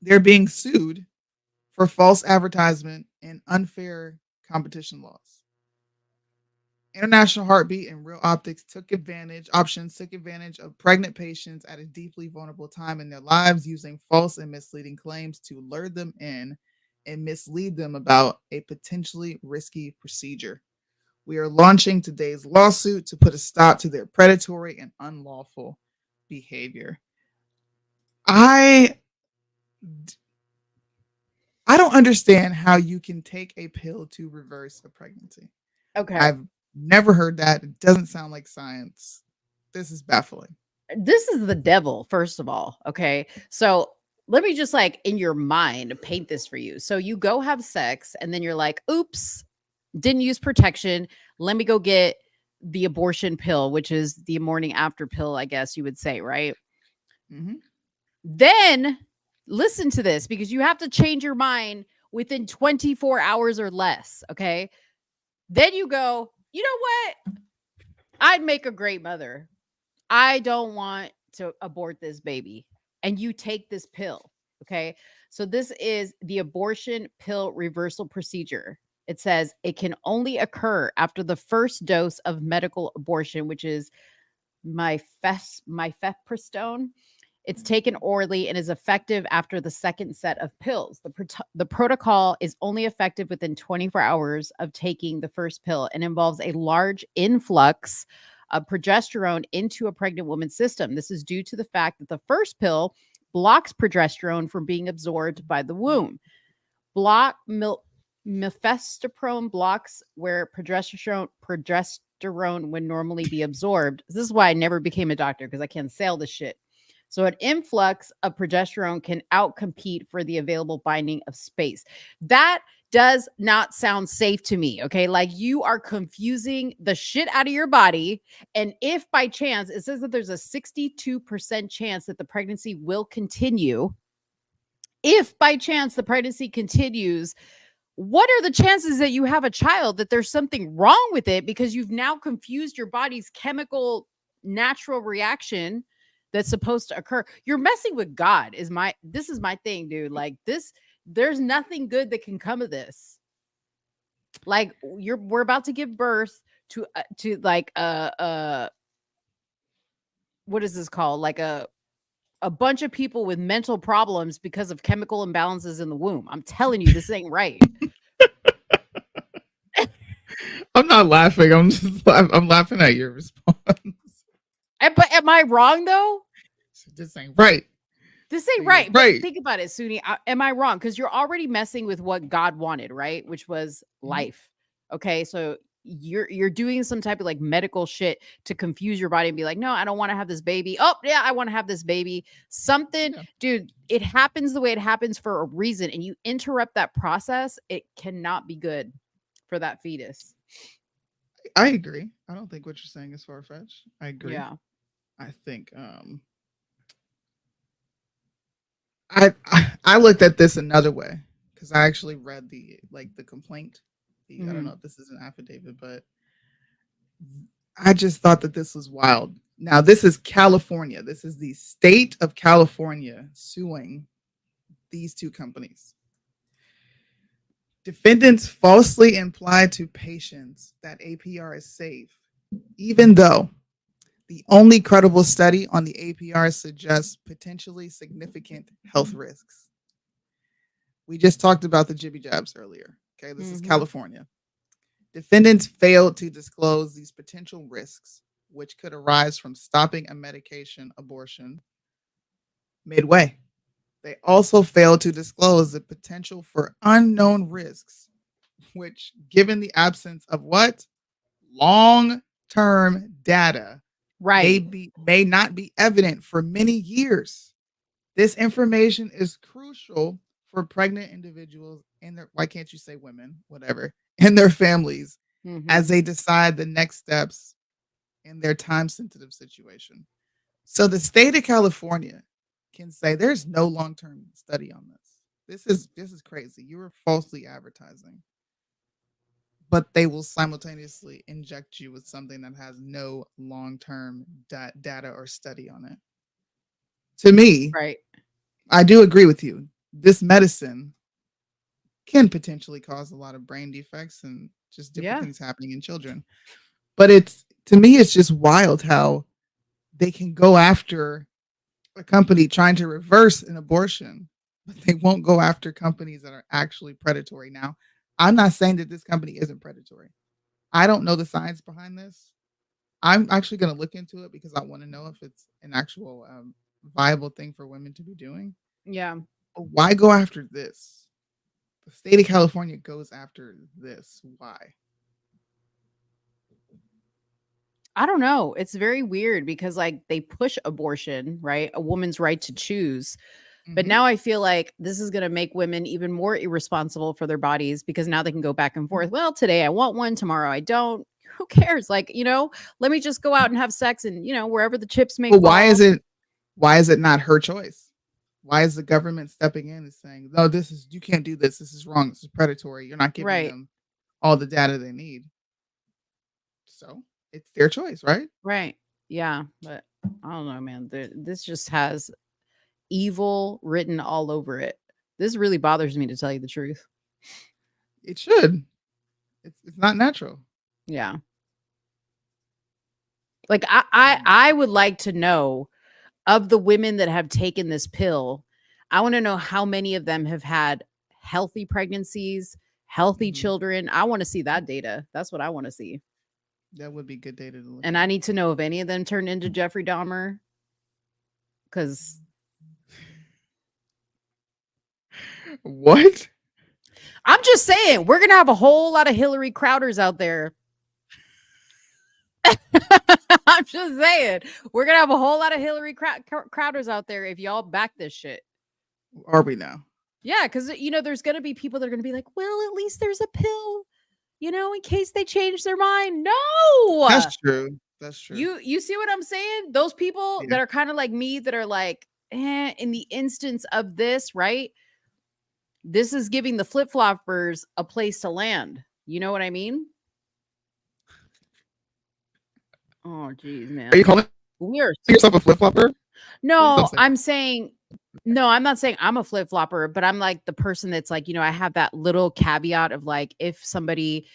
S4: They're being sued for false advertisement and unfair competition laws. International Heartbeat and Real Options took advantage of pregnant patients at a deeply vulnerable time in their lives, using false and misleading claims to lure them in and mislead them about a potentially risky procedure. We are launching today's lawsuit to put a stop to their predatory and unlawful behavior. I don't understand how you can take a pill to reverse a pregnancy.
S5: Okay.
S4: I've never heard that. It doesn't sound like science. This is baffling.
S5: This is the devil, first of all. Okay. So let me just like in your mind paint this for you. So you go have sex and then you're like, oops, didn't use protection. Let me go get the abortion pill, which is the morning after pill, I guess you would say, right?
S4: Mm-hmm.
S5: Then listen to this because you have to change your mind within 24 hours or less. Okay. Then you go, you know what? I'd make a great mother. I don't want to abort this baby. And you take this pill. Okay. So this is the abortion pill reversal procedure. It says it can only occur after the first dose of medical abortion, which is mifepristone. It's taken orally and is effective after the second set of pills. The protocol is only effective within 24 hours of taking the first pill and involves a large influx of progesterone into a pregnant woman's system. This is due to the fact that the first pill blocks progesterone from being absorbed by the womb. Mifepristone blocks where progesterone would normally be absorbed. This is why I never became a doctor because I can't say all this shit. So an influx of progesterone can outcompete for the available binding of space. That does not sound safe to me. Okay. Like you are confusing the shit out of your body. And if by chance it says that there's a 62% chance that the pregnancy will continue, if by chance the pregnancy continues, what are the chances that you have a child, that there's something wrong with it because you've now confused your body's chemical natural reaction that's supposed to occur? You're messing with God this is my thing, dude. Like this, there's nothing good that can come of this. Like we're about to give birth to like what is this called? Like a bunch of people with mental problems because of chemical imbalances in the womb. I'm telling you, this ain't right.
S4: I'm not laughing. I'm laughing at your response.
S5: But am I wrong though?
S4: This ain't right.
S5: This ain't right. But think about it, Soonie. Am I wrong? Because you're already messing with what God wanted, right? Which was life. Okay, so you're doing some type of like medical shit to confuse your body and be like, no, I don't want to have this baby. Oh yeah, I want to have this baby. Something, dude. It happens the way it happens for a reason, and you interrupt that process, it cannot be good for that fetus.
S4: I agree. I don't think what you're saying is far-fetched. I agree.
S5: Yeah.
S4: I think I looked at this another way because I actually read the complaint. I don't know if this is an affidavit, but I just thought that this was wild. Now, this is California. This is the state of California suing these two companies. Defendants falsely implied to patients that APR is safe, even though the only credible study on the APR suggests potentially significant health risks. We just talked about the jibby jabs earlier. Okay, this is California. Defendants failed to disclose these potential risks, which could arise from stopping a medication abortion midway. They also failed to disclose the potential for unknown risks, which, given the absence of what? Long-term data, may not be evident for many years. This information is crucial for pregnant individuals and their, why can't you say women, whatever, and their families as they decide the next steps in their time-sensitive situation. So the state of California can say there's no long-term study on this. This is crazy. You were falsely advertising. But they will simultaneously inject you with something that has no long-term data or study on it. To me, I do agree with you. This medicine can potentially cause a lot of brain defects and just different things happening in children. But to me, it's just wild how they can go after a company trying to reverse an abortion, but they won't go after companies that are actually predatory. Now, I'm not saying that this company isn't predatory. I don't know the science behind this. I'm actually going to look into it because I want to know if it's an actual viable thing for women to be doing.
S5: Yeah.
S4: But why go after this? The state of California goes after this. Why?
S5: I don't know. It's very weird because like they push abortion, right? A woman's right to choose. But now I feel like this is going to make women even more irresponsible for their bodies because now they can go back and forth. Well, today I want one, tomorrow I don't. Who cares? Like, let me just go out and have sex and, wherever the chips may
S4: But
S5: fall.
S4: why is it not her choice? Why is the government stepping in and saying, no, you can't do this. This is wrong. This is predatory. You're not giving them all the data they need. So it's their choice, right?
S5: Right. Yeah. But I don't know, man. This just has evil written all over it. This really bothers me, to tell you the truth.
S4: It should. It's not natural.
S5: Yeah. Like I would like to know, of the women that have taken this pill, I want to know how many of them have had healthy pregnancies, healthy children. I want to see that data. That's what I want to see.
S4: That would be good data to look
S5: And I need to know if any of them turned into Jeffrey Dahmer. Because
S4: what?
S5: I'm just saying, we're gonna have a whole lot of Hillary Crowders out there. I'm just saying, we're gonna have a whole lot of Hillary Crowders out there if y'all back this shit.
S4: Are we now?
S5: Yeah, because there's gonna be people that are gonna be like, well, at least there's a pill, in case they change their mind. No,
S4: That's true. That's true.
S5: You see what I'm saying? Those people that are kind of like me, that are like, in the instance of this, right? This is giving the flip-floppers a place to land. You know what I mean? Oh, geez, man.
S4: Are you calling yourself a flip-flopper?
S5: No, I'm saying, no, I'm not saying I'm a flip-flopper, but I'm like the person that's like, I have that little caveat of like, if somebody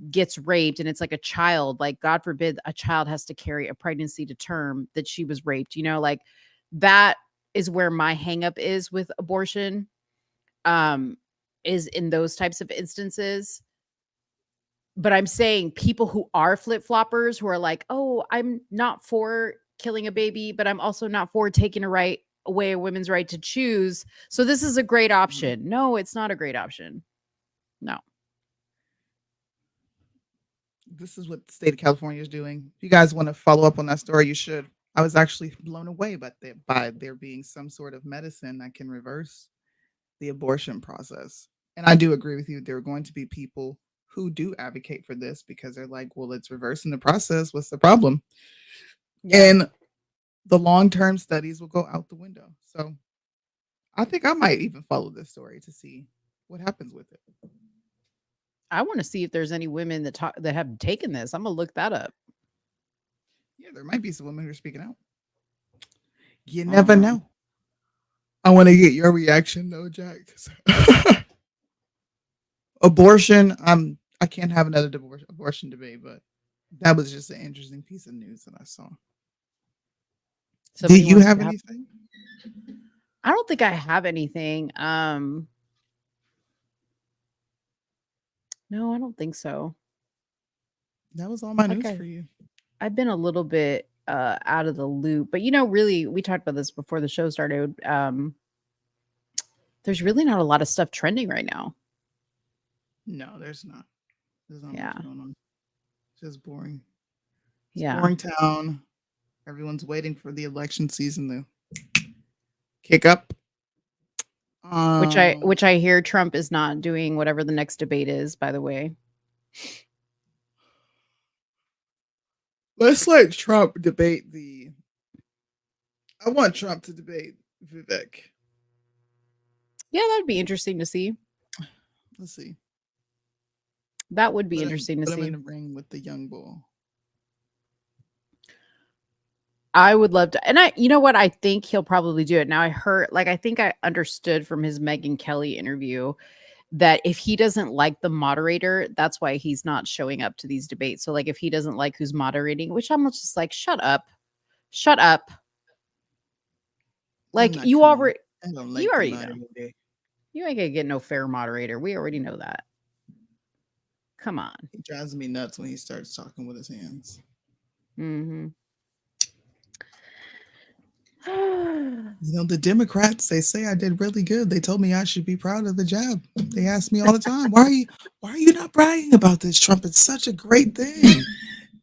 S5: gets raped and it's like a child, like God forbid a child has to carry a pregnancy to term that she was raped, like that is where my hang up is with abortion, is in those types of instances. But I'm saying people who are flip-floppers, who are like, oh, I'm not for killing a baby, but I'm also not for taking away a women's right to choose. So this is a great option. No, it's not a great option. No.
S4: This is what the state of California is doing. If you guys want to follow up on that story, you should. I was actually blown away by there being some sort of medicine that can reverse the abortion process. And I do agree with you. There are going to be people who do advocate for this because they're like, well, it's reversing the process. What's the problem? Yeah. And the long-term studies will go out the window. So I think I might even follow this story to see what happens with it.
S5: I want to see if there's any women that have taken this. I'm gonna look that up.
S4: Yeah, there might be some women who are speaking out. You never know. I want to get your reaction though, Jack. Abortion. I can't have another abortion debate, but that was just an interesting piece of news that I saw. Do you have anything?
S5: I don't think I have anything. No, I don't think so.
S4: That was all my news for you.
S5: I've been a little bit out of the loop, but really, we talked about this before the show started. There's really not a lot of stuff trending right now.
S4: No, there's not. There's not
S5: much
S4: going on. It's just boring.
S5: Yeah.
S4: Boring town. Everyone's waiting for the election season to kick up.
S5: Which I hear Trump is not doing whatever the next debate is, by the way.
S4: Let's let Trump debate I want Trump to debate Vivek.
S5: Yeah, that'd be interesting to see.
S4: Let's see.
S5: That would be interesting to see.
S4: Put him in the ring with the young bull.
S5: I would love to. And you know what? I think he'll probably do it. Now I think I understood from his Megyn Kelly interview that if he doesn't like the moderator, that's why he's not showing up to these debates. So like if he doesn't like who's moderating, which I'm just like, shut up. Like you already know. You ain't gonna get no fair moderator. We already know that. Come on.
S4: He drives me nuts when he starts talking with his hands.
S5: Mm-hmm.
S4: The Democrats, they say I did really good. They told me I should be proud of the job. They ask me all the time, why are you not bragging about this, Trump? It's such a great thing.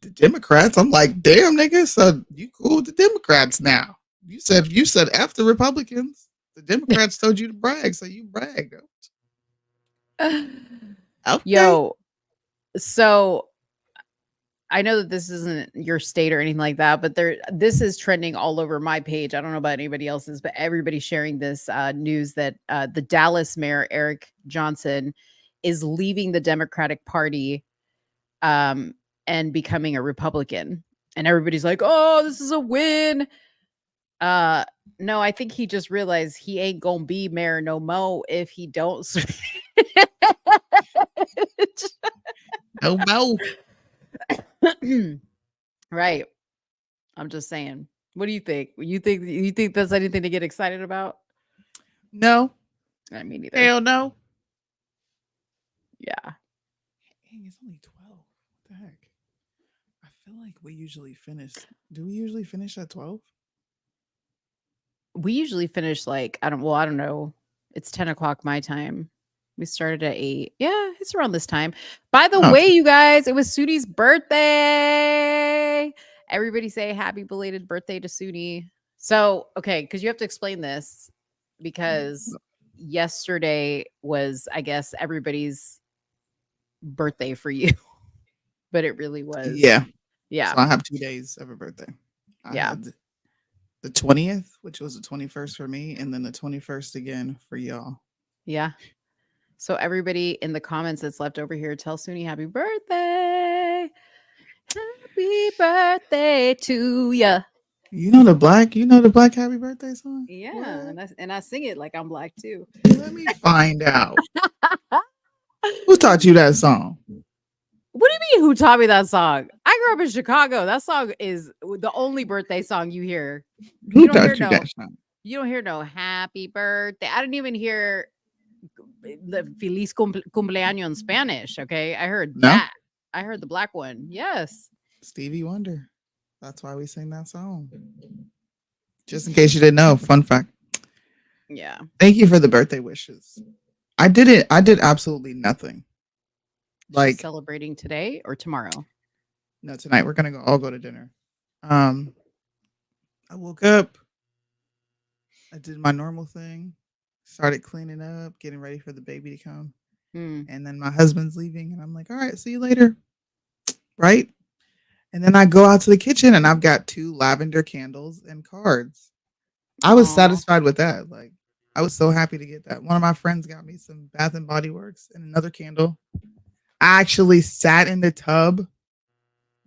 S4: the Democrats. I'm like, damn, nigga. So you cool with the Democrats now? You said F the Republicans. The Democrats told you to brag, so you bragged. Okay.
S5: Yo, so I know that this isn't your state or anything like that, but this is trending all over my page. I don't know about anybody else's, but everybody's sharing this news that the Dallas mayor, Eric Johnson, is leaving the Democratic Party and becoming a Republican. And everybody's like, oh, this is a win. No, I think he just realized he ain't gonna be mayor no mo if he don't.
S4: No mo.
S5: Right. I'm just saying. What do you think? You think that's anything to get excited about?
S4: No.
S5: I mean, neither.
S4: Hell no.
S5: Yeah.
S4: Dang, it's only 12. What the heck? I feel like we usually finish. Do we usually finish at 12?
S5: We usually finish like I don't know. It's 10 o'clock my time. We started at 8. Yeah, it's around this time. By the way, you guys, it was Soonies' birthday. Everybody say happy belated birthday to Soonie. So, okay, because you have to explain this because yesterday was, I guess, everybody's birthday for you. But it really was.
S4: Yeah.
S5: Yeah.
S4: So I have 2 days of a birthday. I had the 20th, which was the 21st for me, and then the 21st again for y'all.
S5: Yeah. So everybody in the comments that's left over here, tell Soonie happy birthday. Happy birthday to ya.
S4: You know the black happy birthday song?
S5: Yeah, and I sing it like I'm black too.
S4: Let me find out. Who taught you that song?
S5: What do you mean who taught me that song? I grew up in Chicago. That song is the only birthday song you hear.
S4: Who taught you that song?
S5: You don't hear no happy birthday. I didn't even hear the Feliz cumpleaños in Spanish. Okay. I heard that. I heard the black one. Yes.
S4: Stevie Wonder. That's why we sing that song. Just in case you didn't know, fun fact.
S5: Yeah.
S4: Thank you for the birthday wishes. I did absolutely nothing. Like
S5: celebrating today or tomorrow?
S4: No, tonight. We're gonna all go to dinner. I woke up. I did my normal thing. Started cleaning up, getting ready for the baby to come. And then my husband's leaving, and I'm like, all right, see you later. Right? And then I go out to the kitchen, and I've got 2 lavender candles and cards. I was satisfied with that. Like, I was so happy to get that. One of my friends got me some Bath and Body Works and another candle. I actually sat in the tub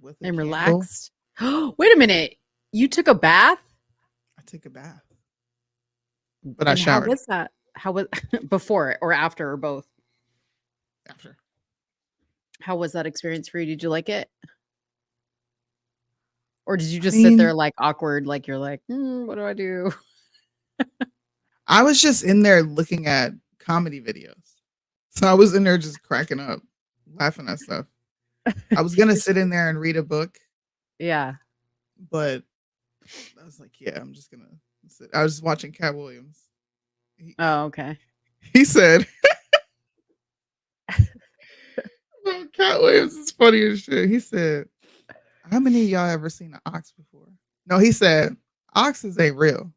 S4: with
S5: and relaxed. Wait a minute. You took a bath?
S4: I took a bath. But I showered.
S5: How was that? How was before or after or both?
S4: After.
S5: How was that experience for you? Did you like it? Or did you just sit there like awkward, like you're like, what do I do?
S4: I was just in there looking at comedy videos. So I was in there just cracking up, laughing at stuff. I was going to sit in there and read a book.
S5: Yeah.
S4: But I was like, yeah, I'm just going to sit. I was watching Cat Williams.
S5: Oh, okay.
S4: He said, Cat Williams is funny as shit. He said, how many of y'all ever seen an ox before? No, he said, oxes ain't real.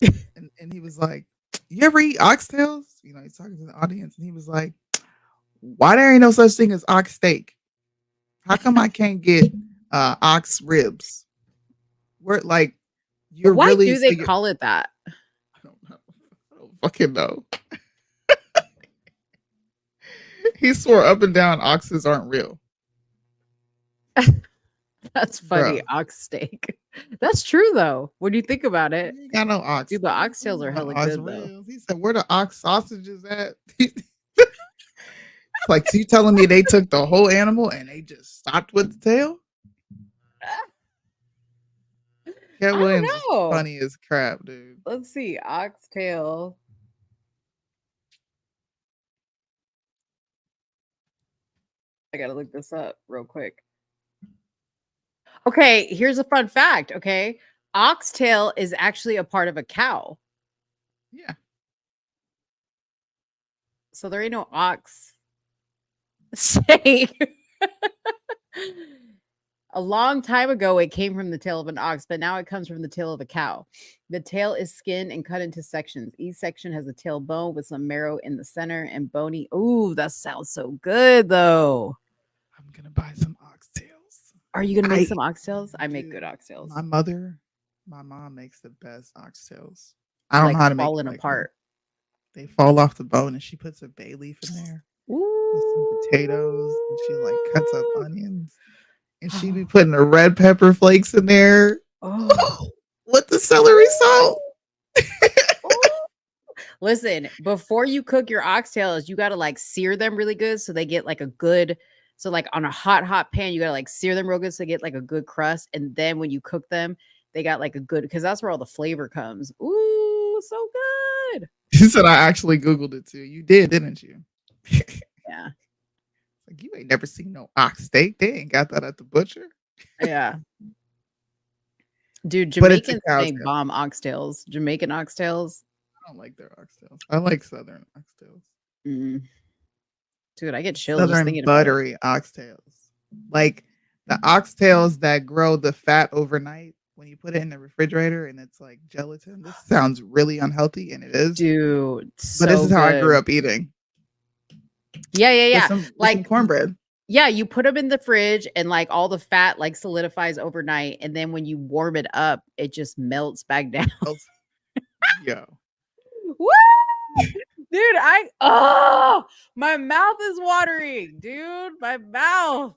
S4: and he was like, you ever eat oxtails? You know, he's talking to the audience, and he was like, why there ain't no such thing as ox steak? How come I can't get ox ribs? We're like, you're
S5: why
S4: really.
S5: Why do they call it that?
S4: I don't know. I don't fucking know. He swore up and down oxes aren't real.
S5: That's funny. Bro. Ox steak. That's true though. When you think about it,
S4: I know ox.
S5: Dude, the oxtails are hella good though.
S4: He said, "Where the ox sausages at?" Like, so you telling me they took the whole animal and they just stopped with the tail? Cat Williams is funny as crap, dude.
S5: Let's see, oxtail. I gotta look this up real quick. Okay, here's a fun fact. Okay, oxtail is actually a part of a cow.
S4: Yeah.
S5: So there ain't no ox steak. A long time ago, it came from the tail of an ox, but now it comes from the tail of a cow. The tail is skinned and cut into sections. Each section has a tail bone with some marrow in the center and bony. Ooh, that sounds so good, though.
S4: I'm gonna buy some oxtails.
S5: Are you gonna make some oxtails? I make good oxtails.
S4: My mom makes the best oxtails. I don't
S5: Like
S4: know how to make
S5: falling
S4: it like
S5: apart.
S4: they fall off the bone, and she puts a bay leaf in there with some potatoes, and she like cuts up onions, and she be putting the red pepper flakes in there with the celery salt.
S5: Listen, before you cook your oxtails, you gotta like sear them really good so they get like a good. So like on a hot pan, you gotta like sear them real good so they get like a good crust, and then when you cook them, they got like a good because that's where all the flavor comes. Ooh, so good.
S4: She said I actually Googled it too. You did, didn't you?
S5: Yeah.
S4: Like you ain't never seen no ox steak. They ain't got that at the butcher.
S5: Yeah. Dude,
S4: But it's a
S5: Jamaicans
S4: cow's
S5: make
S4: tail.
S5: bomb oxtails. Jamaican oxtails.
S4: I don't like their oxtails. I like southern oxtails.
S5: Mm. Dude, I get chills just
S4: Southern
S5: thinking about it.
S4: buttery oxtails. Like the oxtails that grow the fat overnight when you put it in the refrigerator and it's like gelatin. This sounds really unhealthy, and it is.
S5: Dude,
S4: But this
S5: so
S4: is how I grew
S5: good.
S4: up eating.
S5: Yeah, yeah,
S4: With
S5: yeah.
S4: some
S5: Like
S4: cornbread.
S5: yeah, you put them in the fridge and like all the fat like solidifies overnight, and then when you warm it up, it just melts back down.
S4: Yo.
S5: Woo! Dude, my mouth is watering, dude. My mouth.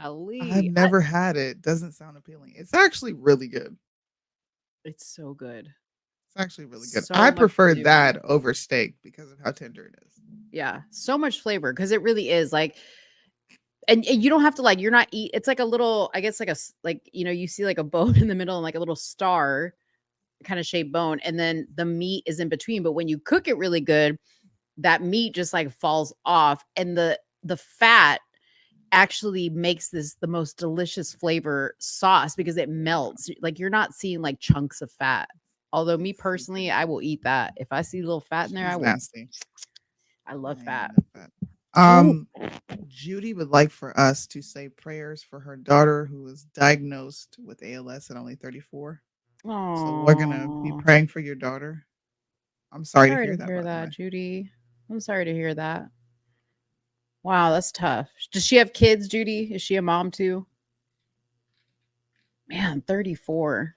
S5: Golly.
S4: I've never had it. Doesn't sound appealing. It's actually really good.
S5: It's so good.
S4: It's actually really good.
S5: So
S4: I
S5: much
S4: prefer
S5: flavor.
S4: that over steak because of how tender it is.
S5: Yeah, so much flavor because it really is like, and you don't have to like, you're not eat. It's like a little, I guess like like you see like a bone in the middle and like a little star kind of shaped bone, and then the meat is in between. But when you cook it really good, that meat just like falls off, and the fat actually makes this the most delicious flavor sauce because it melts. Like you're not seeing like chunks of fat. Although me personally, I will eat that. If I see a little fat in there, I will.
S4: Nasty.
S5: I love fat.
S4: Judy would like for us to say prayers for her daughter who was diagnosed with ALS at only 34. So we're gonna be
S5: Aw.
S4: praying for your daughter. I'm sorry to hear that. By the way.
S5: Judy. I'm sorry to hear that. Wow, that's tough. Does she have kids, Judy? Is she a mom too? Man, 34.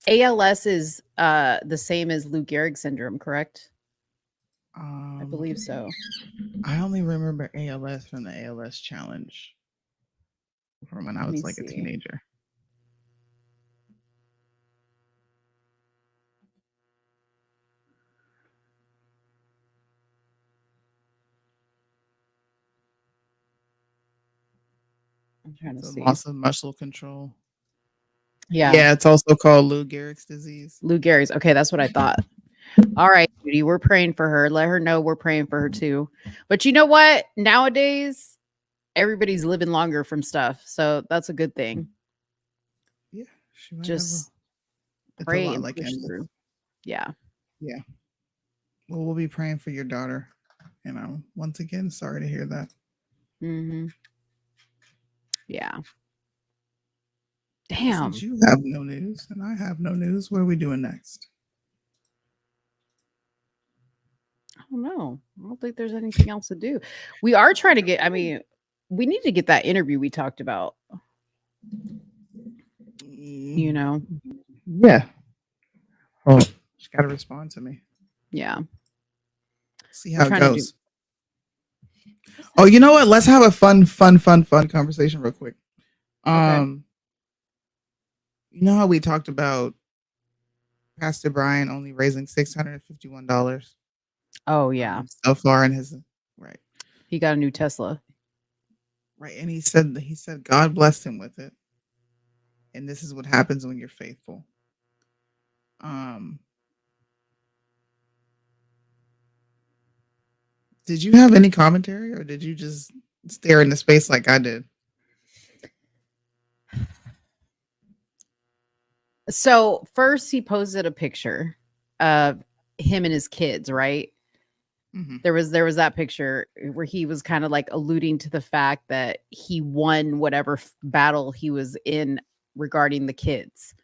S5: ALS is the same as Lou Gehrig syndrome, correct? I believe so.
S4: I only remember ALS from the ALS challenge from when I was like a teenager.
S5: I'm trying to see.
S4: Loss of muscle control.
S5: Yeah.
S4: Yeah, it's also called Lou Gehrig's disease.
S5: Lou Gehrig's. Okay, that's what I thought. All right, Judy, we're praying for her. Let her know we're praying for her too. But you know what? Nowadays, everybody's living longer from stuff. So that's a good thing.
S4: Yeah.
S5: Just
S4: it's
S5: pray
S4: a lot
S5: and
S4: like
S5: push
S4: MS.
S5: through. Yeah.
S4: Yeah. Well, we'll be praying for your daughter. And once again, sorry to hear that.
S5: Mm-hmm. Yeah. Damn.
S4: Since you have no news and I have no news, what are we doing next?
S5: I don't know. I don't think there's anything else to do. We are trying to get, I mean, we need to get that interview we talked about. You know?
S4: Yeah. Oh, she's got to respond to me.
S5: Yeah.
S4: See how it goes. Oh, you know what? Let's have a fun conversation real quick. You know how we talked about Pastor Brian only raising $651?
S5: Oh yeah.
S4: So far in his right.
S5: He got a new Tesla.
S4: Right. And he said God blessed him with it. And this is what happens when you're faithful. Did you have any commentary or did you just stare into space like I did?
S5: So first he posted a picture of him and his kids, right?
S4: Mhm.
S5: There was that picture where he was kind of like alluding to the fact that he won whatever battle he was in regarding the kids.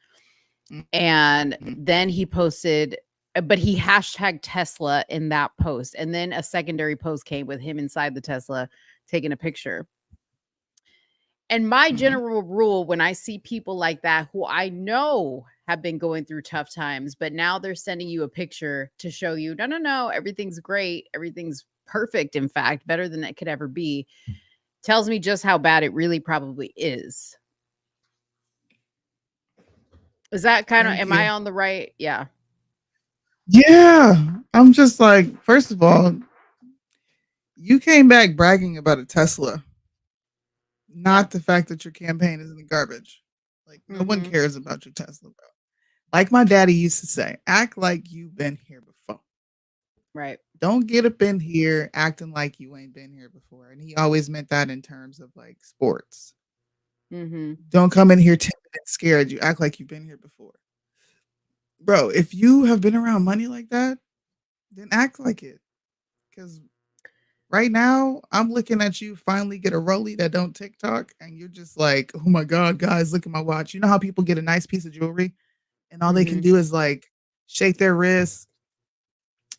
S5: And then he posted, but he hashtag Tesla in that post. And then a secondary post came with him inside the Tesla taking a picture. And my general rule when I see people like that who I know have been going through tough times, but now they're sending you a picture to show you, no, everything's great. Everything's perfect. In fact, better than it could ever be. Tells me just how bad it really probably is. Is that kind of,
S4: Thank
S5: am I
S4: you.
S5: on the right? Yeah.
S4: Yeah. I'm just like, first of all, you came back bragging about a Tesla, not the fact that your campaign is in the garbage. Like, no one cares about your Tesla, bro. Like my daddy used to say, act like you've been here before.
S5: Right.
S4: Don't get up in here acting like you ain't been here before. And he always meant that in terms of like sports.
S5: Mm-hmm.
S4: Don't come in here timid and scared. You act like you've been here before. Bro, if you have been around money like that, then act like it. Because right now, I'm looking at you finally get a rollie that don't TikTok, and you're just like, oh my God, guys, look at my watch. You know how people get a nice piece of jewelry and all they can do is like shake their wrists,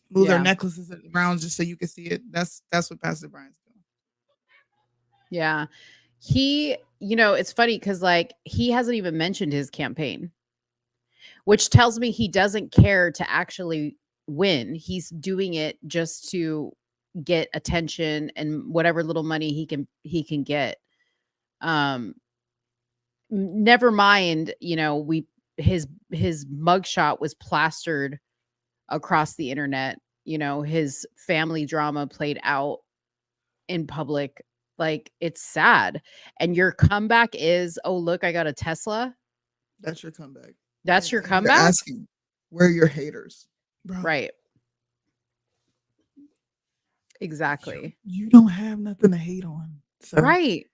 S4: move their necklaces around just so you can see it. That's what Pastor Brian's doing.
S5: Yeah. He, it's funny because like he hasn't even mentioned his campaign, which tells me he doesn't care to actually win. He's doing it just to get attention and whatever little money he can get. Never mind, his mugshot was plastered across the internet. His family drama played out in public. Like, it's sad. And your comeback is, oh, look, I got a Tesla.
S4: That's your comeback.
S5: That's your
S4: You're
S5: comeback?
S4: asking, where are your haters? Bro.
S5: Right. Exactly.
S4: You don't have nothing to hate on. So
S5: right.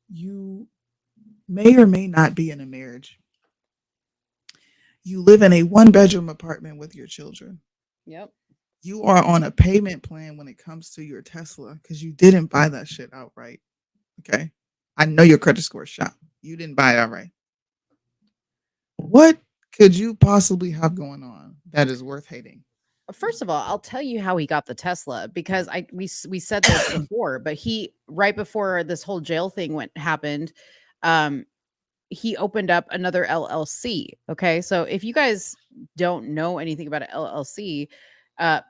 S4: You may or may not be in a marriage. You live in a 1-bedroom apartment with your children.
S5: Yep.
S4: You are on a payment plan when it comes to your Tesla because you didn't buy that shit outright. Okay. I know your credit score is shot. You didn't buy it outright. What could you possibly have going on that is worth hating?
S5: First of all, I'll tell you how he got the Tesla because we said this before, but he right before this whole jail thing happened, he opened up another LLC. Okay, so if you guys don't know anything about an LLC,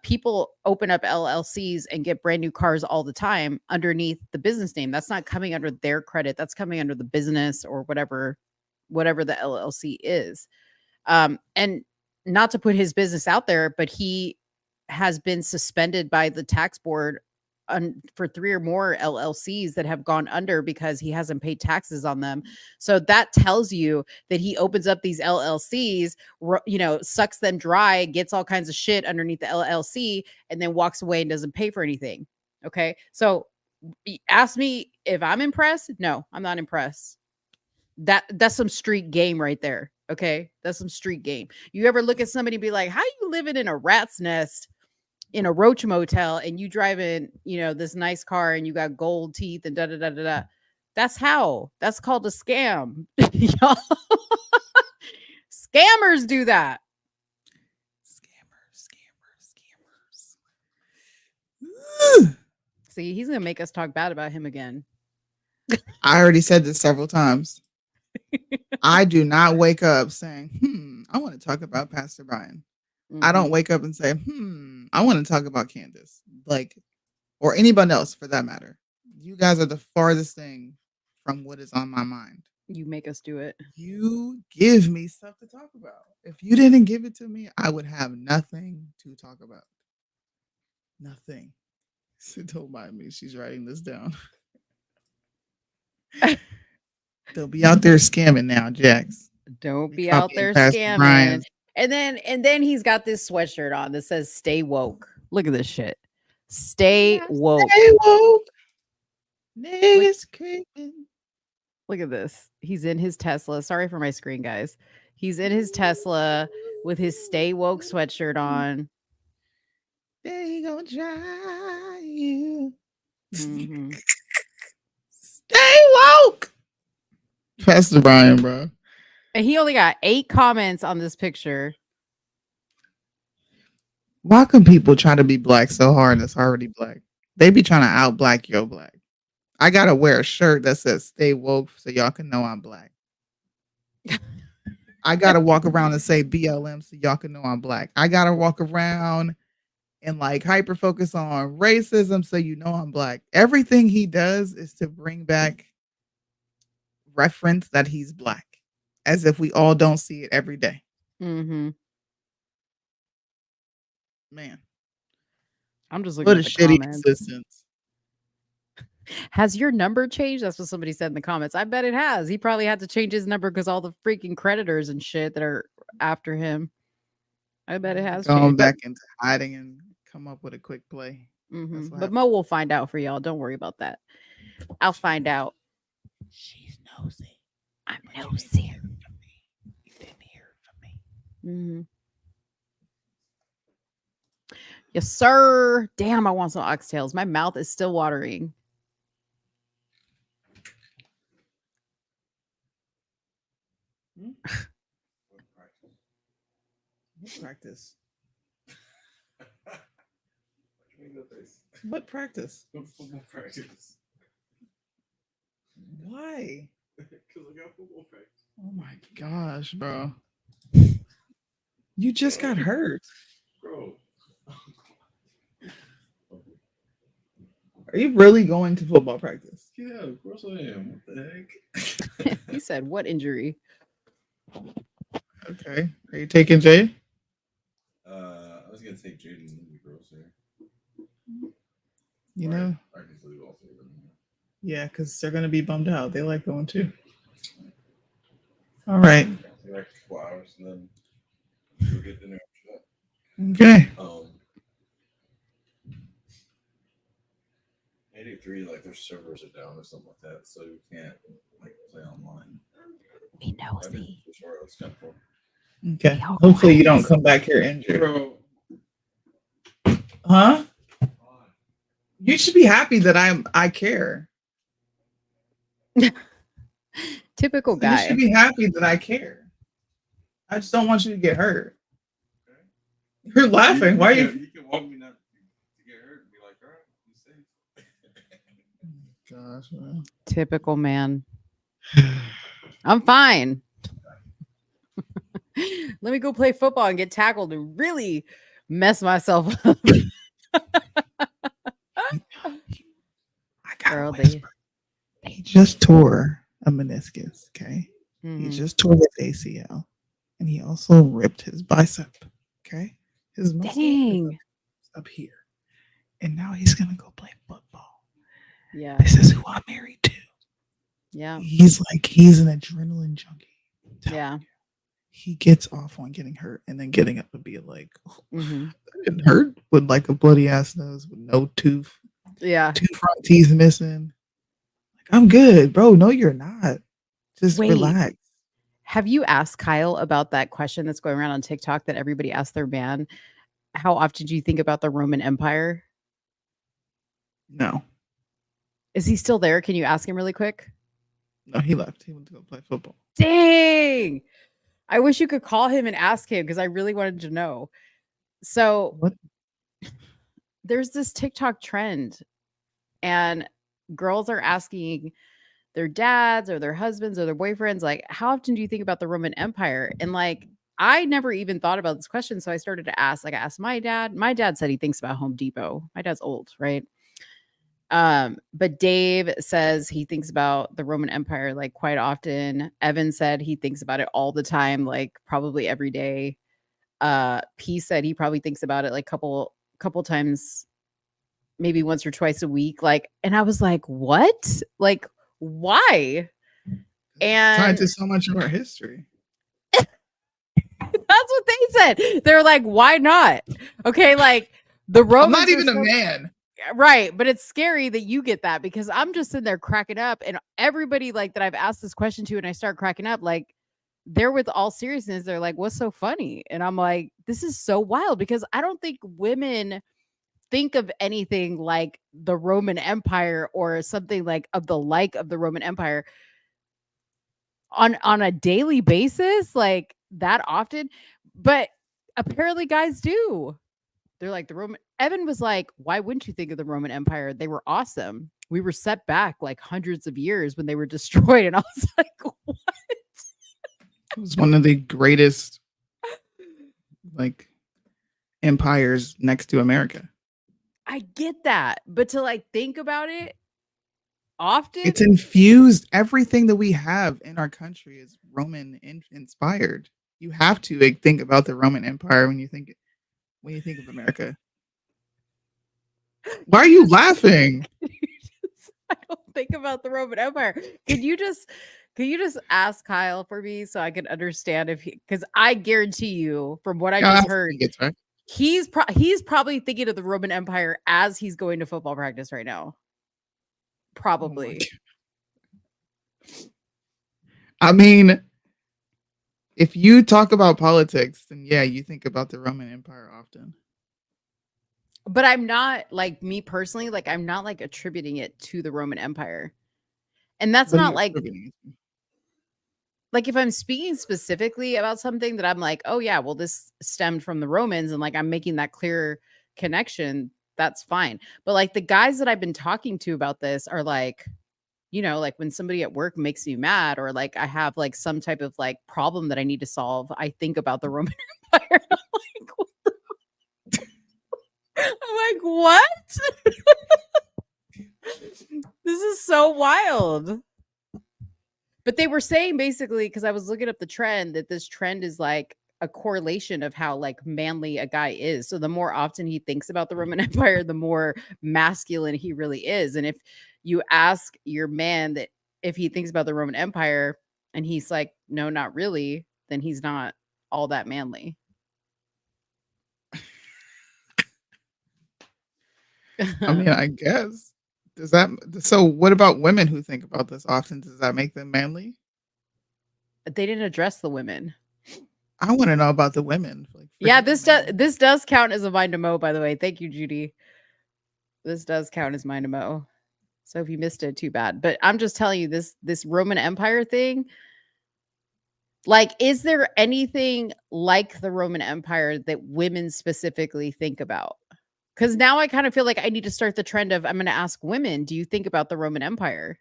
S5: people open up LLCs and get brand new cars all the time underneath the business name. That's not coming under their credit. That's coming under the business or whatever the LLC is. And not to put his business out there, but he has been suspended by the tax board for 3 or more LLCs that have gone under because he hasn't paid taxes on them. So that tells you that he opens up these LLCs, sucks them dry, gets all kinds of shit underneath the LLC, and then walks away and doesn't pay for anything. Okay. So ask me if I'm impressed. No, I'm not impressed. That's some street game right there. Okay. That's some street game. You ever look at somebody and be like, how you living in a rat's nest in a roach motel and you driving, this nice car and you got gold teeth and da da da da da. That's called a scam. Scammers do that.
S4: Scammers.
S5: See, he's gonna make us talk bad about him again.
S4: I already said this several times. I do not wake up saying, I want to talk about Pastor Brian. I don't wake up and say, I want to talk about Candace, or anybody else for that matter. You guys are the farthest thing from what is on my mind.
S5: You make us do it.
S4: You give me stuff to talk about. If you didn't give it to me, I would have nothing to talk about. Nothing. So don't mind me. She's writing this down. They'll be out there scamming now, Jax.
S5: Don't be out there scamming. Brian. And then he's got this sweatshirt on that says "Stay woke." Look at this shit. Stay woke.
S4: Stay woke. Niggas creeping.
S5: Look at this. He's in his Tesla. Sorry for my screen, guys. He's in his Tesla with his "Stay woke" sweatshirt on.
S4: They gonna try you.
S5: Mhm.
S4: Stay woke. Pastor Brian, bro.
S5: And he only got 8 comments on this picture.
S4: Why can people try to be black so hard that's already black? They be trying to out black your black. I gotta wear a shirt that says stay woke so y'all can know I'm black. I gotta walk around and say BLM so y'all can know I'm black. I gotta walk around and like hyper focus on racism so you know I'm black. Everything he does is to bring back reference that he's black, as if we all don't see it every day.
S5: Mhm.
S4: Man,
S5: I'm just looking
S4: what
S5: at
S4: a
S5: the
S4: shitty
S5: comments.
S4: existence.
S5: Has your number changed? That's what somebody said in the comments. I bet it has. He probably had to change his number because all the freaking creditors and shit that are after him. I bet it has
S4: Going
S5: changed.
S4: back into hiding and come up with a quick play.
S5: Mhm.
S4: what
S5: But Mo will find out for y'all. Don't worry about that. I'll find out.
S2: She's nosy.
S5: I'm nosy.
S2: You didn't hear it from me.
S5: Mhm. Yes, sir. Damn, I want some oxtails. My mouth is still watering.
S4: What practice? What practice?
S7: Football practice.
S4: Why?
S7: Because I got football practice.
S4: Oh my gosh, bro. You just got hurt.
S7: Bro.
S4: Are you really going to football practice?
S7: Yeah, of course I am. What the heck?
S5: He said, "What injury?"
S4: Okay. Are you taking Jay?
S7: I was gonna take Jaden and the girls there.
S4: You know?
S7: I can leave all three of them.
S4: Yeah, because they're gonna be bummed out. They like going too. All right.
S7: Like a couple hours and then we'll get dinner after that.
S4: Okay.
S7: 83, like their servers are down or something like that, so you can't like play online.
S5: We know see.
S4: Okay. Hopefully you don't come back here injured.
S7: Bro.
S4: Huh? You should be happy that I care.
S5: Typical
S4: You
S5: guy.
S4: should be happy that I care. I just don't want you to get hurt. You're laughing. Why are you?
S7: You can want me not to get hurt and be like, all right, be safe.
S4: Gosh, man.
S5: Typical man. I'm fine. Let me go play football and get tackled and really mess myself up. Girl,
S4: He just tore a meniscus. Okay. He
S5: Mhm.
S4: just tore his ACL, and he also ripped his bicep. Okay. His muscle is
S5: Dang.
S4: up here, and now he's gonna go play football.
S5: Yeah.
S4: This is who I'm married to.
S5: Yeah.
S4: He's an adrenaline junkie.
S5: Yeah.
S4: He gets off on getting hurt and then getting up and being like, oh,
S5: Mhm.
S4: that didn't hurt, with like a bloody ass nose with no tooth,
S5: Yeah.
S4: 2 front teeth missing. Like, I'm good, bro. No, you're not. Just
S5: Wait.
S4: relax.
S5: Have you asked Kyle about that question that's going around on TikTok that everybody asks their man? How often do you think about the Roman Empire?
S4: No.
S5: Is he still there? Can you ask him really quick?
S4: No, he left. He went to go play football.
S5: Dang. I wish you could call him and ask him because I really wanted to know. So
S4: What?
S5: There's this TikTok trend, and girls are asking their dads or their husbands or their boyfriends, like, how often do you think about the Roman Empire? And like, I never even thought about this question. So I started to ask, like, I asked my dad. My dad said he thinks about Home Depot. My dad's old, right? But Dave says he thinks about the Roman Empire like quite often. Evan said he thinks about it all the time, like probably every day. P said he probably thinks about it like couple times, maybe once or twice a week. Like, and I was like, what? Like, why? And
S4: Tied to so much of our history.
S5: that's what they said. They're like, why not? Okay, like the Romans.
S4: I'm not even
S5: are
S4: a
S5: so-
S4: man.
S5: Right, but it's scary that you get that because I'm just sitting there cracking up, and everybody like that I've asked this question to, and I start cracking up. Like, they're with all seriousness, they're like, "What's so funny?" And I'm like, "This is so wild," because I don't think women think of anything like the Roman Empire or something like of the Roman Empire on a daily basis, like that often. But apparently guys do. They're like the Roman. Evan was like, why wouldn't you think of the Roman Empire? They were awesome. We were set back like hundreds of years when they were destroyed. And I was like, what?
S4: It was one of the greatest like empires next to America.
S5: I get that. But to like think about it often,
S4: It's infused. Everything that we have in our country is Roman inspired. You have to like, think about the Roman Empire when you think of America. Why are you laughing?
S5: I don't think about the Roman Empire. Can you just ask Kyle for me so I can understand if because I guarantee you from what I
S4: Yeah,
S5: just
S4: I
S5: heard,
S4: think it's right.
S5: he's probably thinking of the Roman Empire as he's going to football practice right now. Probably.
S4: I mean, if you talk about politics, then yeah, you think about the Roman Empire often.
S5: But I'm not like me personally, like I'm not like attributing it to the Roman Empire. And that's
S4: What are
S5: not
S4: you
S5: like
S4: attributing it to?
S5: like if I'm speaking specifically about something that I'm like, oh yeah, well this stemmed from the Romans and like I'm making that clear connection, that's fine. But like the guys that I've been talking to about this are like, you know, like when somebody at work makes me mad or like I have like some type of like problem that I need to solve, I think about the Roman Empire. I'm like, what? This is so wild. But they were saying basically, because I was looking up the trend, that this trend is like a correlation of how like manly a guy is. So the more often he thinks about the Roman Empire, the more masculine he really is. And if you ask your man that if he thinks about the Roman Empire and he's like, no, not really, then he's not all that manly.
S4: I mean, I guess. Does that so what about women who think about this often? Does that make them manly?
S5: They didn't address the women.
S4: I want to know about the women. Like,
S5: Yeah, this does count as a mind to mow, by the way. Thank you, Judy. This does count as mind to mow. So if you missed it, too bad. But I'm just telling you this Roman Empire thing. Like, is there anything like the Roman Empire that women specifically think about? Because now I kind of feel like I need to start the trend of I'm going to ask women, do you think about the Roman Empire?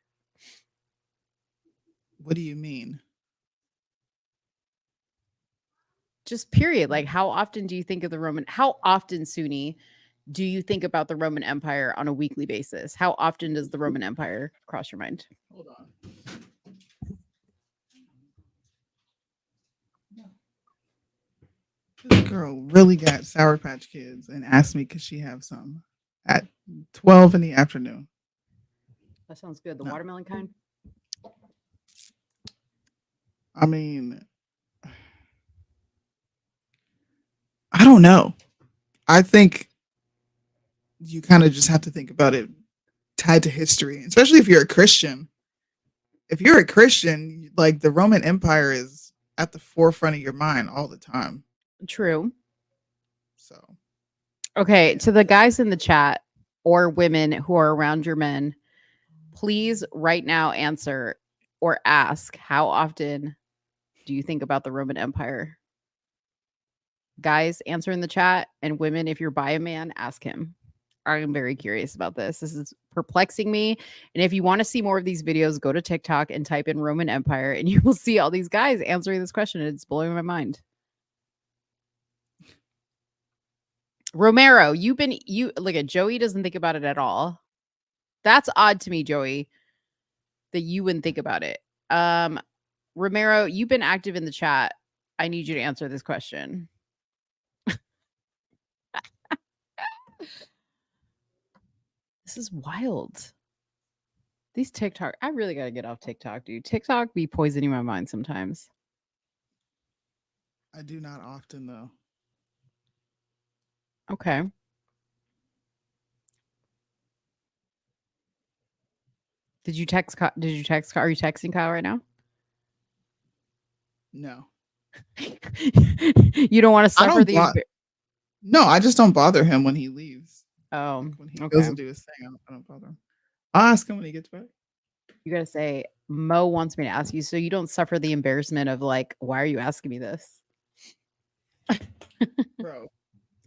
S4: What do you mean?
S5: Just period. Like, how often do you think of the Roman? How often, Soonie, do you think about the Roman Empire on a weekly basis? How often does the Roman Empire cross your mind?
S4: Hold on. This girl really got Sour Patch Kids and asked me could she have some at 12 in the afternoon.
S5: That sounds good. The watermelon kind?
S4: I mean, I don't know. I think you kind of just have to think about it tied to history, especially if you're a Christian. If you're a Christian, like the Roman Empire is at the forefront of your mind all the time.
S5: True.
S4: So,
S5: okay, to the guys in the chat or women who are around your men, please right now answer or ask how often do you think about the Roman Empire? Guys, answer in the chat, and women, if you're by a man, ask him. I'm very curious about this. This is perplexing me. And if you want to see more of these videos, go to TikTok and type in Roman Empire, and you will see all these guys answering this question. It's blowing my mind. Romero, you look at Joey doesn't think about it at all. That's odd to me, Joey, that you wouldn't think about it. Romero, you've been active in the chat. I need you to answer this question. This is wild. These TikTok, I really got to get off TikTok, dude. TikTok be poisoning my mind sometimes.
S4: I do not often though.
S5: Okay. Did you text? Are you texting Kyle right now?
S4: No.
S5: You don't want to suffer the.
S4: No, I just don't bother him when he leaves.
S5: Oh,
S4: When he
S5: okay.
S4: goes to do his thing, I don't bother him. I'll ask him when he gets back.
S5: You gotta say, Mo wants me to ask you, so you don't suffer the embarrassment of like, why are you asking me this?
S4: Bro,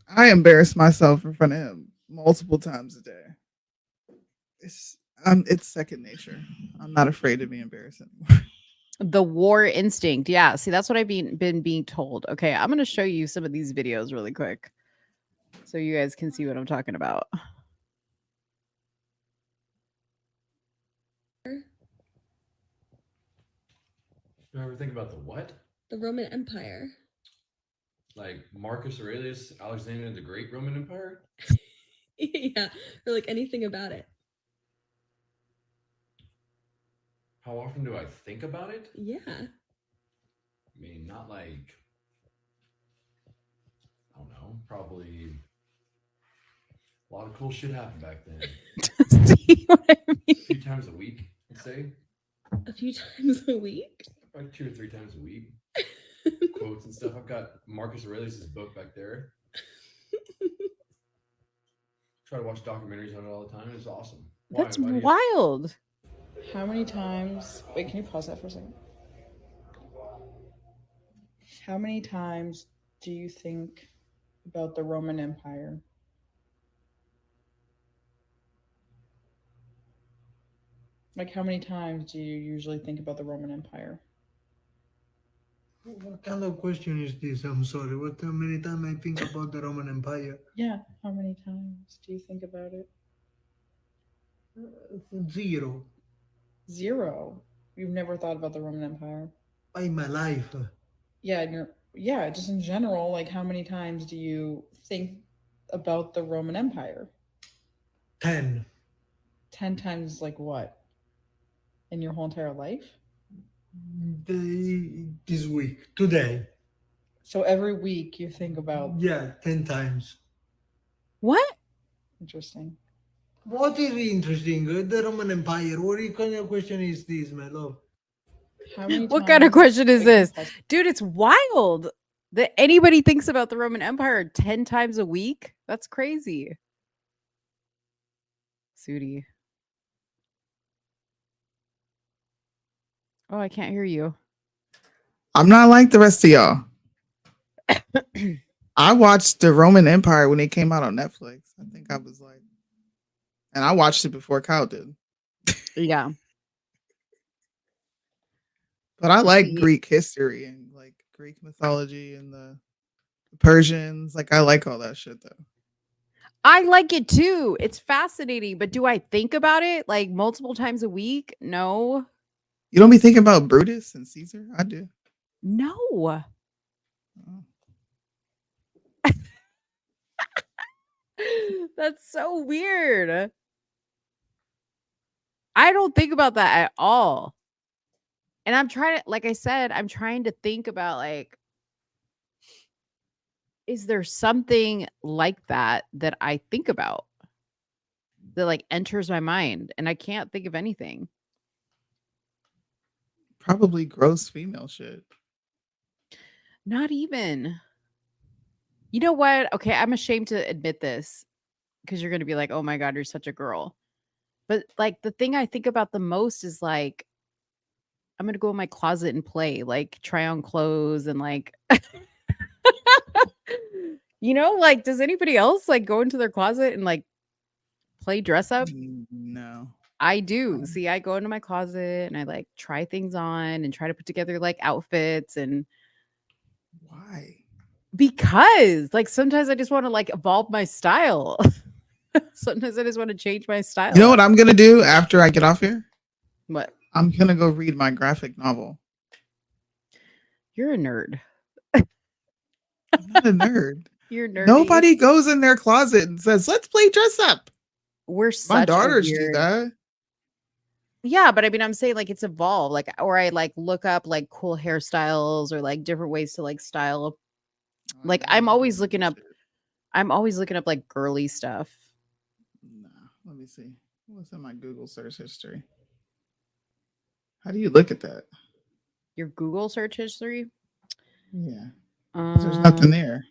S4: I embarrass myself in front of him multiple times a day. It's second nature. I'm not afraid to be embarrassed anymore.
S5: The war instinct. Yeah. See, that's what I've been being told. Okay, I'm gonna show you some of these videos really quick, so you guys can see what I'm talking about.
S18: You ever think about the what?
S19: The Roman Empire.
S18: Like Marcus Aurelius, Alexander the Great Roman Empire?
S19: Yeah, or like anything about it.
S18: How often do I think about it?
S19: Yeah.
S18: I mean, not like, I don't know, probably a lot of cool shit happened back then.
S5: See what I mean?
S18: A few times a week, I'd say.
S19: A few times a week?
S18: Like 2 or 3 times a week. Quotes and stuff. I've got Marcus Aurelius' book back there. Try to watch documentaries on it all the time. It's awesome.
S5: That's
S18: Why do you-
S5: wild.
S20: How many times? Wait, can you pause that for a second? How many times do you think about the Roman Empire? Like, how many times do you usually think about the Roman Empire?
S21: What kind of question is this? I'm sorry. How many times I think about the Roman Empire?
S20: Yeah, how many times do you think about it?
S21: 0.
S20: 0. You've never thought about the Roman Empire?
S21: In my life.
S20: Yeah, yeah, just in general, like how many times do you think about the Roman Empire?
S21: 10.
S20: 10 times like what? In your whole entire life?
S21: This week. Today.
S20: So every week you think about...
S21: Yeah, 10 times.
S5: What?
S20: Interesting.
S21: What is interesting? The Roman Empire. What kind of question is this, my love?
S20: How many
S5: What kind of
S20: times-
S5: question is
S20: Wait,
S5: this?
S20: pause.
S5: Dude, it's wild that anybody thinks about the Roman Empire 10 times a week. That's crazy. Soonie. Oh, I can't hear you.
S4: I'm not like the rest of y'all. I watched the Roman Empire when it came out on Netflix. I think I was like, and I watched it before Kyle did.
S5: Yeah.
S4: But I like Greek history and like Greek mythology and the Persians. Like I like all that shit though.
S5: I like it too. It's fascinating, but do I think about it like multiple times a week? No.
S4: You don't be thinking about Brutus and Caesar? I do.
S5: No.
S4: Oh.
S5: That's so weird. I don't think about that at all. And I'm trying to, like I said, I'm trying to think about like, is there something like that that I think about that like enters my mind? And I can't think of anything.
S4: Probably gross female shit.
S5: Not even. You know what? Okay, I'm ashamed to admit this because you're going to be like, oh my God, you're such a girl. But like the thing I think about the most is like, I'm going to go in my closet and play, like try on clothes and like, you know, like, does anybody else like go into their closet and like play dress up?
S4: No.
S5: I do. See, I go into my closet and I like try things on and try to put together like outfits. And
S4: why?
S5: Because like sometimes I just want to like evolve my style. Sometimes I just want to change my style.
S4: You know what I'm gonna do after I get off here?
S5: What?
S4: I'm gonna go read my graphic novel.
S5: You're a nerd.
S4: I'm not a nerd.
S5: You're nerdy.
S4: Nobody goes in their closet and says, let's play dress up.
S5: We're
S4: My
S5: such a
S4: daughters do
S5: weird-
S4: that.
S5: Yeah, but I mean, I'm saying like it's evolved, like, or I like look up like cool hairstyles or like different ways to like style. Like I'm always looking up like girly stuff.
S4: No, let me see. What's in my Google search history? How do you look at that?
S5: Your Google search history?
S4: Yeah. There's nothing there.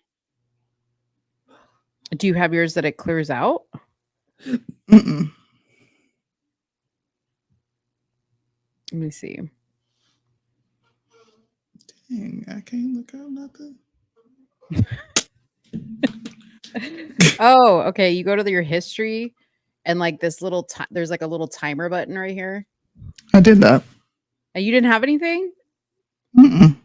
S5: Do you have yours that it clears out?
S4: Mm-mm.
S5: Let me see.
S4: Dang, I can't look up nothing.
S5: Oh, okay. You go to your history and like this little there's like a little timer button right here.
S4: I did that.
S5: And you didn't have anything?
S4: Mm-mm.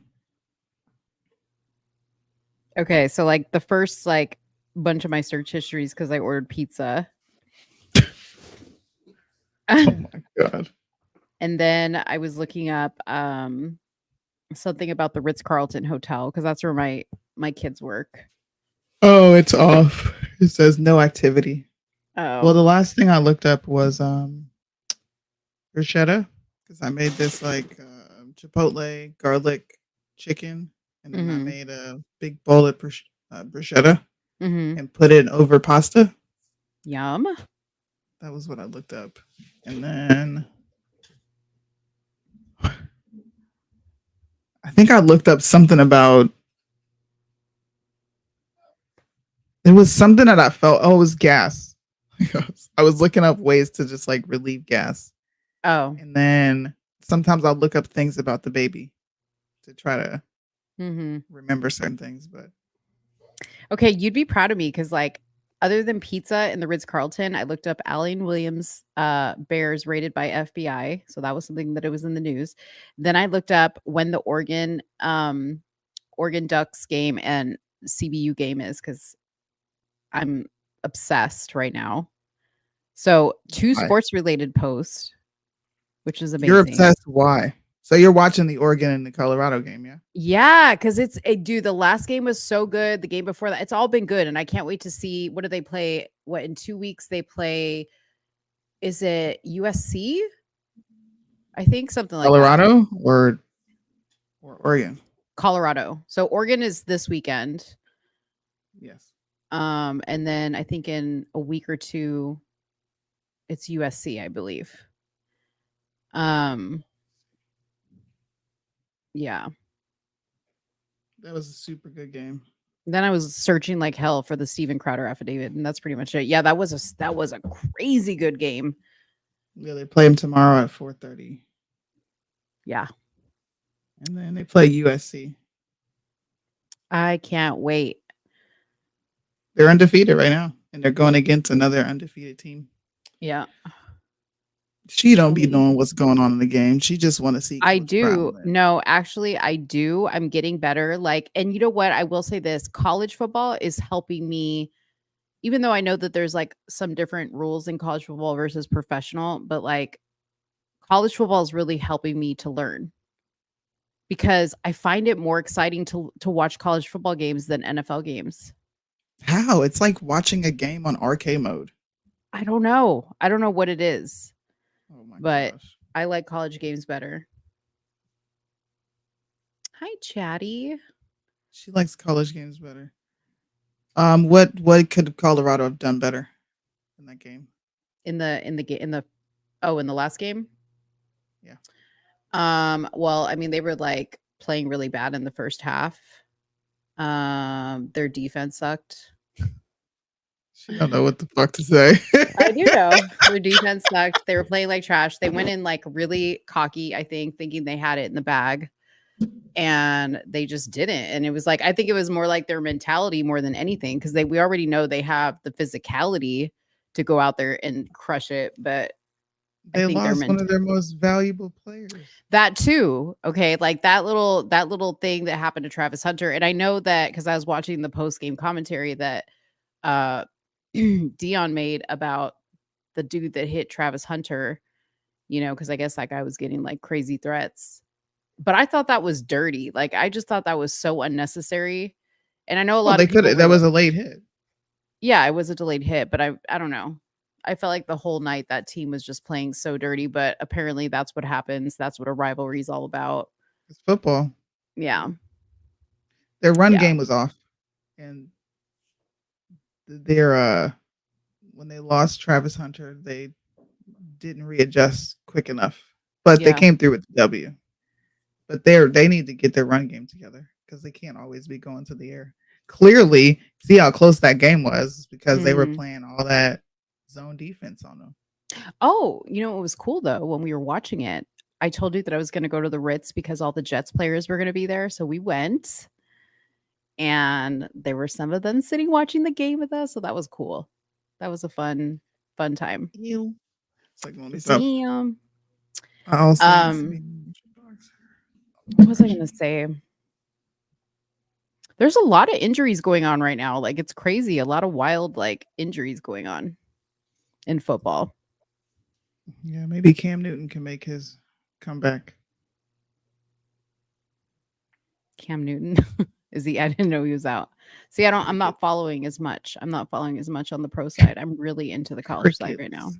S5: Okay, so like the first like bunch of my search histories because I ordered pizza.
S4: Oh my god.
S5: And then I was looking up something about the Ritz-Carlton Hotel because that's where my kids work.
S4: Oh, it's off. It says no activity. Well,
S5: Oh.
S4: the last thing I looked up was bruschetta because I made this like chipotle garlic chicken, and then I
S5: Mhm.
S4: made a big bowl of bruschetta
S5: Mhm.
S4: and put it over pasta.
S5: Yum.
S4: That was what I looked up, and then I think I looked up something about. It was something that I felt. Oh, it was gas. I was looking up ways to just like relieve gas.
S5: Oh.
S4: And then sometimes I'll look up things about the baby to try to remember certain things. But
S5: Okay, you'd be proud of me because like other than pizza and the Ritz-Carlton, I looked up Allen Williams bears rated by FBI. So that was something that it was in the news. Then I looked up when the Oregon Ducks game and CBU game is because I'm obsessed right now. So 2
S4: why?
S5: sports related posts, which is
S4: You're
S5: amazing.
S4: obsessed. Why? So you're watching the Oregon and the Colorado game, yeah?
S5: Yeah, because dude, the last game was so good. The game before that, it's all been good. And I can't wait to see what do they play? What in 2 weeks they play? Is it USC? I think something like that.
S4: Colorado or Oregon?
S5: Colorado. So Oregon is this weekend.
S4: Yes.
S5: And then I think in a week or two, it's USC, I believe. Yeah.
S4: That was a super good game.
S5: Then I was searching like hell for the Steven Crowder affidavit, and that's pretty much it. Yeah, that was a crazy good game.
S4: Yeah, they play them tomorrow at 4:30.
S5: Yeah.
S4: And then they play USC.
S5: I can't wait.
S4: They're undefeated right now, and they're going against another undefeated team.
S5: Yeah.
S4: She don't be knowing what's going on in the game. She just want to see.
S5: I
S4: Coach
S5: do.
S4: Brown.
S5: No, actually, I do. I'm getting better. Like, and you know what? I will say this: college football is helping me, even though I know that there's like some different rules in college football versus professional, but like college football is really helping me to learn because I find it more exciting to watch college football games than NFL games.
S4: How? It's like watching a game on arcade mode.
S5: I don't know. I don't know what it is.
S4: Oh my
S5: but
S4: gosh.
S5: I like college games better. Hi, Chatty.
S4: She likes college games better. What could Colorado have done better in that game?
S5: In the last game?
S4: Yeah.
S5: Well, I mean, they were like playing really bad in the first half. Their defense sucked.
S4: She don't know what the fuck to say.
S5: I do know. Their defense sucked. They were playing like trash. They went in like really cocky, I think, thinking they had it in the bag. And they just didn't. And it was like, I think it was more like their mentality more than anything, because we already know they have the physicality to go out there and crush it. But
S4: they
S5: I think
S4: lost one of their most valuable players.
S5: That too. Okay. Like that little thing that happened to Travis Hunter. And I know that because I was watching the post-game commentary that Dion made about the dude that hit Travis Hunter, because I guess that guy was getting like crazy threats. But I thought that was dirty. Like I just thought that was so unnecessary. And I know a lot of people
S4: that was a late hit.
S5: Yeah, it was a delayed hit, but I don't know. I felt like the whole night that team was just playing so dirty, but apparently that's what happens. That's what a rivalry is all about.
S4: It's football.
S5: Yeah.
S4: Their run game was off. And their when they lost Travis Hunter, they didn't readjust quick enough. But they came through with the W. But they need to get their run game together because they can't always be going to the air. Clearly, see how close that game was because they were playing all that zone defense on them.
S5: Oh, you know what was cool though when we were watching it? I told you that I was going to go to the Ritz because all the Jets players were going to be there, so we went, and there were some of them sitting watching the game with us, so that was cool. That was a fun time.
S4: Ew. It's like, let me stop.
S5: Damn.
S4: I also
S5: What was I going to say? There's a lot of injuries going on right now. Like it's crazy. A lot of wild like injuries going on in football.
S4: Yeah, maybe Cam Newton can make his comeback.
S5: Cam Newton. Is he? I didn't know he was out. See, I'm not following as much. I'm not following as much on the pro side. I'm really into the college side right now.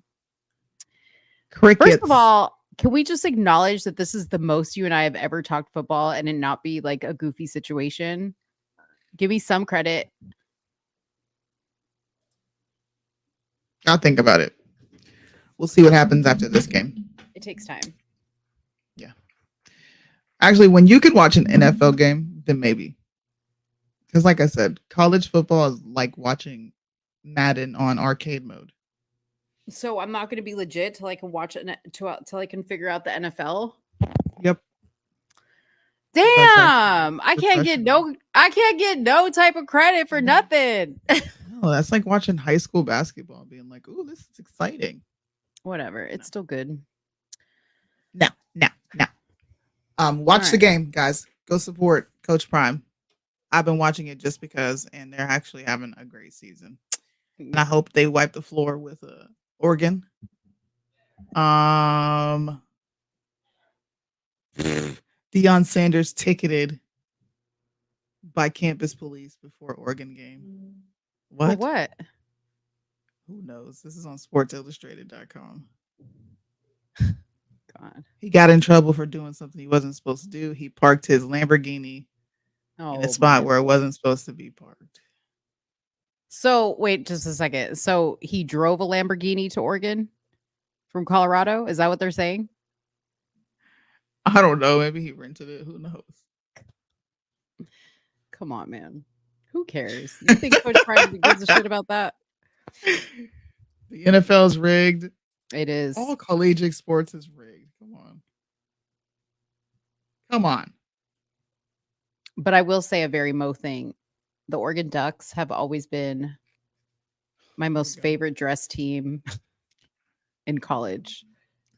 S4: Crickets.
S5: First of all, can we just acknowledge that this is the most you and I have ever talked football and it not be like a goofy situation? Give me some credit.
S4: I'll think about it. We'll see what happens after this game.
S5: It takes time.
S4: Yeah. Actually, when you can watch an NFL game, then maybe. Because like I said, college football is like watching Madden on arcade mode.
S5: So I'm not going to be legit till I can watch it till I can figure out the NFL.
S4: Yep.
S5: Damn, I can't get no type of credit for nothing.
S4: No, that's like watching high school basketball, being like, "Ooh, this is exciting."
S5: Whatever, it's still good.
S4: No. Watch the game, guys. Go support Coach Prime. I've been watching it just because, and they're actually having a great season. And I hope they wipe the floor with Oregon. Deion Sanders ticketed by campus police before Oregon game. What?
S5: For what?
S4: Who knows? This is on sportsillustrated.com.
S5: God.
S4: He got in trouble for doing something he wasn't supposed to do. He parked his Lamborghini in a spot where it wasn't supposed to be parked.
S5: So wait just a second. So he drove a Lamborghini to Oregon from Colorado? Is that what they're saying?
S4: I don't know. Maybe he rented it. Who knows?
S5: Come on, man. Who cares? You think Coach Prime gives a shit about that?
S4: The NFL is rigged.
S5: It is.
S4: All collegiate sports is rigged. Come on.
S5: But I will say a very Mo thing. The Oregon Ducks have always been my most favorite dress team in college.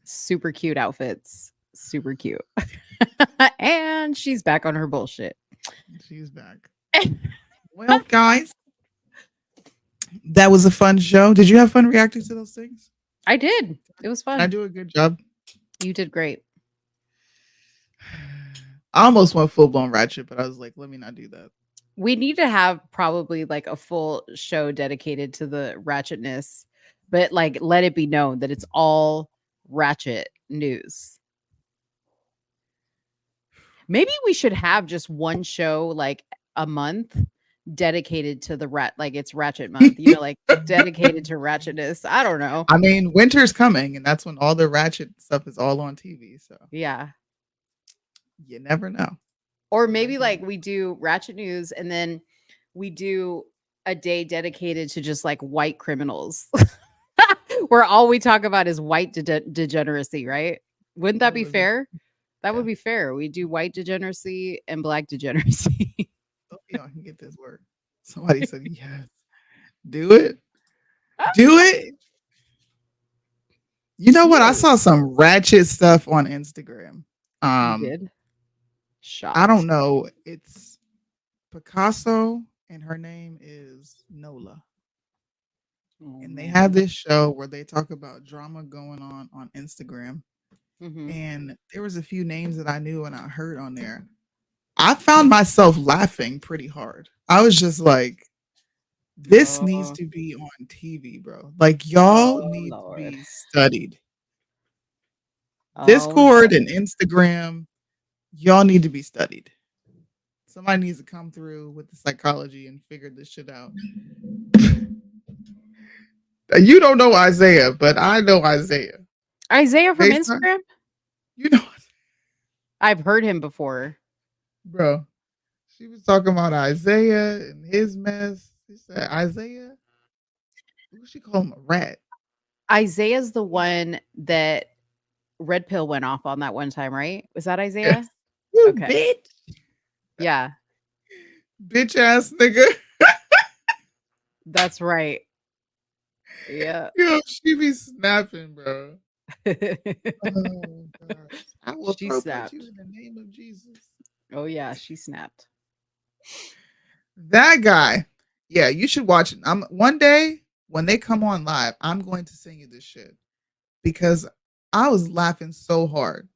S5: Super cute outfits. Super cute. And she's back on her bullshit.
S4: She's back. Well, guys, that was a fun show. Did you have fun reacting to those things?
S5: I did. It was fun.
S4: I do a good job.
S5: You did great.
S4: I almost went full blown ratchet, but I was like, let me not do that.
S5: We need to have probably like a full show dedicated to the ratchetness, but like let it be known that it's all ratchet news. Maybe we should have just one show like a month dedicated to the like it's ratchet month, like dedicated to ratchetness. I don't know.
S4: I mean, winter's coming and that's when all the ratchet stuff is all on TV. So
S5: yeah,
S4: you never know.
S5: Or maybe like we do ratchet news and then we do a day dedicated to just like white criminals where all we talk about is white degeneracy, right? Wouldn't that be fair? That would be fair. We do white degeneracy and black degeneracy.
S4: I can get this word. Somebody said yes. Do it. Do it. You know what? I saw some ratchet stuff on Instagram.
S5: You did?
S4: I don't know. It's Picasso and her name is Nola. And they have this show where they talk about drama going on Instagram. And there was a few names that I knew and I heard on there. I found myself laughing pretty hard. I was just like, this needs to be on TV, bro. Like, y'all need to be studied. Discord and Instagram, y'all need to be studied. Somebody needs to come through with the psychology and figure this shit out. You don't know Isaiah, but I know Isaiah.
S5: Isaiah from
S4: FaceTime?
S5: Instagram?
S4: You know,
S5: I've heard him before.
S4: bro. She was talking about Isaiah and his mess. She said, Isaiah, what she call him, a rat?
S5: Isaiah's the one that Red Pill went off on that one time, right? Was that Isaiah?
S4: You
S5: Okay.
S4: bitch.
S5: Yeah,
S4: Bitch ass nigga.
S5: that's right. Yeah.
S4: Yo, she be snapping, bro. Oh, God. I will
S5: She
S4: throw
S5: snapped.
S4: you in the name of Jesus.
S5: Oh yeah, she snapped.
S4: That guy. Yeah, you should watch it. One day when they come on live, I'm going to sing you this shit because I was laughing so hard.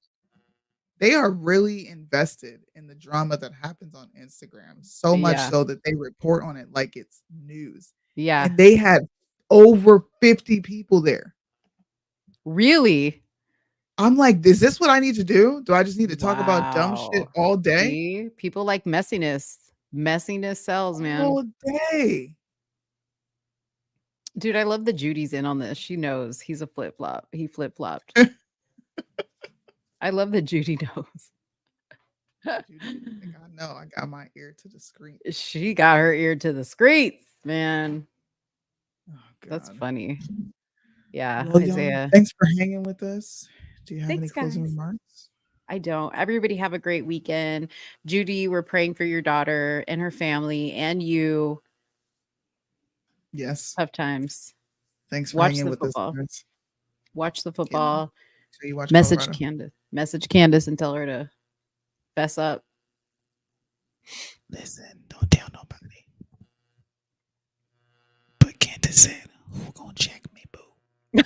S4: They are really invested in the drama that happens on Instagram, so much
S5: Yeah.
S4: so that they report on it like it's news.
S5: Yeah.
S4: And they had over 50 people there.
S5: Really?
S4: I'm like, is this what I need to do? Do I just need to talk about dumb shit
S5: Wow.
S4: all day?
S5: See? People like messiness. Messiness sells, man.
S4: All day.
S5: Dude, I love that Judy's in on this. She knows he's a flip flop. He flip flopped. I love that Judy knows.
S4: Judy, like, I know. I got my ear to the screen.
S5: She got her ear to the streets, man.
S4: Oh,
S5: That's
S4: God.
S5: funny. Yeah,
S4: Well, y'all,
S5: Isaiah.
S4: thanks for hanging with us. Do you have any
S5: Thanks,
S4: closing
S5: guys.
S4: remarks?
S5: I don't. Everybody have a great weekend. Judy, we're praying for your daughter and her family and you.
S4: Yes.
S5: Tough times.
S4: Thanks for
S5: Watch
S4: hanging
S5: the
S4: with
S5: football.
S4: us, guys.
S5: Watch the football.
S4: So you watch
S5: Message
S4: Colorado.
S5: Candace. Message Candace and tell her to fess up.
S4: Listen, don't tell nobody. But Candace said, who gonna check me, boo?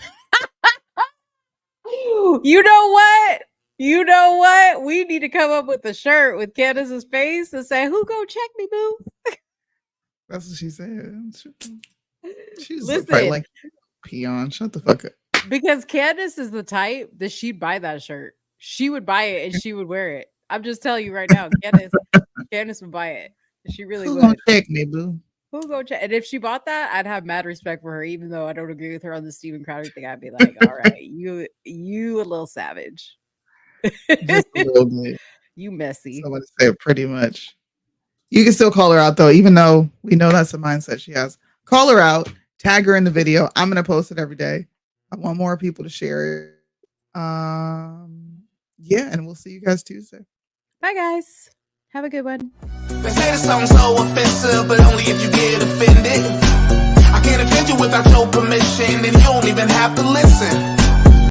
S5: You know what? You know what? We need to come up with a shirt with Candace's face and say, "Who go check me, boo?"
S4: That's what she said. She's
S5: Listen.
S4: probably like, peon, shut the fuck up.
S5: Because Candace is the type that she'd buy that shirt. She would buy it and she would wear it. I'm just telling you right now, Candace would buy it. She really
S4: Who
S5: would.
S4: gonna check me, boo?
S5: Who go check? And if she bought that, I'd have mad respect for her, even though I don't agree with her on the Steven Crowder thing. I'd be like, all right, you a little savage.
S4: Just a little bit.
S5: You messy.
S4: Somebody said pretty much. You can still call her out though, even though we know that's the mindset she has. Call her out, tag her in the video. I'm gonna post it every day. I want more people to share it. Yeah, and we'll see you guys Tuesday.
S5: Bye, guys. Have a good one.
S2: They say the song's so offensive, but only if you get offended. I can't offend you without your permission, and you don't even have to listen.